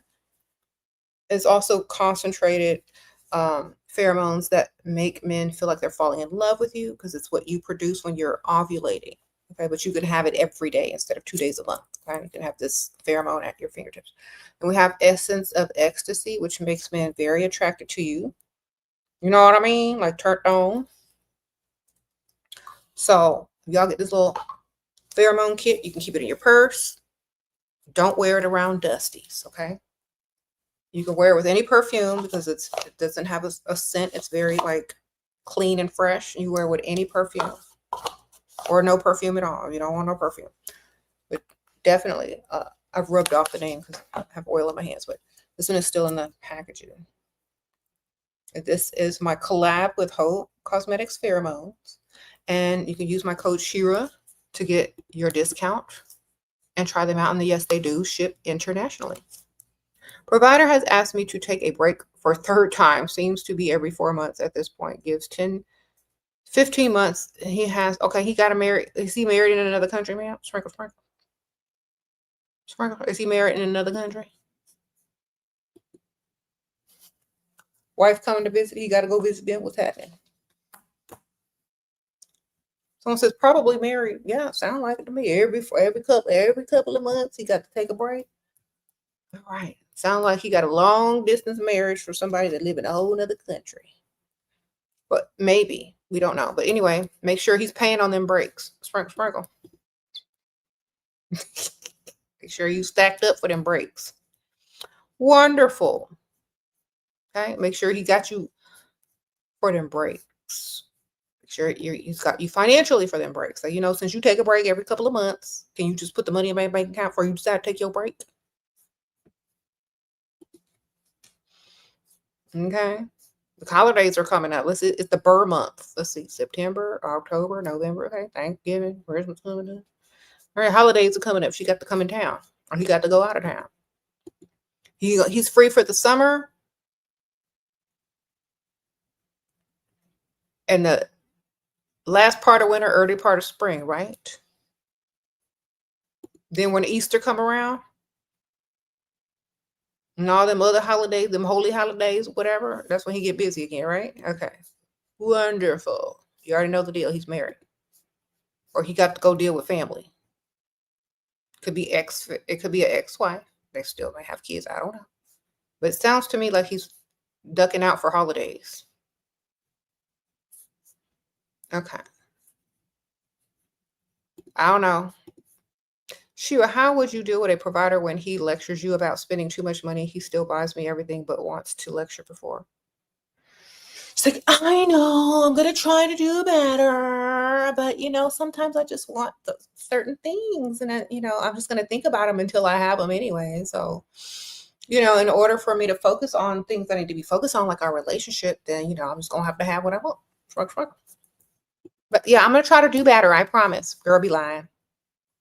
Speaker 1: is also concentrated pheromones that make men feel like they're falling in love with you because it's what you produce when you're ovulating. Okay, but you can have it every day instead of 2 days a month. Okay, you can have this pheromone at your fingertips. And we have essence of ecstasy, which makes men very attracted to you. You know what I mean? Like turned on. So y'all get this little pheromone kit. You can keep it in your purse. Don't wear it around dusties, okay? You can wear it with any perfume because it doesn't have a scent. It's very like clean and fresh. You wear it with any perfume or no perfume at all. You don't want no perfume. But definitely, I've rubbed off the name because I have oil in my hands, but this one is still in the packaging. This is my collab with Heaux Cosmetics Pheromones. And you can use my code Shera to get your discount and try them out. And yes, they do ship internationally. Provider has asked me to take a break for a third time. Seems to be every 4 months at this point. Gives 15 months. He got married. Is he married in another country, ma'am? Sprinkle, sprinkle. Sprinkle. Is he married in another country? Wife coming to visit. He got to go visit them. What's happening? Someone says probably married. Yeah, sound like it to me. Every couple of months, he got to take a break. All right. Sound like he got a long distance marriage for somebody that live in a whole other country. But maybe. We don't know. But anyway, make sure he's paying on them breaks. Sprinkle, sprinkle. Make sure you stacked up for them breaks. Wonderful. Okay. Make sure he got you for them breaks. Make sure he's got you financially for them breaks. So, since you take a break every couple of months, can you just put the money in my bank account before you decide to take your break? Okay. The holidays are coming up. Let's see. It's the Burr month. Let's see. September, October, November. Okay. Thanksgiving. Christmas coming up. All right. Holidays are coming up. She got to come in town. Or he got to go out of town. He's free for the summer. And the last part of winter, early part of spring, right? Then when Easter come around, and all them other holidays, them holy holidays, whatever, that's when he get busy again, right? Okay. Wonderful. You already know the deal. He's married. Or he got to go deal with family. It could be an ex-wife. They still may have kids. I don't know. But it sounds to me like he's ducking out for holidays. Okay. I don't know. Shera, how would you deal with a provider when he lectures you about spending too much money? He still buys me everything but wants to lecture before. It's like, I know I'm going to try to do better, but, sometimes I just want certain things. And, I'm just going to think about them until I have them anyway. So, in order for me to focus on things I need to be focused on, like our relationship, then, I'm just going to have what I want. Shrug, shrug. But yeah, I'm going to try to do better. I promise. Girl be lying.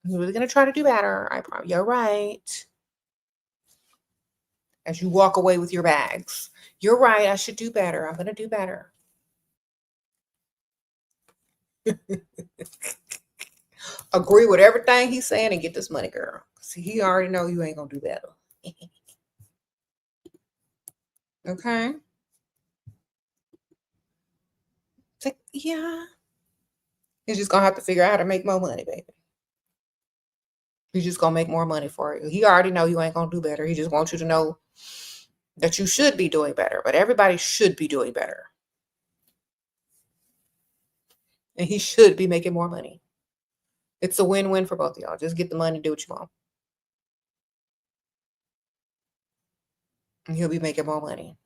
Speaker 1: I'm really going to try to do better. I promise. You're right. As you walk away with your bags. You're right. I should do better. I'm going to do better. Agree with everything he's saying and get this money, girl. See, he already know you ain't going to do better. Okay. It's like, yeah. He's just going to have to figure out how to make more money, baby. He's just going to make more money for you. He already know you ain't going to do better. He just wants you to know that you should be doing better. But everybody should be doing better. And he should be making more money. It's a win-win for both of y'all. Just get the money, do what you want. And he'll be making more money.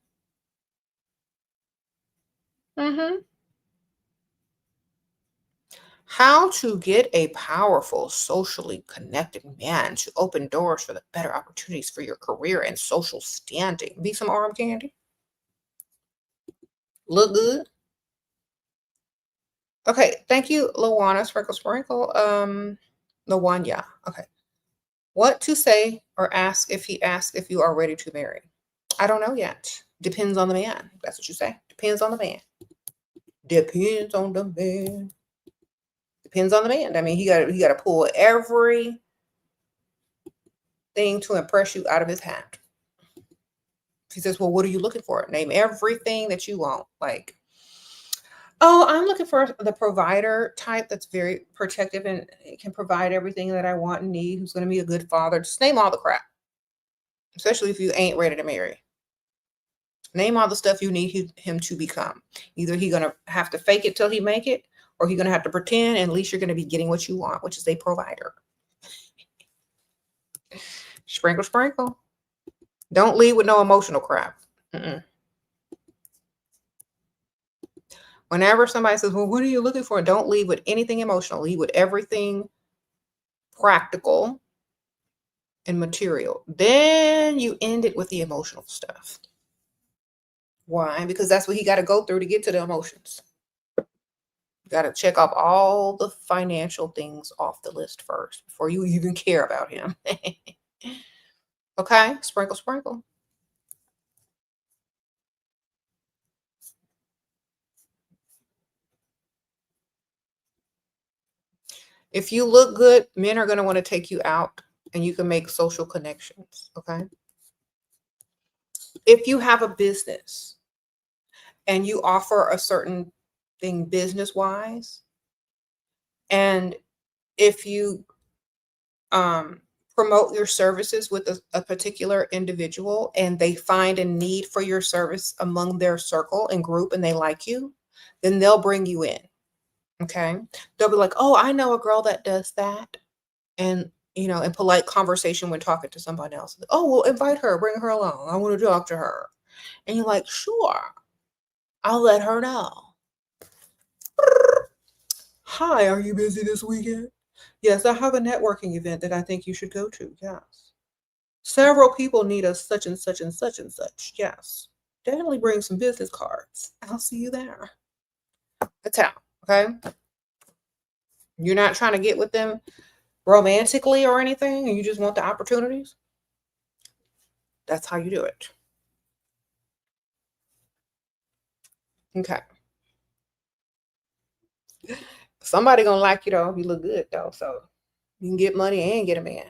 Speaker 1: How to get a powerful, socially connected man to open doors for the better opportunities for your career and social standing. Be some arm candy. Look good. Okay, thank you, Lawana Sprinkle Sprinkle. Lawanya. Okay. What to say or ask if he asks if you are ready to marry? I don't know yet. Depends on the man. That's what you say. Depends on the man. Depends on the man. Depends on the man. I mean, he got to pull everything to impress you out of his hat. He says, "Well, what are you looking for?" Name everything that you want. Like, oh, I'm looking for the provider type that's very protective and can provide everything that I want and need. Who's going to be a good father? Just name all the crap, especially if you ain't ready to marry. Name all the stuff you need him to become. Either he's going to have to fake it till he make it, or he's going to have to pretend, and at least you're going to be getting what you want, which is a provider. Sprinkle, sprinkle. Don't lead with no emotional crap. Whenever somebody says, well, what are you looking for? Don't lead with anything emotional. Lead with everything practical and material. Then you end it with the emotional stuff. Why? Because that's what he got to go through to get to the emotions. You got to check off all the financial things off the list first before you even care about him. Okay, sprinkle, sprinkle. If you look good, men are going to want to take you out and you can make social connections. Okay. If you have a business and you offer a certain thing business wise, and if you promote your services with a particular individual and they find a need for your service among their circle and group and they like you, then they'll bring you in. Okay. They'll be like, oh, I know a girl that does that. And, you know, in polite conversation when talking to somebody else, oh, well, invite her, bring her along. I want to talk to her. And you're like, sure, I'll let her know. Hi, are you busy this weekend? Yes, I have a networking event that I think you should go to. Yes. Several people need us such and such and such and such. Yes. Definitely bring some business cards. I'll see you there. That's how. Okay. You're not trying to get with them romantically or anything, and you just want the opportunities. That's how you do it. Okay. Somebody gonna like you though. You look good though, so you can get money and get a man.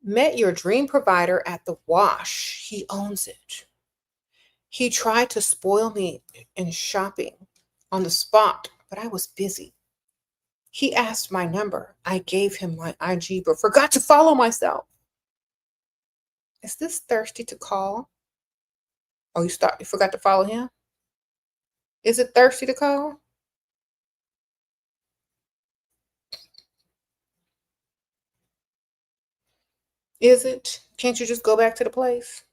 Speaker 1: Met your dream provider at the wash. He owns it. He tried to spoil me in shopping on the spot, but I was busy. He asked my number. I gave him my IG, but forgot to follow myself. Is this thirsty to call? Oh, you forgot to follow him? Is it thirsty to call? Is it? Can't you just go back to the place?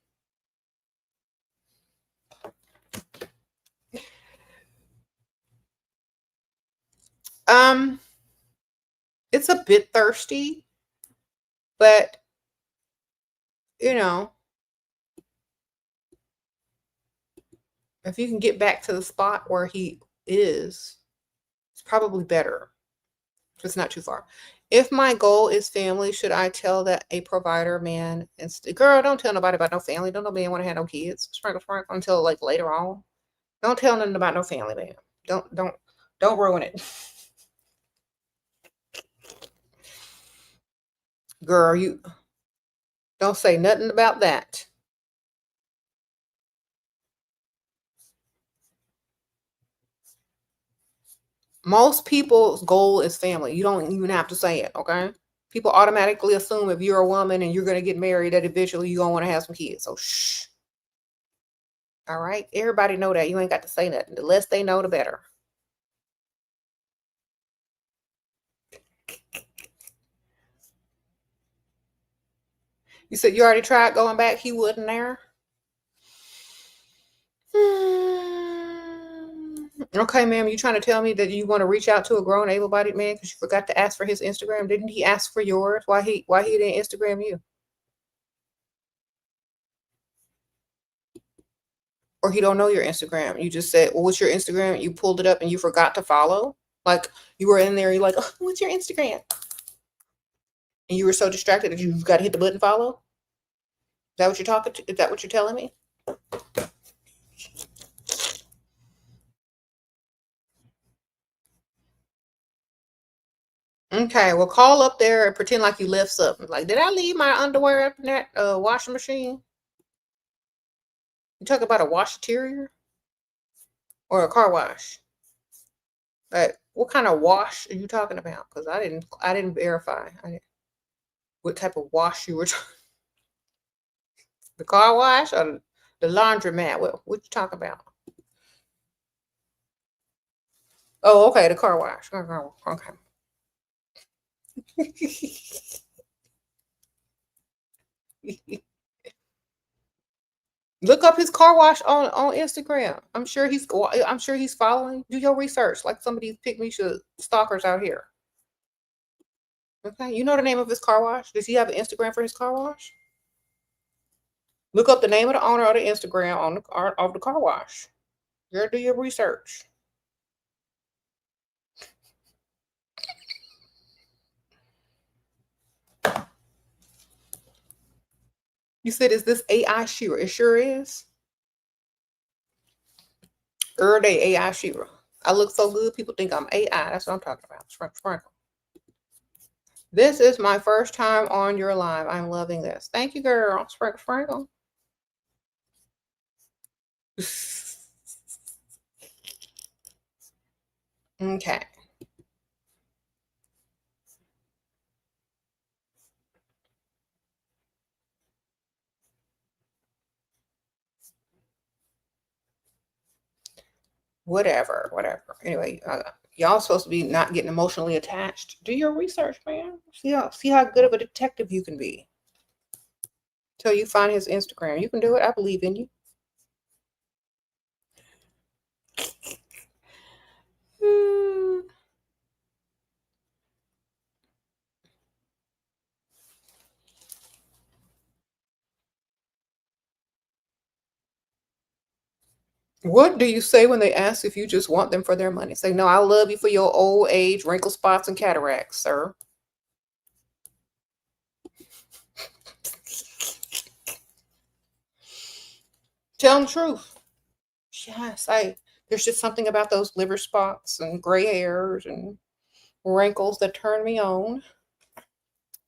Speaker 1: It's a bit thirsty, but you know, if you can get back to the spot where he is, it's probably better. It's not too far. If my goal is family, should I tell that a provider man girl, don't tell nobody about no family. Don't no man want to have no kids. Sprinkle, sprinkle until like later on. Don't tell nothing about no family, man. Don't ruin it. Girl, you don't say nothing about that. Most people's goal is family. You don't even have to say it, okay? People automatically assume if you're a woman and you're going to get married, that eventually you're going to want to have some kids. So shh. All right? Everybody know that. You ain't got to say nothing. The less they know, the better. You said you already tried going back. He wasn't there. Okay, ma'am, you trying to tell me that you want to reach out to a grown, able-bodied man because you forgot to ask for his Instagram? Didn't he ask for yours? Why he didn't Instagram you? Or he don't know your Instagram? You just said, "Well, what's your Instagram?" You pulled it up and you forgot to follow. Like you were in there, you're like, oh, "What's your Instagram?" And you were so distracted that you got to hit the button follow. Is that what you're talking to? Is that what you're telling me? Okay, well, call up there and pretend like you left something. Like, did I leave my underwear up in that washing machine? You talk about a washaterior or a car wash? Like, what kind of wash are you talking about? Because I didn't verify what type of wash you were talking. The car wash or the laundromat? What you talking about? Oh, okay, the car wash. Okay. Look up his car wash on Instagram. I'm sure he's following. Do your research, like some of these pick me stalkers out here. Okay, you know the name of his car wash? Does he have an Instagram for his car wash? Look up the name of the owner of the Instagram of the car wash. Girl, do your research. You said, is this AI Shera? It sure is. Day AI Shera. I look so good, people think I'm AI. That's what I'm talking about. Sprinkle. This is my first time on your live. I'm loving this. Thank you, girl. Sprinkle. Okay. Whatever. Anyway, y'all supposed to be not getting emotionally attached. Do your research, man. See how good of a detective you can be. Till you find his Instagram. You can do it. I believe in you. What do you say when they ask if you just want them for their money? Say, no, I love you for your old age, wrinkle spots, and cataracts, sir. Tell them the truth. Yes, there's just something about those liver spots and gray hairs and wrinkles that turn me on.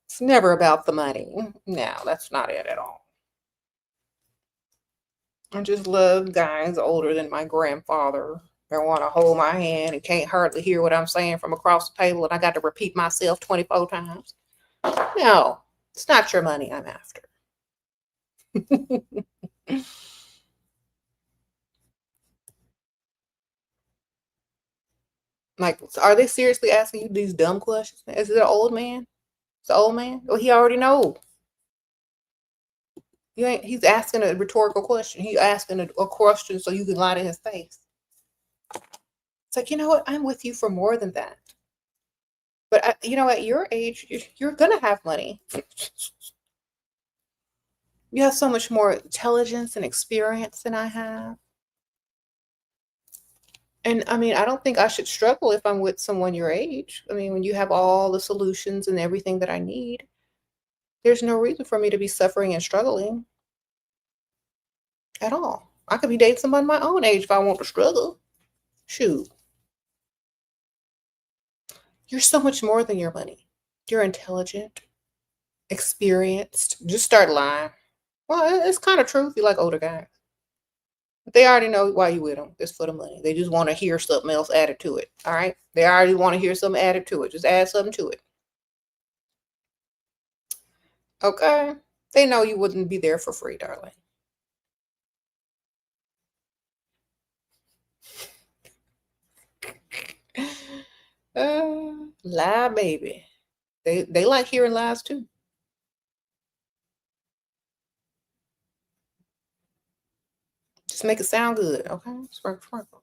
Speaker 1: It's never about the money. No, that's not it at all. I just love guys older than my grandfather that want to hold my hand and can't hardly hear what I'm saying from across the table, and I got to repeat myself 24 times. No, it's not your money I'm after. Like, are they seriously asking you these dumb questions? Is it an old man? It's an old man? Well, he already knows. He's asking a rhetorical question. He's asking a question so you can lie to his face. It's like, you know what? I'm with you for more than that. But at your age, you're gonna have money. You have so much more intelligence and experience than I have. And I mean, I don't think I should struggle if I'm with someone your age. I mean, when you have all the solutions and everything that I need, there's no reason for me to be suffering and struggling at all. I could be dating someone my own age if I want to struggle. Shoot, you're so much more than your money. You're intelligent, experienced. Just start lying. Well, it's kind of true if you like older guys. But they already know why you with them. It's for the money. They just want to hear something else added to it. All right? They already want to hear something added to it. Just add something to it. Okay? They know you wouldn't be there for free, darling. Lie, baby. They like hearing lies too. Just make it sound good, okay? Sprinkle.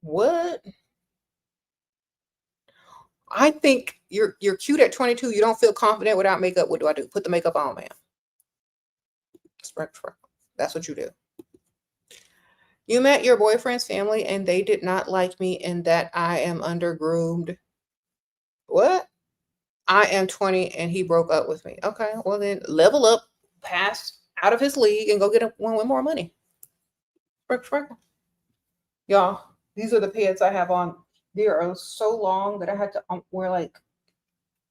Speaker 1: What? I think you're cute at 22. You don't feel confident without makeup. What do I do? Put the makeup on, man. Sprinkle, sprinkle. That's what you do. You met your boyfriend's family and they did not like me and that I am undergroomed. What? I am 20 and he broke up with me. Okay, well then level up, pass out of his league and go get one with more money. Sprinkle, sprinkle. Y'all, these are the pants I have on. They are so long that I had to wear like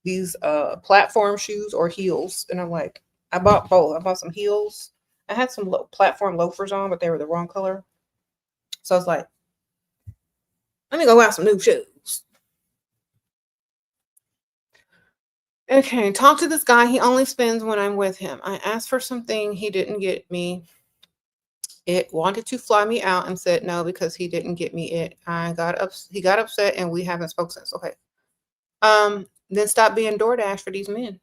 Speaker 1: these platform shoes or heels. And I'm like, I bought both. I bought some heels. I had some platform loafers on, but they were the wrong color. So I was like, let me go out some new shoes. Okay, talk to this guy. He only spends when I'm with him. I asked for something he didn't get me. It wanted to fly me out and said no because he didn't get me it. He got upset and we haven't spoken since. Okay. Then stop being DoorDash for these men.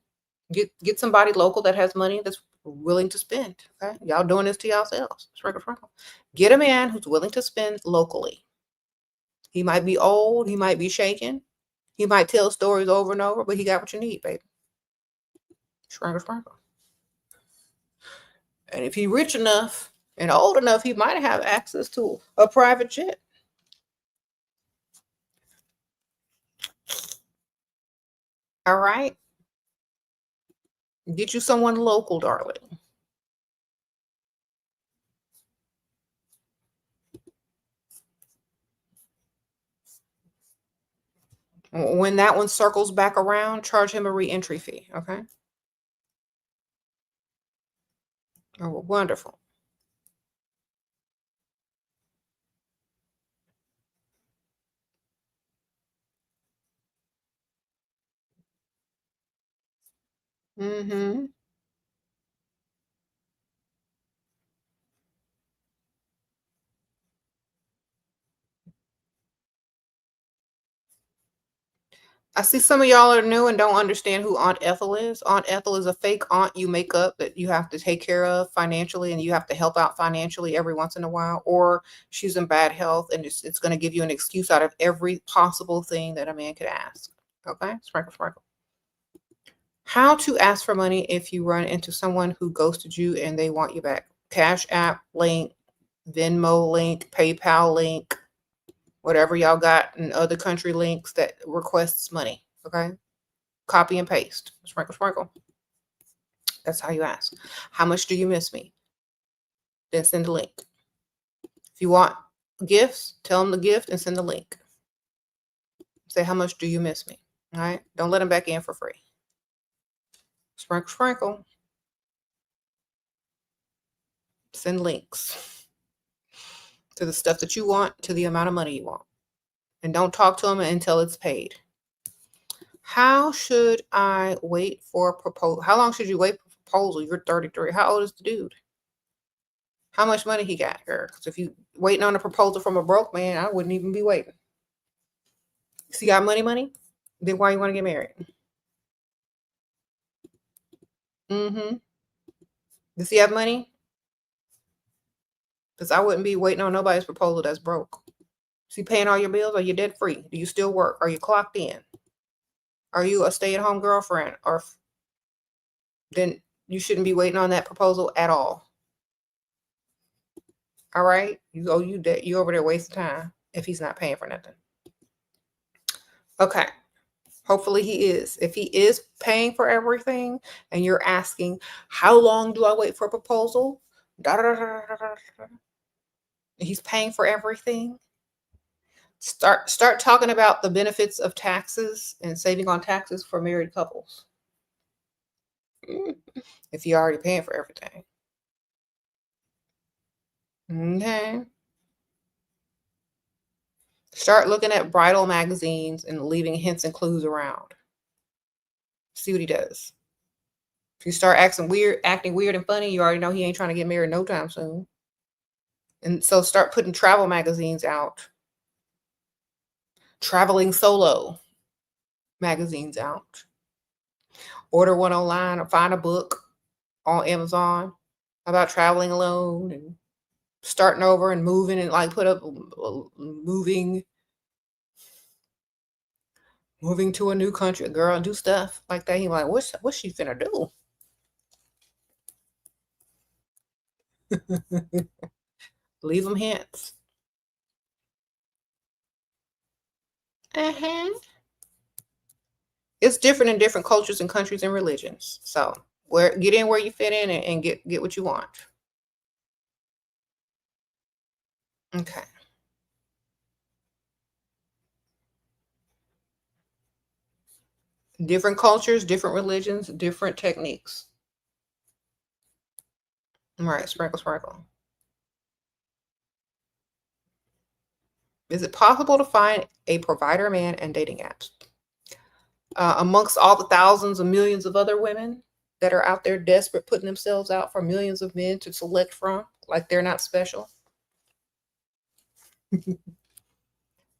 Speaker 1: Get somebody local that has money that's willing to spend. Okay. Y'all doing this to yourselves. Sprinkle, sprinkle. Get a man who's willing to spend locally. He might be old, he might be shaken, he might tell stories over and over, but he got what you need, baby. Sprinkle, sprinkle. And if he's rich enough and old enough, he might have access to a private jet. All right. Get you someone local, darling. When that one circles back around, charge him a re-entry fee. Okay. Oh, wonderful. Mm-hmm. I see some of y'all are new and don't understand who Aunt Ethel is. Aunt Ethel is a fake aunt you make up that you have to take care of financially and you have to help out financially every once in a while, or she's in bad health and it's going to give you an excuse out of every possible thing that a man could ask. Okay? Sprinkle, sprinkle. How to ask for money if you run into someone who ghosted you and they want you back. Cash App link, Venmo link, PayPal link, whatever y'all got in other country links that requests money. Okay. Copy and paste. Sprinkle, sprinkle. That's how you ask. How much do you miss me? Then send the link. If you want gifts, tell them the gift and send the link. Say, how much do you miss me? All right. Don't let them back in for free. Sprinkle, sprinkle. Send links to the stuff that you want, to the amount of money you want. And don't talk to them until it's paid. How should I wait for a proposal? How long should you wait for a proposal? You're 33. How old is the dude? How much money he got, girl? Because if you waiting on a proposal from a broke man, I wouldn't even be waiting. If he got money, then why you want to get married? Mm-hmm. Does he have money? Because I wouldn't be waiting on nobody's proposal that's broke. Is he paying all your bills? Are you debt free? Do you still work? Are you clocked in? Are you a stay-at-home girlfriend? Or then you shouldn't be waiting on that proposal at all. All right? You over there wasting time if he's not paying for nothing. Okay. Hopefully he is. If he is paying for everything and you're asking, how long do I wait for a proposal? He's paying for everything. Start talking about the benefits of taxes and saving on taxes for married couples. If you're already paying for everything. Okay. Start looking at bridal magazines and leaving hints and clues around. See what he does. If you start acting weird and funny, you already know he ain't trying to get married no time soon. And so start putting travel magazines out. Traveling solo magazines out. Order one online or find a book on Amazon about traveling alone and starting over and moving and like put up moving to a new country, girl, do stuff like that. He like, what's she finna do? Leave them hints. Uh-huh. It's different in different cultures and countries and religions. So get in where you fit in and get what you want. Okay. Different cultures, different religions, different techniques. All right, sprinkle, sprinkle. Is it possible to find a provider man and dating apps? Amongst all the thousands of millions of other women that are out there desperate, putting themselves out for millions of men to select from, like they're not special.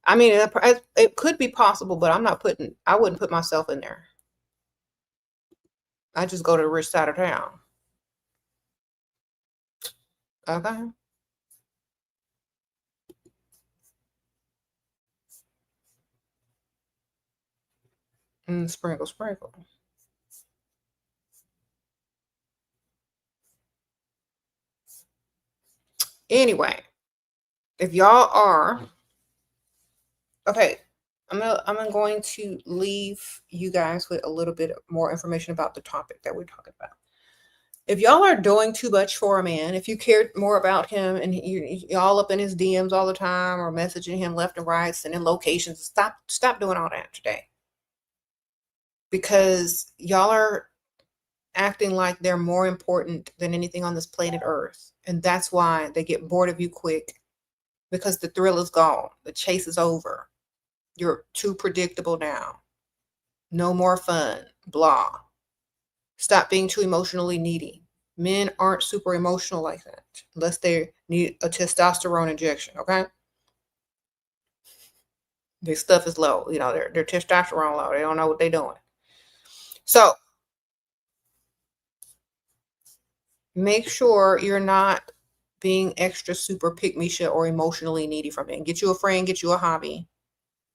Speaker 1: I mean, it could be possible, but I wouldn't put myself in there. I just go to the rich side of town. Okay. Sprinkle, sprinkle. Anyway, if y'all are okay, I'm going to leave you guys with a little bit more information about the topic that we're talking about. If y'all are doing too much for a man, if you care more about him and y'all up in his DMs all the time or messaging him left and right, sending locations, stop doing all that today. Because y'all are acting like they're more important than anything on this planet Earth. And that's why they get bored of you quick, because the thrill is gone. The chase is over. You're too predictable now. No more fun. Blah. Stop being too emotionally needy. Men aren't super emotional like that unless they need a testosterone injection, okay? Their stuff is low. You know, their testosterone low. They don't know what they're doing. So make sure you're not being extra super pick-me shit or emotionally needy from it. Get you a friend, get you a hobby.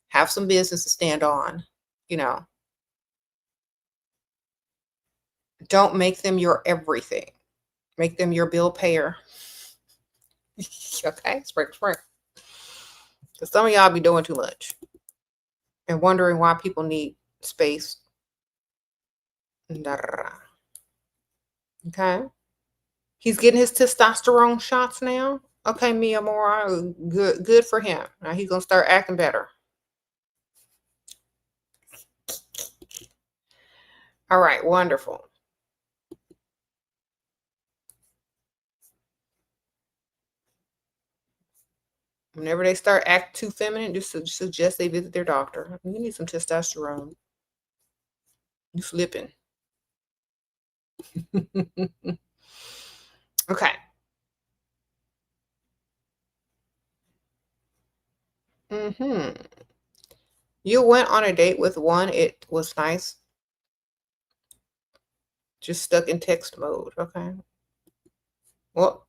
Speaker 1: Have some business to stand on, you know. Don't make them your everything. Make them your bill payer. Okay? Sprinkle, sprinkle. Because some of y'all be doing too much and wondering why people need space. Okay? He's getting his testosterone shots now. Okay, Mia Mora, good for him. Now he's gonna start acting better. All right, wonderful. Whenever they start acting too feminine, just suggest they visit their doctor. You need some testosterone. You slipping. Okay. You went on a date with one. It was nice. Just stuck in text mode. Okay. Well,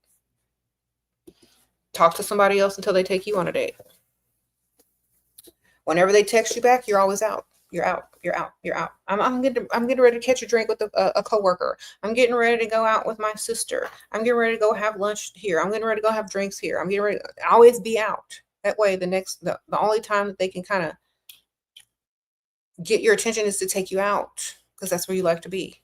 Speaker 1: talk to somebody else until they take you on a date. Whenever they text you back, you're always out. You're out. You're out. You're out. I'm getting ready to catch a drink with a coworker. I'm getting ready to go out with my sister. I'm getting ready to go have lunch here. I'm getting ready to go have drinks here. I'm getting ready to always be out. That way, the only time that they can kind of get your attention is to take you out, because that's where you like to be.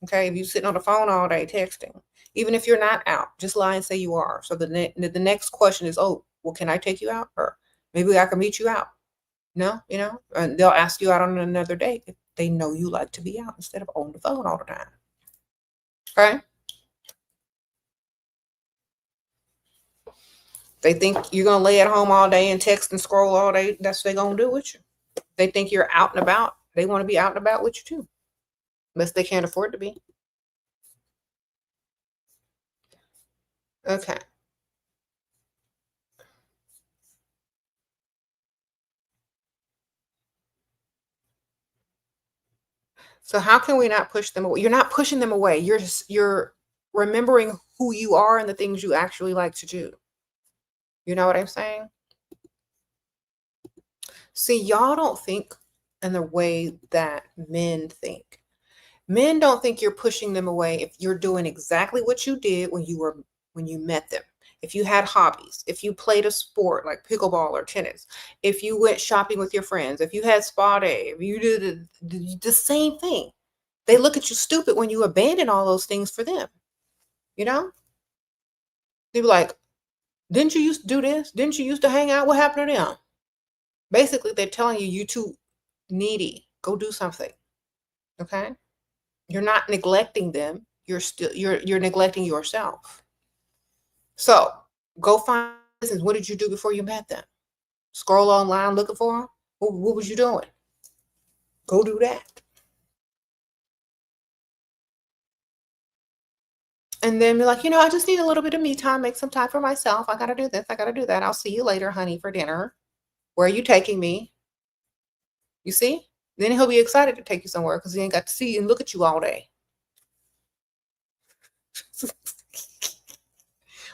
Speaker 1: Okay, if you're sitting on the phone all day texting, even if you're not out, just lie and say you are. So the next question is, oh, well, can I take you out? Or maybe I can meet you out. No, you know, and they'll ask you out on another date if they know you like to be out instead of on the phone all the time. Okay? They think you're going to lay at home all day and text and scroll all day. That's what they're going to do with you. They think you're out and about. They want to be out and about with you too. Unless they can't afford to be. Okay. So how can we not push them away? You're not pushing them away. You're remembering who you are and the things you actually like to do. You know what I'm saying? See, y'all don't think in the way that men think. Men don't think you're pushing them away if you're doing exactly what you did when you met them. If you had hobbies, if you played a sport like pickleball or tennis, if you went shopping with your friends, if you had spa day, if you did the same thing, they look at you stupid when you abandon all those things for them. You know? They be like, didn't you used to do this? Didn't you used to hang out? What happened to them? Basically, they're telling you too needy. Go do something. Okay? You're not neglecting them. You're neglecting yourself. So go find business. What did you do before you met them? Scroll online looking for them? What was you doing? Go do that. And then be like, I just need a little bit of me time, make some time for myself. I got to do this. I got to do that. I'll see you later, honey, for dinner. Where are you taking me? You see? Then he'll be excited to take you somewhere because he ain't got to see you and look at you all day.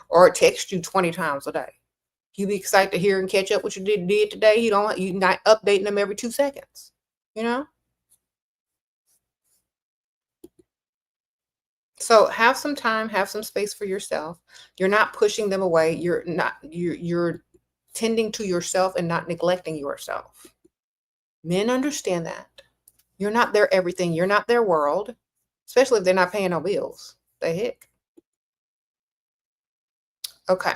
Speaker 1: Or text you 20 times a day. He'll be excited to hear and catch up what you did today. You're not updating them every 2 seconds. So have some time, have some space for yourself. You're not pushing them away. You're tending to yourself and not neglecting yourself. Men understand that. You're not their everything. You're not their world, especially if they're not paying no bills. The heck? Okay.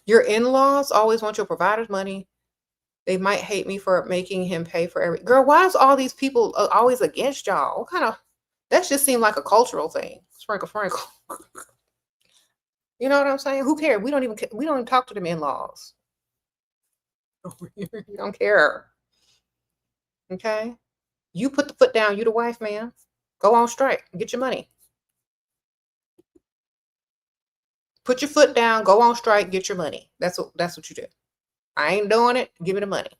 Speaker 1: Your in-laws always want your provider's money. They might hate me for making him pay for every girl. Why is all these people always against y'all? What kind of that just seemed like a cultural thing. Sprinkle. You know what I'm saying? Who cares? We don't even talk to them in-laws. You don't care. Okay? You put the foot down, you the wife, man. Go on strike and get your money. Put your foot down, go on strike, get your money. That's what you do. I ain't doing it. Give me the money.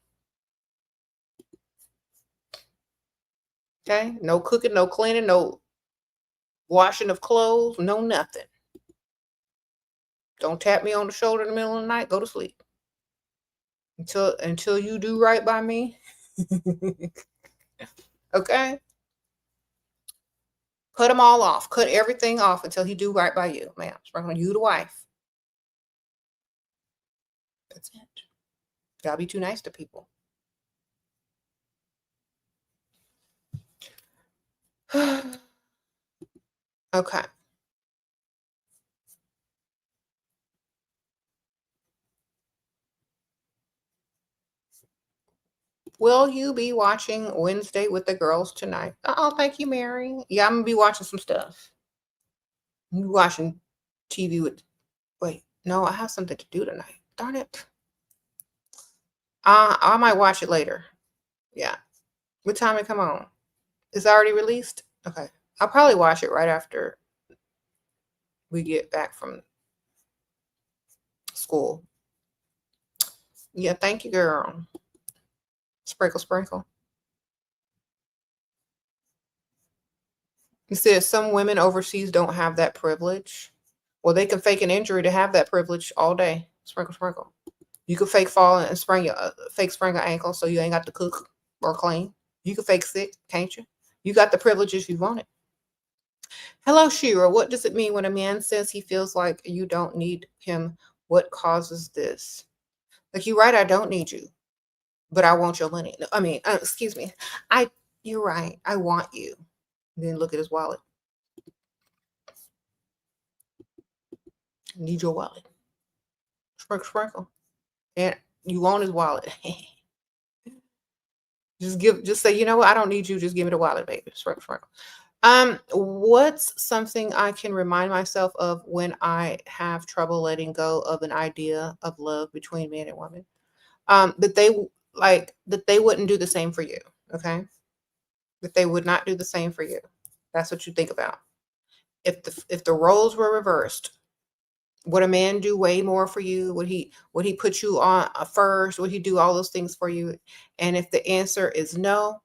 Speaker 1: Okay? No cooking, no cleaning, no washing of clothes, no nothing. Don't tap me on the shoulder in the middle of the night. Go to sleep. Until you do right by me. Okay? Cut them all off. Cut everything off until he do right by you, ma'am. Sprinkling you the wife. That's it. Gotta be too nice to people. Okay. Will you be watching Wednesday with the girls tonight? Oh, thank you, Mary. Yeah, I'm gonna be watching some stuff. I'm gonna be watching TV with. Wait, no, I have something to do tonight. Darn it. I might watch it later. Yeah. What time it come on? It's already released? Okay. I'll probably watch it right after we get back from school. Yeah, thank you, girl. Sprinkle. You said some women overseas don't have that privilege. Well, they can fake an injury to have that privilege all day. Sprinkle. You can fake fall and sprain an ankle so you ain't got to cook or clean. You can fake sick, can't you? You got the privileges you wanted. Hello, Shira. What does it mean when a man says he feels like you don't need him? What causes this? Like, you're right, I don't need you, but I want your money. I mean, excuse me. You're right. I want you. Then look at his wallet. Need your wallet. Sprinkle. And you want his wallet. Just say, you know what? I don't need you. Just give me the wallet, baby. Sprinkle. What's something I can remind myself of when I have trouble letting go of an idea of love between man and woman? That they wouldn't do the same for you. Okay. That they would not do the same for you. That's what you think about. If the roles were reversed, would a man do way more for you? Would he put you on first? Would he do all those things for you? And if the answer is no,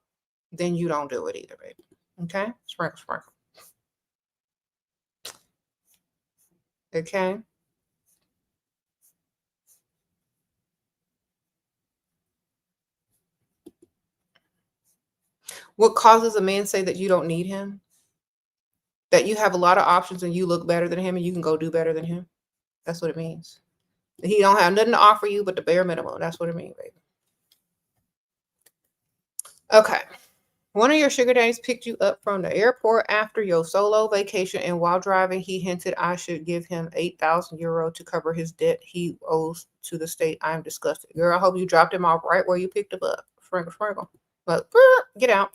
Speaker 1: then you don't do it either, baby. Okay? Sprinkle, sprinkle. Okay? What causes a man say that you don't need him? That you have a lot of options and you look better than him and you can go do better than him. That's what it means. He don't have nothing to offer you but the bare minimum. That's what it means, baby. Okay. One of your sugar daddies picked you up from the airport after your solo vacation, and while driving, he hinted I should give him 8,000 euro to cover his debt he owes to the state. I'm disgusted. Girl, I hope you dropped him off right where you picked him up. Sprinkle, sprinkle. But get out.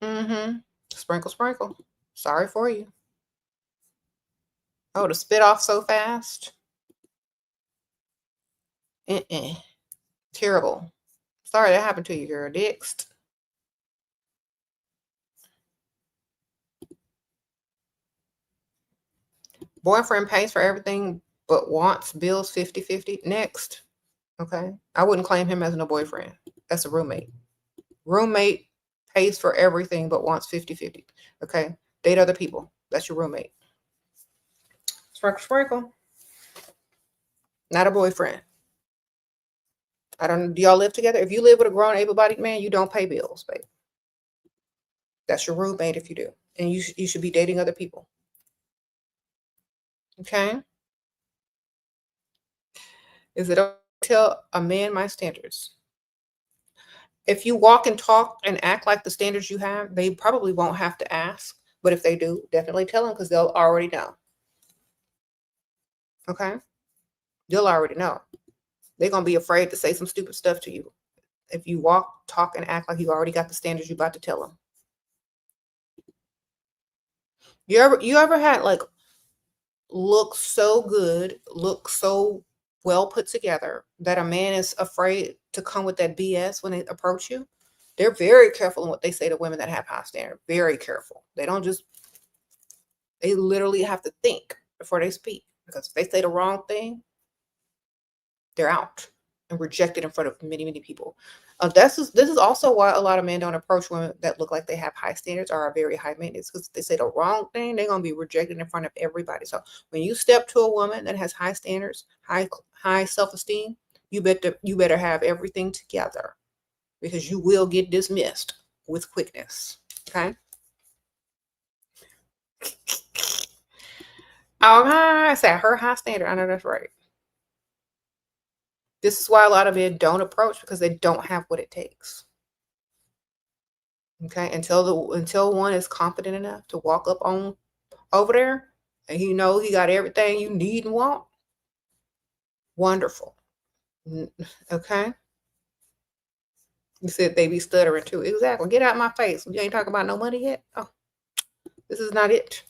Speaker 1: Mm-hmm. Sprinkle, sprinkle. Sorry for you. Oh, to spit off so fast? Terrible. Sorry that happened to you, girl. Next. Boyfriend pays for everything but wants bills 50-50. Next. Okay. I wouldn't claim him as no boyfriend. That's a roommate. Roommate pays for everything but wants 50-50. Okay. Date other people. That's your roommate. Sprinkle, sprinkle. Not a boyfriend. Do y'all live together? If you live with a grown, able-bodied man, you don't pay bills, babe. That's your roommate if you do. And you should be dating other people. Okay? Is it okay to tell a man my standards? If you walk and talk and act like the standards you have, they probably won't have to ask. But if they do, definitely tell them because they'll already know. Okay? They'll already know. They're going to be afraid to say some stupid stuff to you. If you walk, talk, and act like you already got the standards you're about to tell them. You ever had like look so good, look so well put together that a man is afraid to come with that BS when they approach you? They're very careful in what they say to women that have high standard. Very careful. They literally have to think before they speak, because if they say the wrong thing, they're out and rejected in front of many, many people. This is also why a lot of men don't approach women that look like they have high standards or are very high maintenance, because if they say the wrong thing, they're going to be rejected in front of everybody. So when you step to a woman that has high standards, high self-esteem, you better have everything together, because you will get dismissed with quickness. Okay? Oh, I said her high standard. I know that's right. This is why a lot of men don't approach, because they don't have what it takes. Okay, until one is confident enough to walk up on over there and he got everything you need and want. Wonderful. Okay. You said they be stuttering too. Exactly. Get out my face. You ain't talking about no money yet. Oh, this is not it.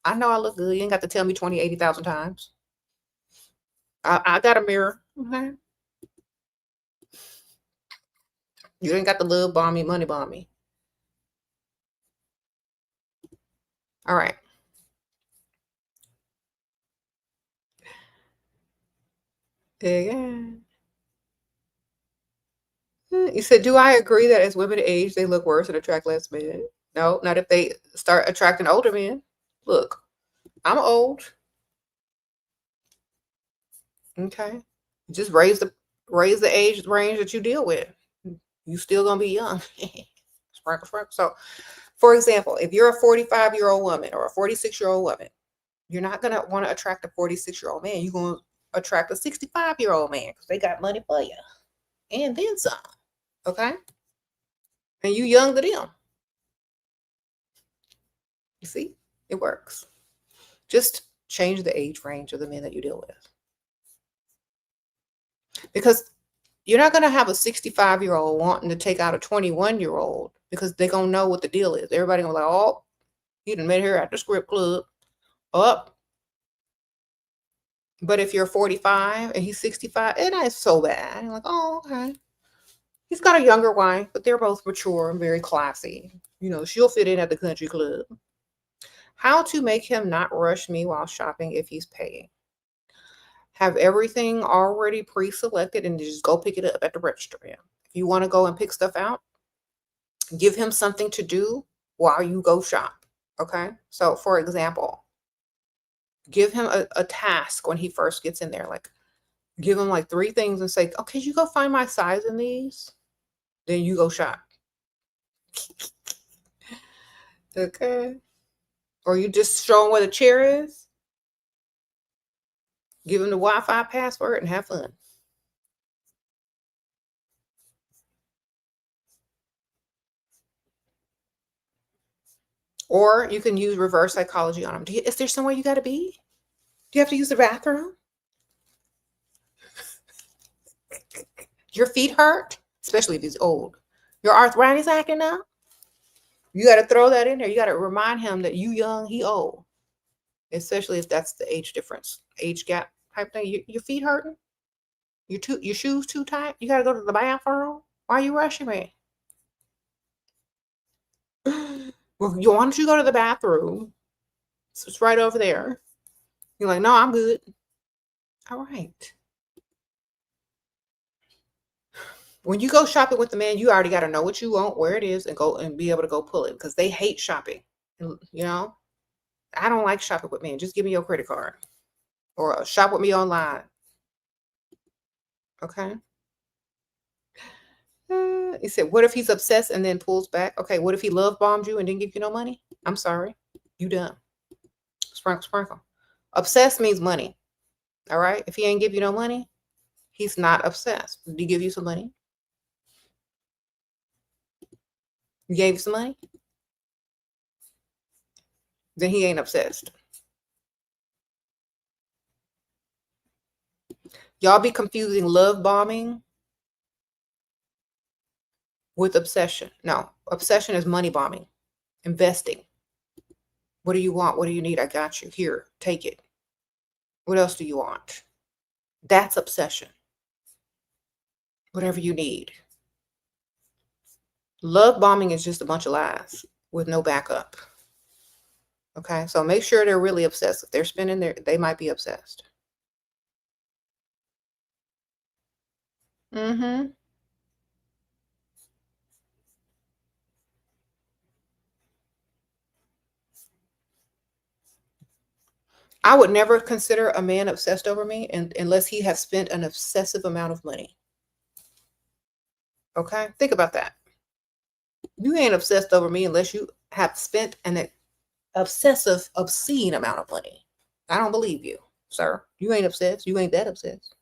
Speaker 1: I know I look good. You ain't got to tell me 20, 80,000 times. I got a mirror. Okay. You ain't got the love bomb me, money bomb me. All right. Yeah. You said, do I agree that as women age, they look worse and attract less men? No, not if they start attracting older men. Look, I'm old. Okay. Just raise the age range that you deal with. You still gonna be young. Sprinkle, sprinkle. So, for example, if you're a 45-year-old woman or a 46-year-old woman, you're not gonna want to attract a 46-year-old man. You're gonna attract a 65-year-old man because they got money for you, and then some. Okay, and you young to them. You see, it works. Just change the age range of the men that you deal with, because you're not going to have a 65-year-old wanting to take out a 21-year-old, because they're going to know what the deal is. Everybody going to be like, oh, he done met her at the script club. Up. But if you're 45 and he's 65, it ain't so bad. You're like, oh, okay. He's got a younger wife, but they're both mature and very classy. She'll fit in at the country club. How to make him not rush me while shopping if he's paying. Have everything already pre-selected and just go pick it up at the register. Yeah. If you want to go and pick stuff out, give him something to do while you go shop. Okay. So for example, give him a task when he first gets in there. Like give him like 3 things and say, okay, you go find my size in these. Then you go shop. Okay. Or you just show him where the chair is. Give him the Wi-Fi password and have fun. Or you can use reverse psychology on him. Is there somewhere you got to be? Do you have to use the bathroom? Your feet hurt, especially if he's old. Your arthritis acting up. You got to throw that in there. You got to remind him that you young, he old. Especially if that's the age difference, age gap type thing. Your feet hurting? Your shoes too tight? You got to go to the bathroom? Why are you rushing me? Well, why don't you go to the bathroom? It's right over there. You're like, no, I'm good. All right. When you go shopping with the man, you already got to know what you want, where it is, and go and be able to go pull it because they hate shopping. You know, I don't like shopping with men. Just give me your credit card or shop with me online. Okay. He said, what if he's obsessed and then pulls back? Okay. What if he love bombed you and didn't give you no money? I'm sorry. You done. Sprinkle, sprinkle. Obsessed means money. All right. If he ain't give you no money, he's not obsessed. Did he give you some money? You gave you some money? Then he ain't obsessed. Y'all be confusing love bombing with obsession. No, obsession is money bombing, investing. What do you want? What do you need? I got you. Here, take it. What else do you want? That's obsession. Whatever you need. Love bombing is just a bunch of lies with no backup. Okay, so make sure they're really obsessed. If they're spending they might be obsessed. Mm-hmm. I would never consider a man obsessed over me unless he has spent an obsessive amount of money. Okay, think about that. You ain't obsessed over me unless you have spent an obsessive, obscene amount of money. I don't believe you, sir. You ain't obsessed. You ain't that obsessed.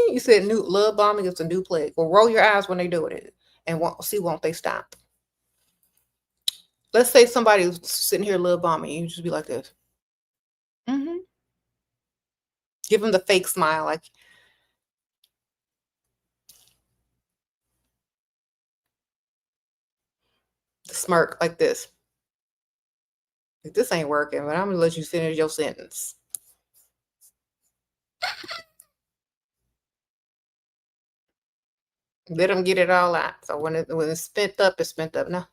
Speaker 1: You said new love bombing is a new plague. Well, roll your eyes when they do it and won't they stop? Let's say somebody's sitting here love bombing. You just be like this. Mm-hmm. Give them the fake smile, like the smirk, like this. Like, this ain't working, but I'm gonna let you finish your sentence. Let them get it all out. So when it's spent up, it's spent up. No,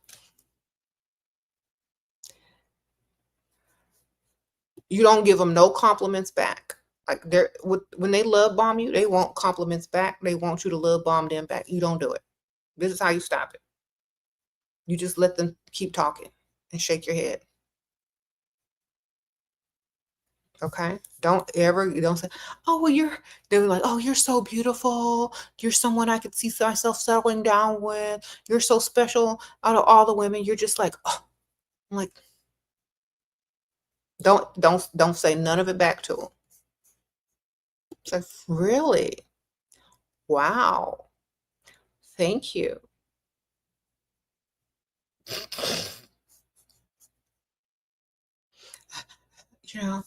Speaker 1: you don't give them no compliments back. Like when they love bomb you, they want compliments back. They want you to love bomb them back. You don't do it. This is how you stop it. You just let them keep talking and shake your head. Okay. Don't say, oh, well, they're like, oh, you're so beautiful. You're someone I could see myself settling down with. You're so special out of all the women. You're just like, oh, I'm like, don't say none of it back to them. It's like, really? Wow. Thank you. You know,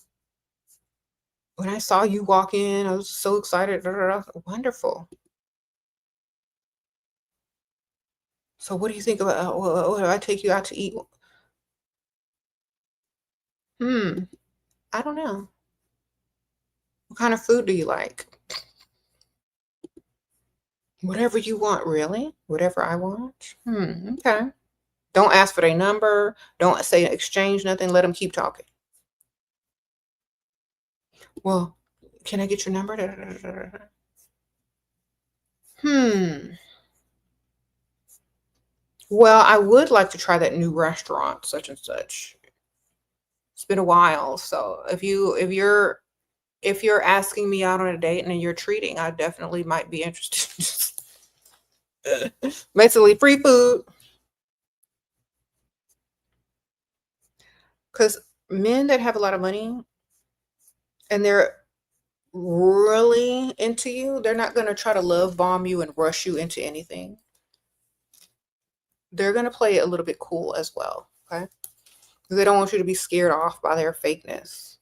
Speaker 1: when I saw you walk in, I was so excited. Wonderful. So what do you think about, what do I take you out to eat? I don't know. What kind of food do you like? Whatever you want, really? Whatever I want? Okay. Don't ask for their number. Don't say exchange nothing. Let them keep talking. Well, can I get your number? Da, da, da, da, da. Well, I would like to try that new restaurant, such and such. It's been a while, so if you're asking me out on a date and then you're treating, I definitely might be interested. Basically, free food. Because men that have a lot of money and they're really into you, they're not going to try to love bomb you and rush you into anything. They're going to play it a little bit cool as well, okay? They don't want you to be scared off by their fakeness.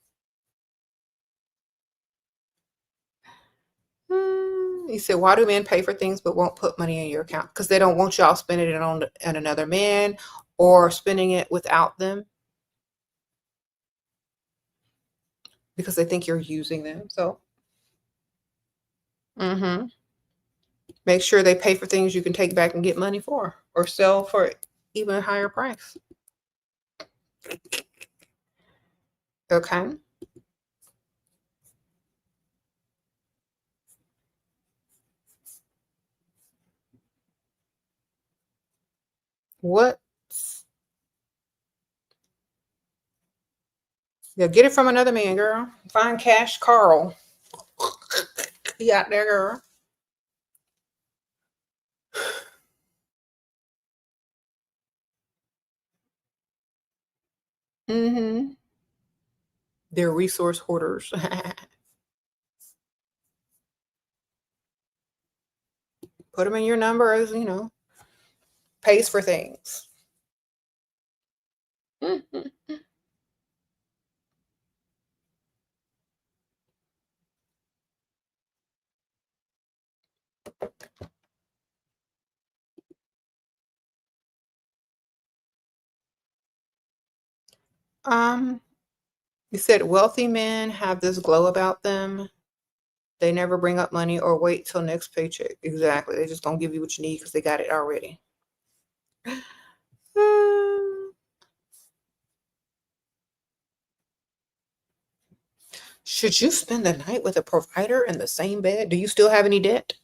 Speaker 1: You said, why do men pay for things but won't put money in your account? Because they don't want y'all spending it on another man or spending it without them. Because they think you're using them. So make sure they pay for things you can take back and get money for or sell for even a higher price. Okay. What? Yeah, get it from another man, girl. Find Cash Carl. He out there, girl. They're resource hoarders. Put them in your number as, pays for things. You said wealthy men have this glow about them. They never bring up money or wait till next paycheck. Exactly. They just don't give you what you need because they got it already. Should you spend the night with a provider in the same bed? Do you still have any debt?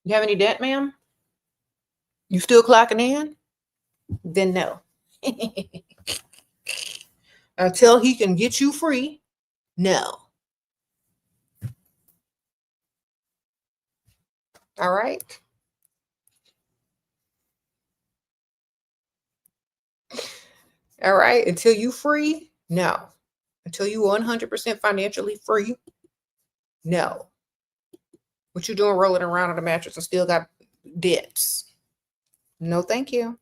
Speaker 1: You have any debt, ma'am? You still clocking in? Then no. Until he can get you free, no. All right. All right. Until you free, no. Until you 100% financially free, no. What you doing rolling around on the mattress and still got debts? No, thank you.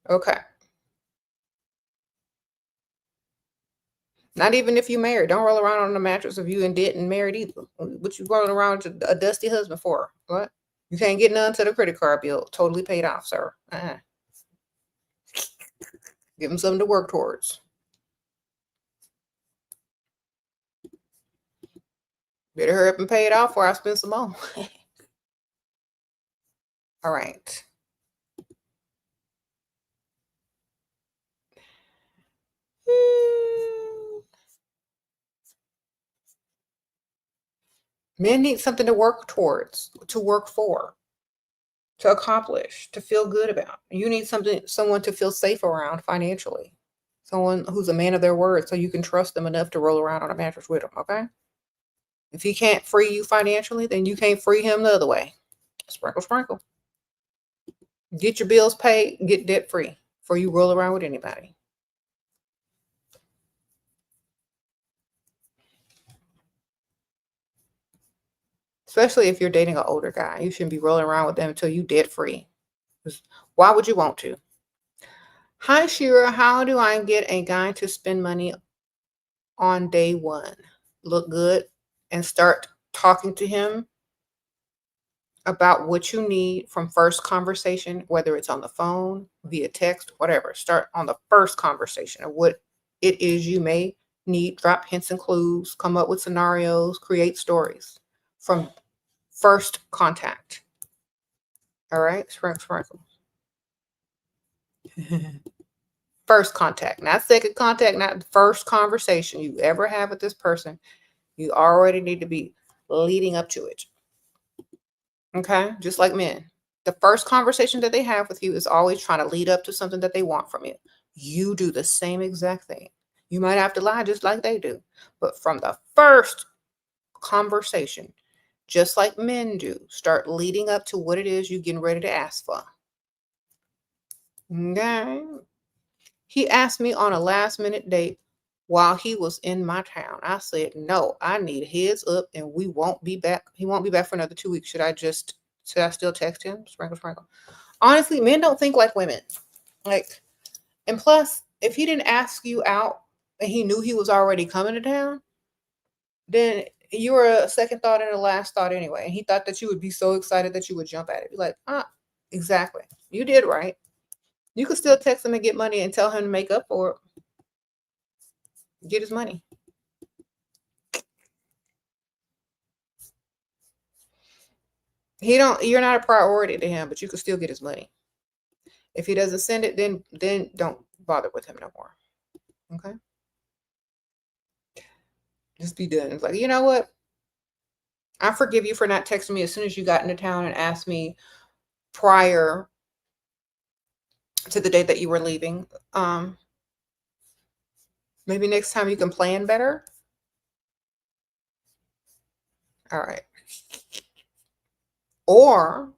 Speaker 1: Okay. Not even if you married. Don't roll around on the mattress if you in debt and married either. What you rolling around to a dusty husband for? What? You can't get none to the credit card bill. Totally paid off, sir. Give him something to work towards. Better hurry up and pay it off before I spend some more. All right. Men need something to work towards, to work for, to accomplish, to feel good about. You need someone to feel safe around financially. Someone who's a man of their word so you can trust them enough to roll around on a mattress with them, okay? If he can't free you financially, then you can't free him the other way. Sprinkle, sprinkle. Get your bills paid, get debt free before you roll around with anybody. Especially if you're dating an older guy. You shouldn't be rolling around with them until you debt free. Why would you want to? Hi, Shera. How do I get a guy to spend money on day one? Look good and start talking to him about what you need from first conversation, whether it's on the phone, via text, whatever. Start on the first conversation of what it is you may need. Drop hints and clues, come up with scenarios, create stories. from first contact. All right, sprinkle. First contact, not second contact, not the first conversation you ever have with this person. You already need to be leading up to it. Okay, just like men. The first conversation that they have with you is always trying to lead up to something that they want from you. You do the same exact thing. You might have to lie just like they do, but from the first conversation, just like men do, start leading up to what it is you're getting ready to ask for. Okay. He asked me on a last minute date while he was in my town. I said, no, I need a heads up and we won't be back. He won't be back for another 2 weeks. Should I still text him? Sprinkle. Honestly, men don't think like women. Like, and plus, if he didn't ask you out and he knew he was already coming to town, then you were a second thought and a last thought anyway. And he thought that you would be so excited that you would jump at it. Be like, exactly. You did right. You could still text him and get money and tell him to make up for it. Get his money. You're not a priority to him, but you could still get his money. If he doesn't send it, then don't bother with him no more. Okay? Just be done. It's like, you know what? I forgive you for not texting me as soon as you got into town and asked me prior to the date that you were leaving. Maybe next time you can plan better. All right. Or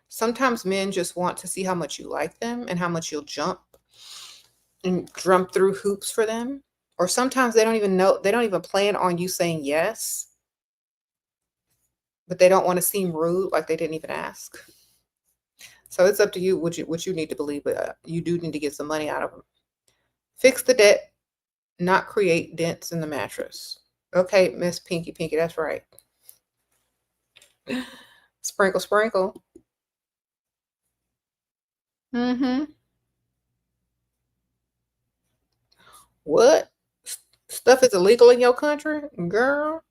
Speaker 1: sometimes men just want to see how much you like them and how much you'll jump through hoops for them. Or sometimes they don't even plan on you saying yes, but they don't want to seem rude, like they didn't even ask. So it's up to you what you need to believe, but you do need to get some money out of them. Fix the debt, not create dents in the mattress. Okay, Miss Pinky, that's right. Sprinkle. What? Stuff is illegal in your country, girl?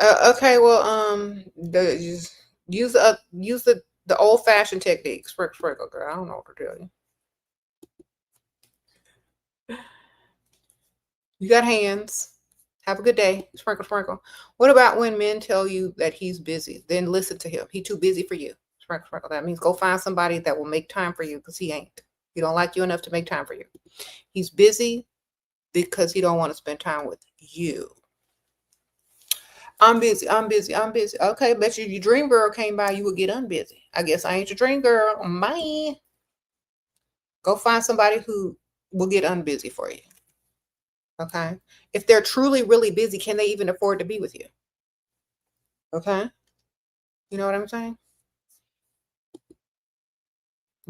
Speaker 1: Okay, well, use the old-fashioned technique. Sprinkle, girl. I don't know what to tell you. You got hands. Have a good day. Sprinkle. What about when men tell you that he's busy? Then listen to him. He's too busy for you. Sprinkle. That means go find somebody that will make time for you, because he ain't. He don't like you enough to make time for you. He's busy because he don't want to spend time with you. I'm busy. Okay, bet you your dream girl came by, you would get unbusy. I guess I ain't your dream girl. Bye. Go find somebody who will get unbusy for you. Okay? If they're truly really busy, can they even afford to be with you? Okay? You know what I'm saying?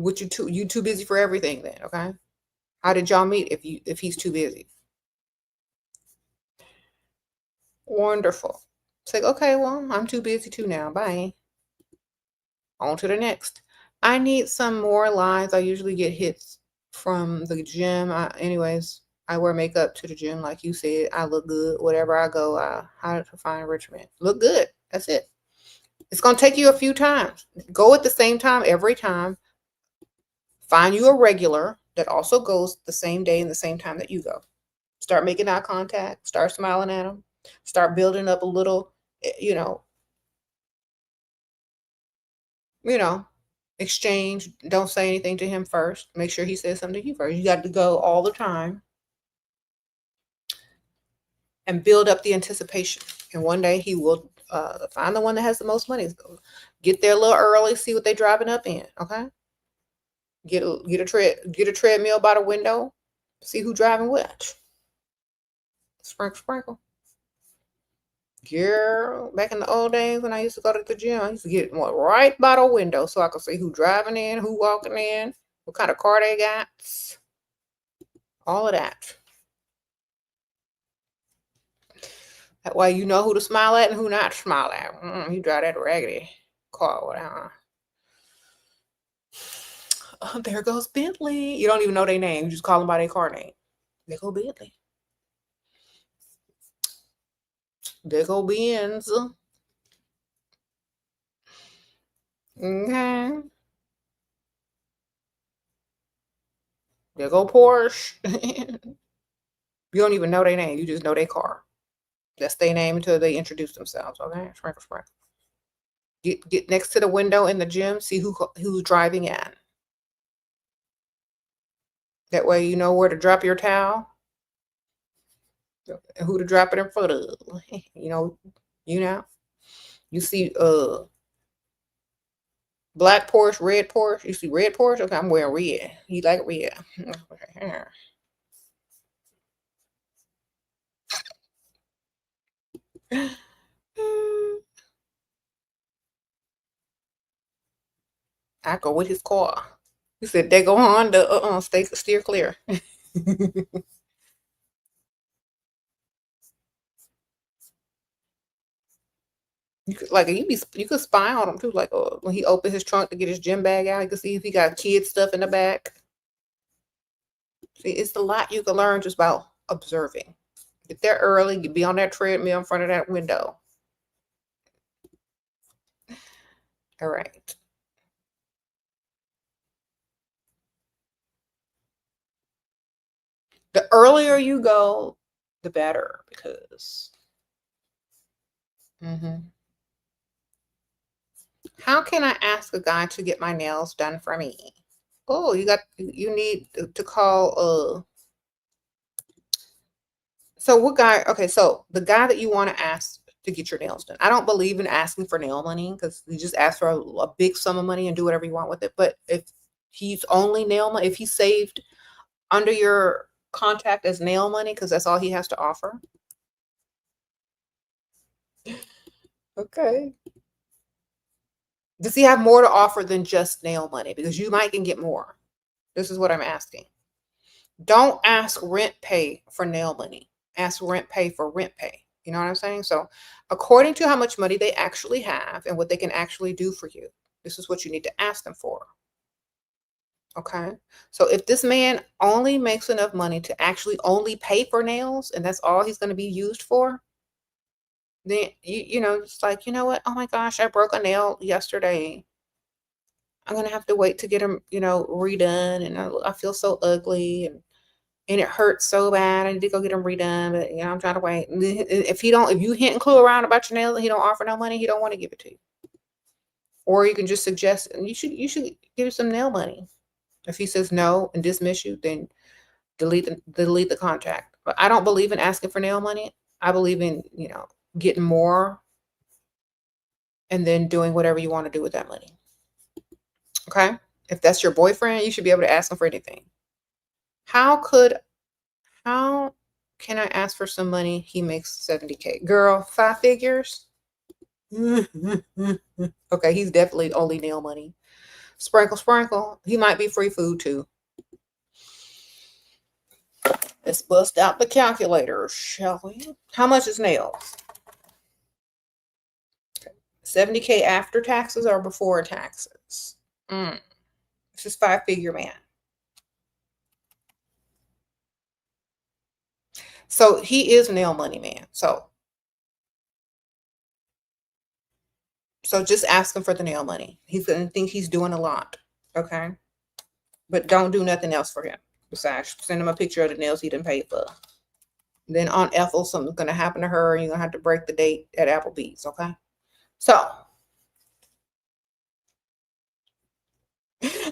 Speaker 1: You too busy for everything then, okay? How did y'all meet if he's too busy? Wonderful. It's like, okay, well, I'm too busy too now. Bye. On to the next. I need some more lines. I usually get hits from the gym. Anyways, I wear makeup to the gym, like you said. I look good. Wherever I go, how to find a rich man. Look good. That's it. It's going to take you a few times. Go at the same time every time. Find you a regular that also goes the same day and the same time that you go. Start making eye contact. Start smiling at them. Start building up a little, exchange. Don't say anything to him first. Make sure he says something to you first. You got to go all the time and build up the anticipation. And one day he will find the one that has the most money. Get there a little early. See what they're driving up in. Okay. Get a treadmill by the window. See who driving which. Sprinkle. Girl, back in the old days when I used to go to the gym, I used to get one right by the window so I could see who driving in, who walking in, what kind of car they got. All of that. That way you know who to smile at and who not to smile at. You drive that raggedy car, whatever. Oh, there goes Bentley. You don't even know their name. You just call them by their car name. There go Bentley. There go Benz. Okay. There go Porsche. You don't even know their name. You just know their car. That's their name until they introduce themselves. Okay. Sprinkle, sprinkle. Get next to the window in the gym. See who's driving in. That way you know where to drop your towel and who to drop it in front of. You know. You see black Porsche, red Porsche. You see red Porsche? Okay, I'm wearing red. You like red. I go with his car. He said, they go Honda. Steer clear. You could spy on him too. Like when he opened his trunk to get his gym bag out, you can see if he got kid stuff in the back. See, it's a lot you can learn just about observing. Get there early. You be on that treadmill in front of that window. All right. The earlier you go, the better, because how can I ask a guy to get my nails done for me? Oh, you need to call so what guy? Okay, so the guy that you want to ask to get your nails done. I don't believe in asking for nail money because you just ask for a big sum of money and do whatever you want with it. But if he's only nail money, if he saved under your contact as nail money, because that's all he has to offer. Okay. Does he have more to offer than just nail money? Because you might can get more. This is what I'm asking. Don't ask rent pay for nail money. Ask rent pay for rent pay. You know what I'm saying? So according to how much money they actually have and what they can actually do for you, this is what you need to ask them for. Okay. So if this man only makes enough money to actually only pay for nails and that's all he's going to be used for, then it's like, you know what? Oh my gosh, I broke a nail yesterday. I'm going to have to wait to get them, redone. And I feel so ugly and it hurts so bad. I need to go get them redone, but I'm trying to wait. If you hint and clue around about your nails and he don't offer no money, he don't want to give it to you. Or you can just suggest, and you should give him some nail money. If he says no and dismiss you, then delete the contract. But I don't believe in asking for nail money. I believe in, getting more and then doing whatever you want to do with that money. Okay? If that's your boyfriend, you should be able to ask him for anything. How can I ask for some money? He makes $70K. Girl, 5 figures? Okay, he's definitely only nail money. Sprinkle, sprinkle. He might be free food too. Let's bust out the calculator, shall we? How much is nails? 70K after taxes or before taxes? This is 5-figure man. So he is nail money man. So just ask him for the nail money. He's going to think he's doing a lot. Okay. But don't do nothing else for him. Besides, send him a picture of the nails he didn't pay for. Then Aunt Ethel, something's going to happen to her and you're going to have to break the date at Applebee's. Okay. So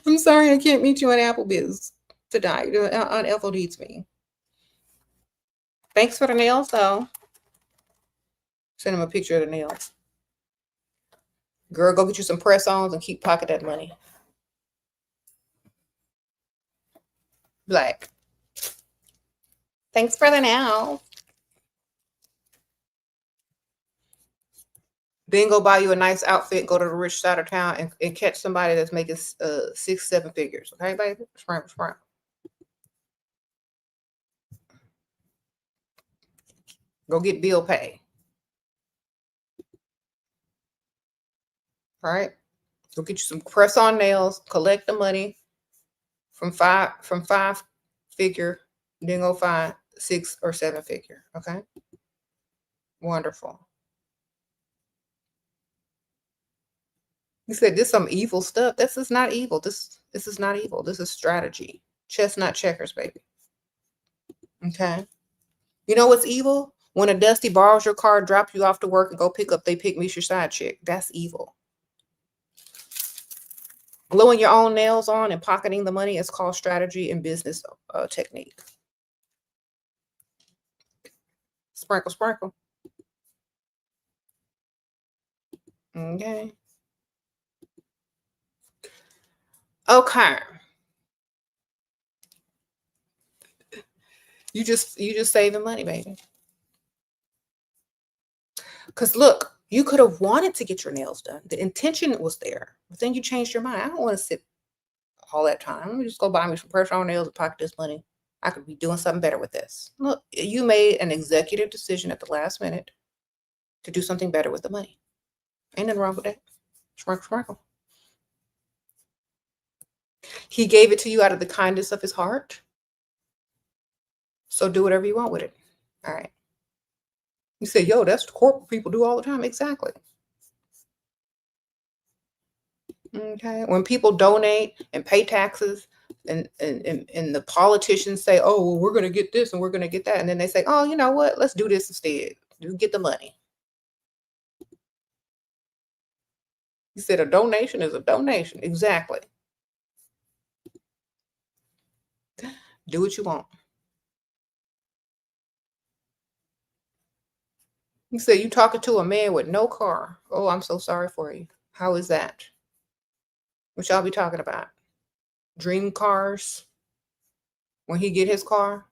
Speaker 1: I'm sorry I can't meet you at Applebee's tonight. Aunt Ethel needs me. Thanks for the nails, though. Send him a picture of the nails. Girl, go get you some press-ons and keep pocket that money. Black. Thanks for the nails. Then go buy you a nice outfit, go to the rich side of town and catch somebody that's making 6-7 figures. Okay, baby? Sprinkle. Go get bill pay. All right? Go get you some press-on nails, collect the money from five figure Then go find 6 or 7 figure. Okay. Wonderful. You said this some evil stuff. This is not evil. This is not evil. This is strategy. Chestnut checkers, baby. Okay. You know what's evil? When a Dusty borrows your car, drop you off to work, and go pick up they pick me's your side chick. That's evil. Gluing your own nails on and pocketing the money is called strategy and business technique. Sprinkle, sprinkle. Okay. Okay. You just saving money, baby. Because look, you could have wanted to get your nails done. The intention was there, but then you changed your mind. I don't want to sit all that time. Let me just go buy me some pressure on nails and pocket this money. I could be doing something better with this. Look, you made an executive decision at the last minute to do something better with the money. Ain't nothing wrong with that. Sprinkle, sprinkle. He gave it to you out of the kindness of his heart. So do whatever you want with it. All right. You say, yo, that's what corporate people do all the time. Exactly. Okay. When people donate and pay taxes and the politicians say, oh, well, we're going to get this and we're going to get that. And then they say, oh, you know what? Let's do this instead. You get the money. You said a donation is a donation. Exactly. Do what you want. You said you talking to a man with no car. Oh, I'm so sorry for you. How is that? What y'all be talking about? Dream cars? When he get his car?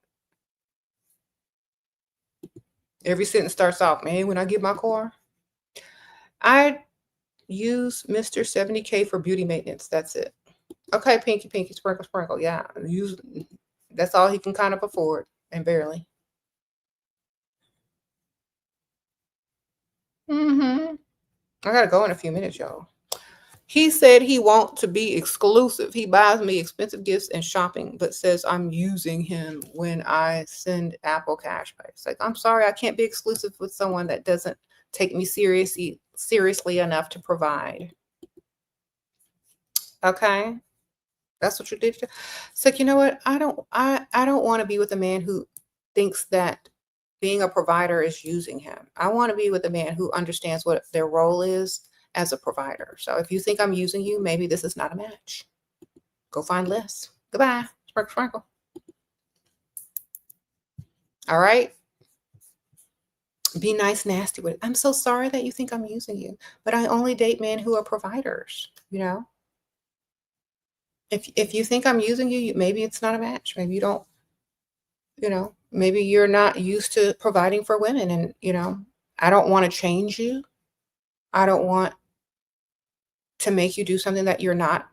Speaker 1: Every sentence starts off, man, when I get my car, I use Mr. 70K for beauty maintenance. That's it. Okay, pinky, pinky, sprinkle, sprinkle. Yeah, that's all he can kind of afford, and barely. I gotta go in a few minutes, y'all. He said he wants to be exclusive. He buys me expensive gifts and shopping, but says I'm using him when I send Apple Cash Pay. It's like, I'm sorry, I can't be exclusive with someone that doesn't take me seriously enough to provide. Okay. That's what you did. It's like, you know what? I don't want to be with a man who thinks that being a provider is using him. I want to be with a man who understands what their role is as a provider. So if you think I'm using you, maybe this is not a match. Go find less. Goodbye. Sprinkle, sprinkle. All right. Be nice, nasty with it. I'm so sorry that you think I'm using you, but I only date men who are providers, you know? If you think I'm using you, maybe it's not a match. Maybe you don't, maybe you're not used to providing for women. And, I don't want to change you. I don't want to make you do something that you're not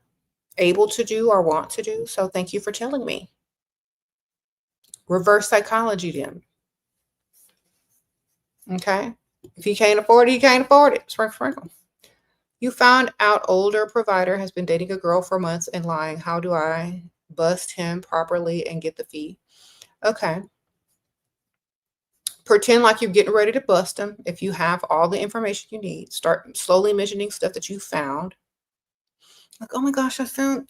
Speaker 1: able to do or want to do. So thank you for telling me. Reverse psychology then. Okay. If he can't afford it, he can't afford it. Sprinkle, sprinkle. You found out older provider has been dating a girl for months and lying. How do I bust him properly and get the fee? Okay. Pretend like you're getting ready to bust him. If you have all the information you need, start slowly mentioning stuff that you found. Like, oh my gosh, I found,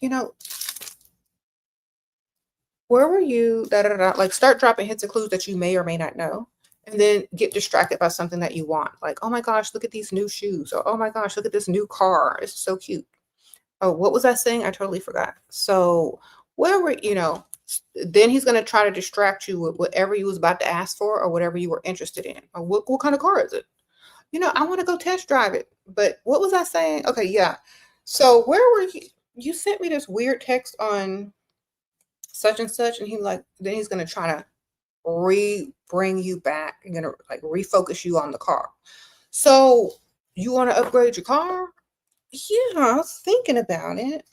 Speaker 1: where were you? Da, da, da, da. Like, start dropping hints and clues that you may or may not know. And then get distracted by something that you want. Like, oh my gosh, look at these new shoes. Or, oh my gosh, look at this new car. It's so cute. Oh, what was I saying? I totally forgot. So where were, then he's going to try to distract you with whatever you was about to ask for or whatever you were interested in. Or what kind of car is it? I want to go test drive it. But what was I saying? Okay, yeah. So where were you? You sent me this weird text on such and such. And then he's going to try to bring you back. I'm going to refocus you on the car. So you want to upgrade your car? Yeah, I was thinking about it.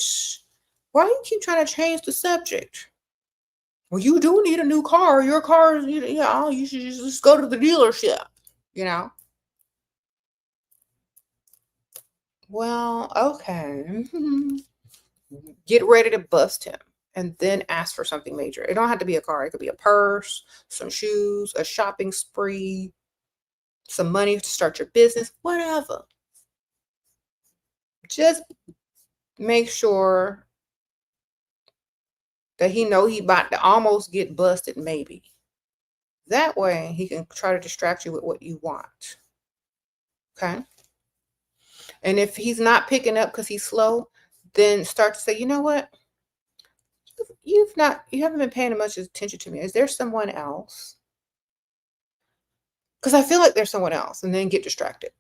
Speaker 1: Why do you keep trying to change the subject? Well, you do need a new car. Your car, you should just go to the dealership, Well, okay. Get ready to bust him. and then ask for something major. It don't have to be a car. It could be a purse, some shoes, a shopping spree, some money to start your business, whatever. Just make sure that he know he about to almost get busted, maybe. That way he can try to distract you with what you want. Okay? And if he's not picking up because he's slow, then start to say, you know what? You haven't been paying much attention to me. Is there someone else? Because I feel like there's someone else, and then get distracted.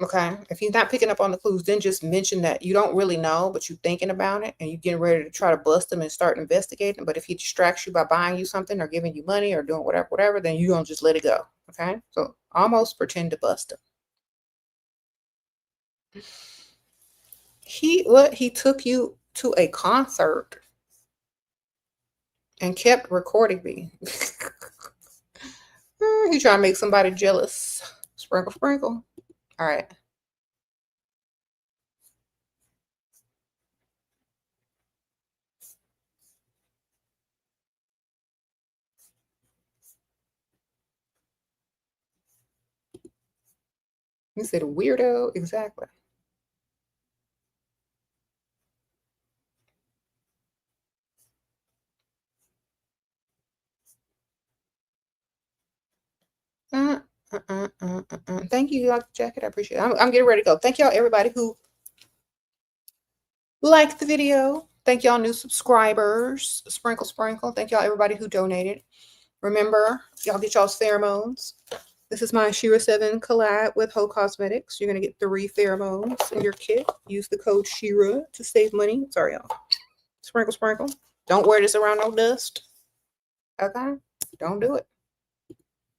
Speaker 1: Okay. If he's not picking up on the clues, then just mention that you don't really know, but you're thinking about it and you're getting ready to try to bust him and start investigating. But if he distracts you by buying you something or giving you money or doing whatever, then you're going to just let it go. Okay. So almost pretend to bust him. He took you to a concert and kept recording me. He trying to make somebody jealous. Sprinkle, sprinkle. All right. You said weirdo. Exactly. Thank you, Dr. Jacket. I appreciate it. I'm getting ready to go. Thank y'all, everybody who liked the video. Thank y'all, new subscribers. Sprinkle, sprinkle. Thank y'all, everybody who donated. Remember, y'all get y'all's pheromones. This is my SheraSeven collab with Heaux Cosmetics. You're going to get 3 pheromones in your kit. Use the code Shera to save money. Sorry, y'all. Sprinkle, sprinkle. Don't wear this around no dust. Okay? Don't do it.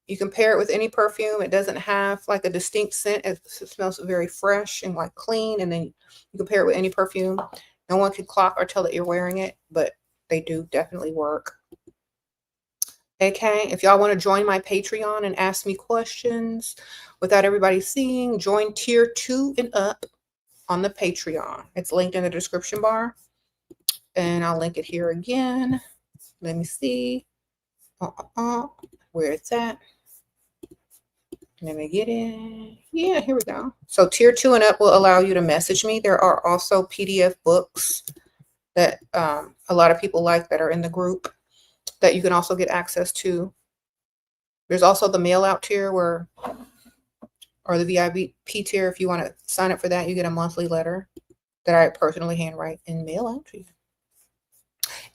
Speaker 1: You can pair it with any perfume. It doesn't have like a distinct scent. It smells very fresh and like clean. And then you can pair it with any perfume. No one can clock or tell that you're wearing it, but they do definitely work. Okay, if y'all want to join my Patreon and ask me questions without everybody seeing, join tier 2 and up on the Patreon. It's linked in the description bar. And I'll link it here again. Let me see where it's at. Let me get it. Yeah, here we go. So tier 2 and up will allow you to message me. There are also PDF books that a lot of people like that are in the group that you can also get access to. There's also the mail out tier or the VIP tier. If you want to sign up for that, you get a monthly letter that I personally handwrite and mail out to you.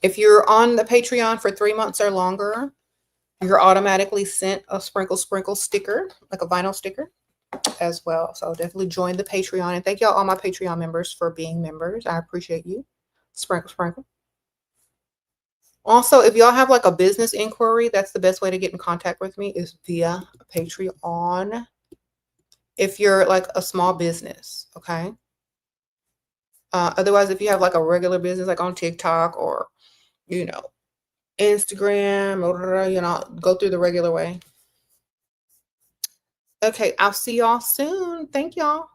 Speaker 1: If you're on the Patreon for 3 months or longer, you're automatically sent a sprinkle sprinkle sticker, like a vinyl sticker as well. So definitely join the Patreon. And thank y'all, all my Patreon members, for being members. I appreciate you. Sprinkle, sprinkle. Also, if y'all have like a business inquiry, that's the best way to get in contact with me is via Patreon. If you're like a small business, okay? Otherwise, if you have like a regular business, like on TikTok or, you know, Instagram, or, you know, go through the regular way. Okay, I'll see y'all soon. Thank y'all.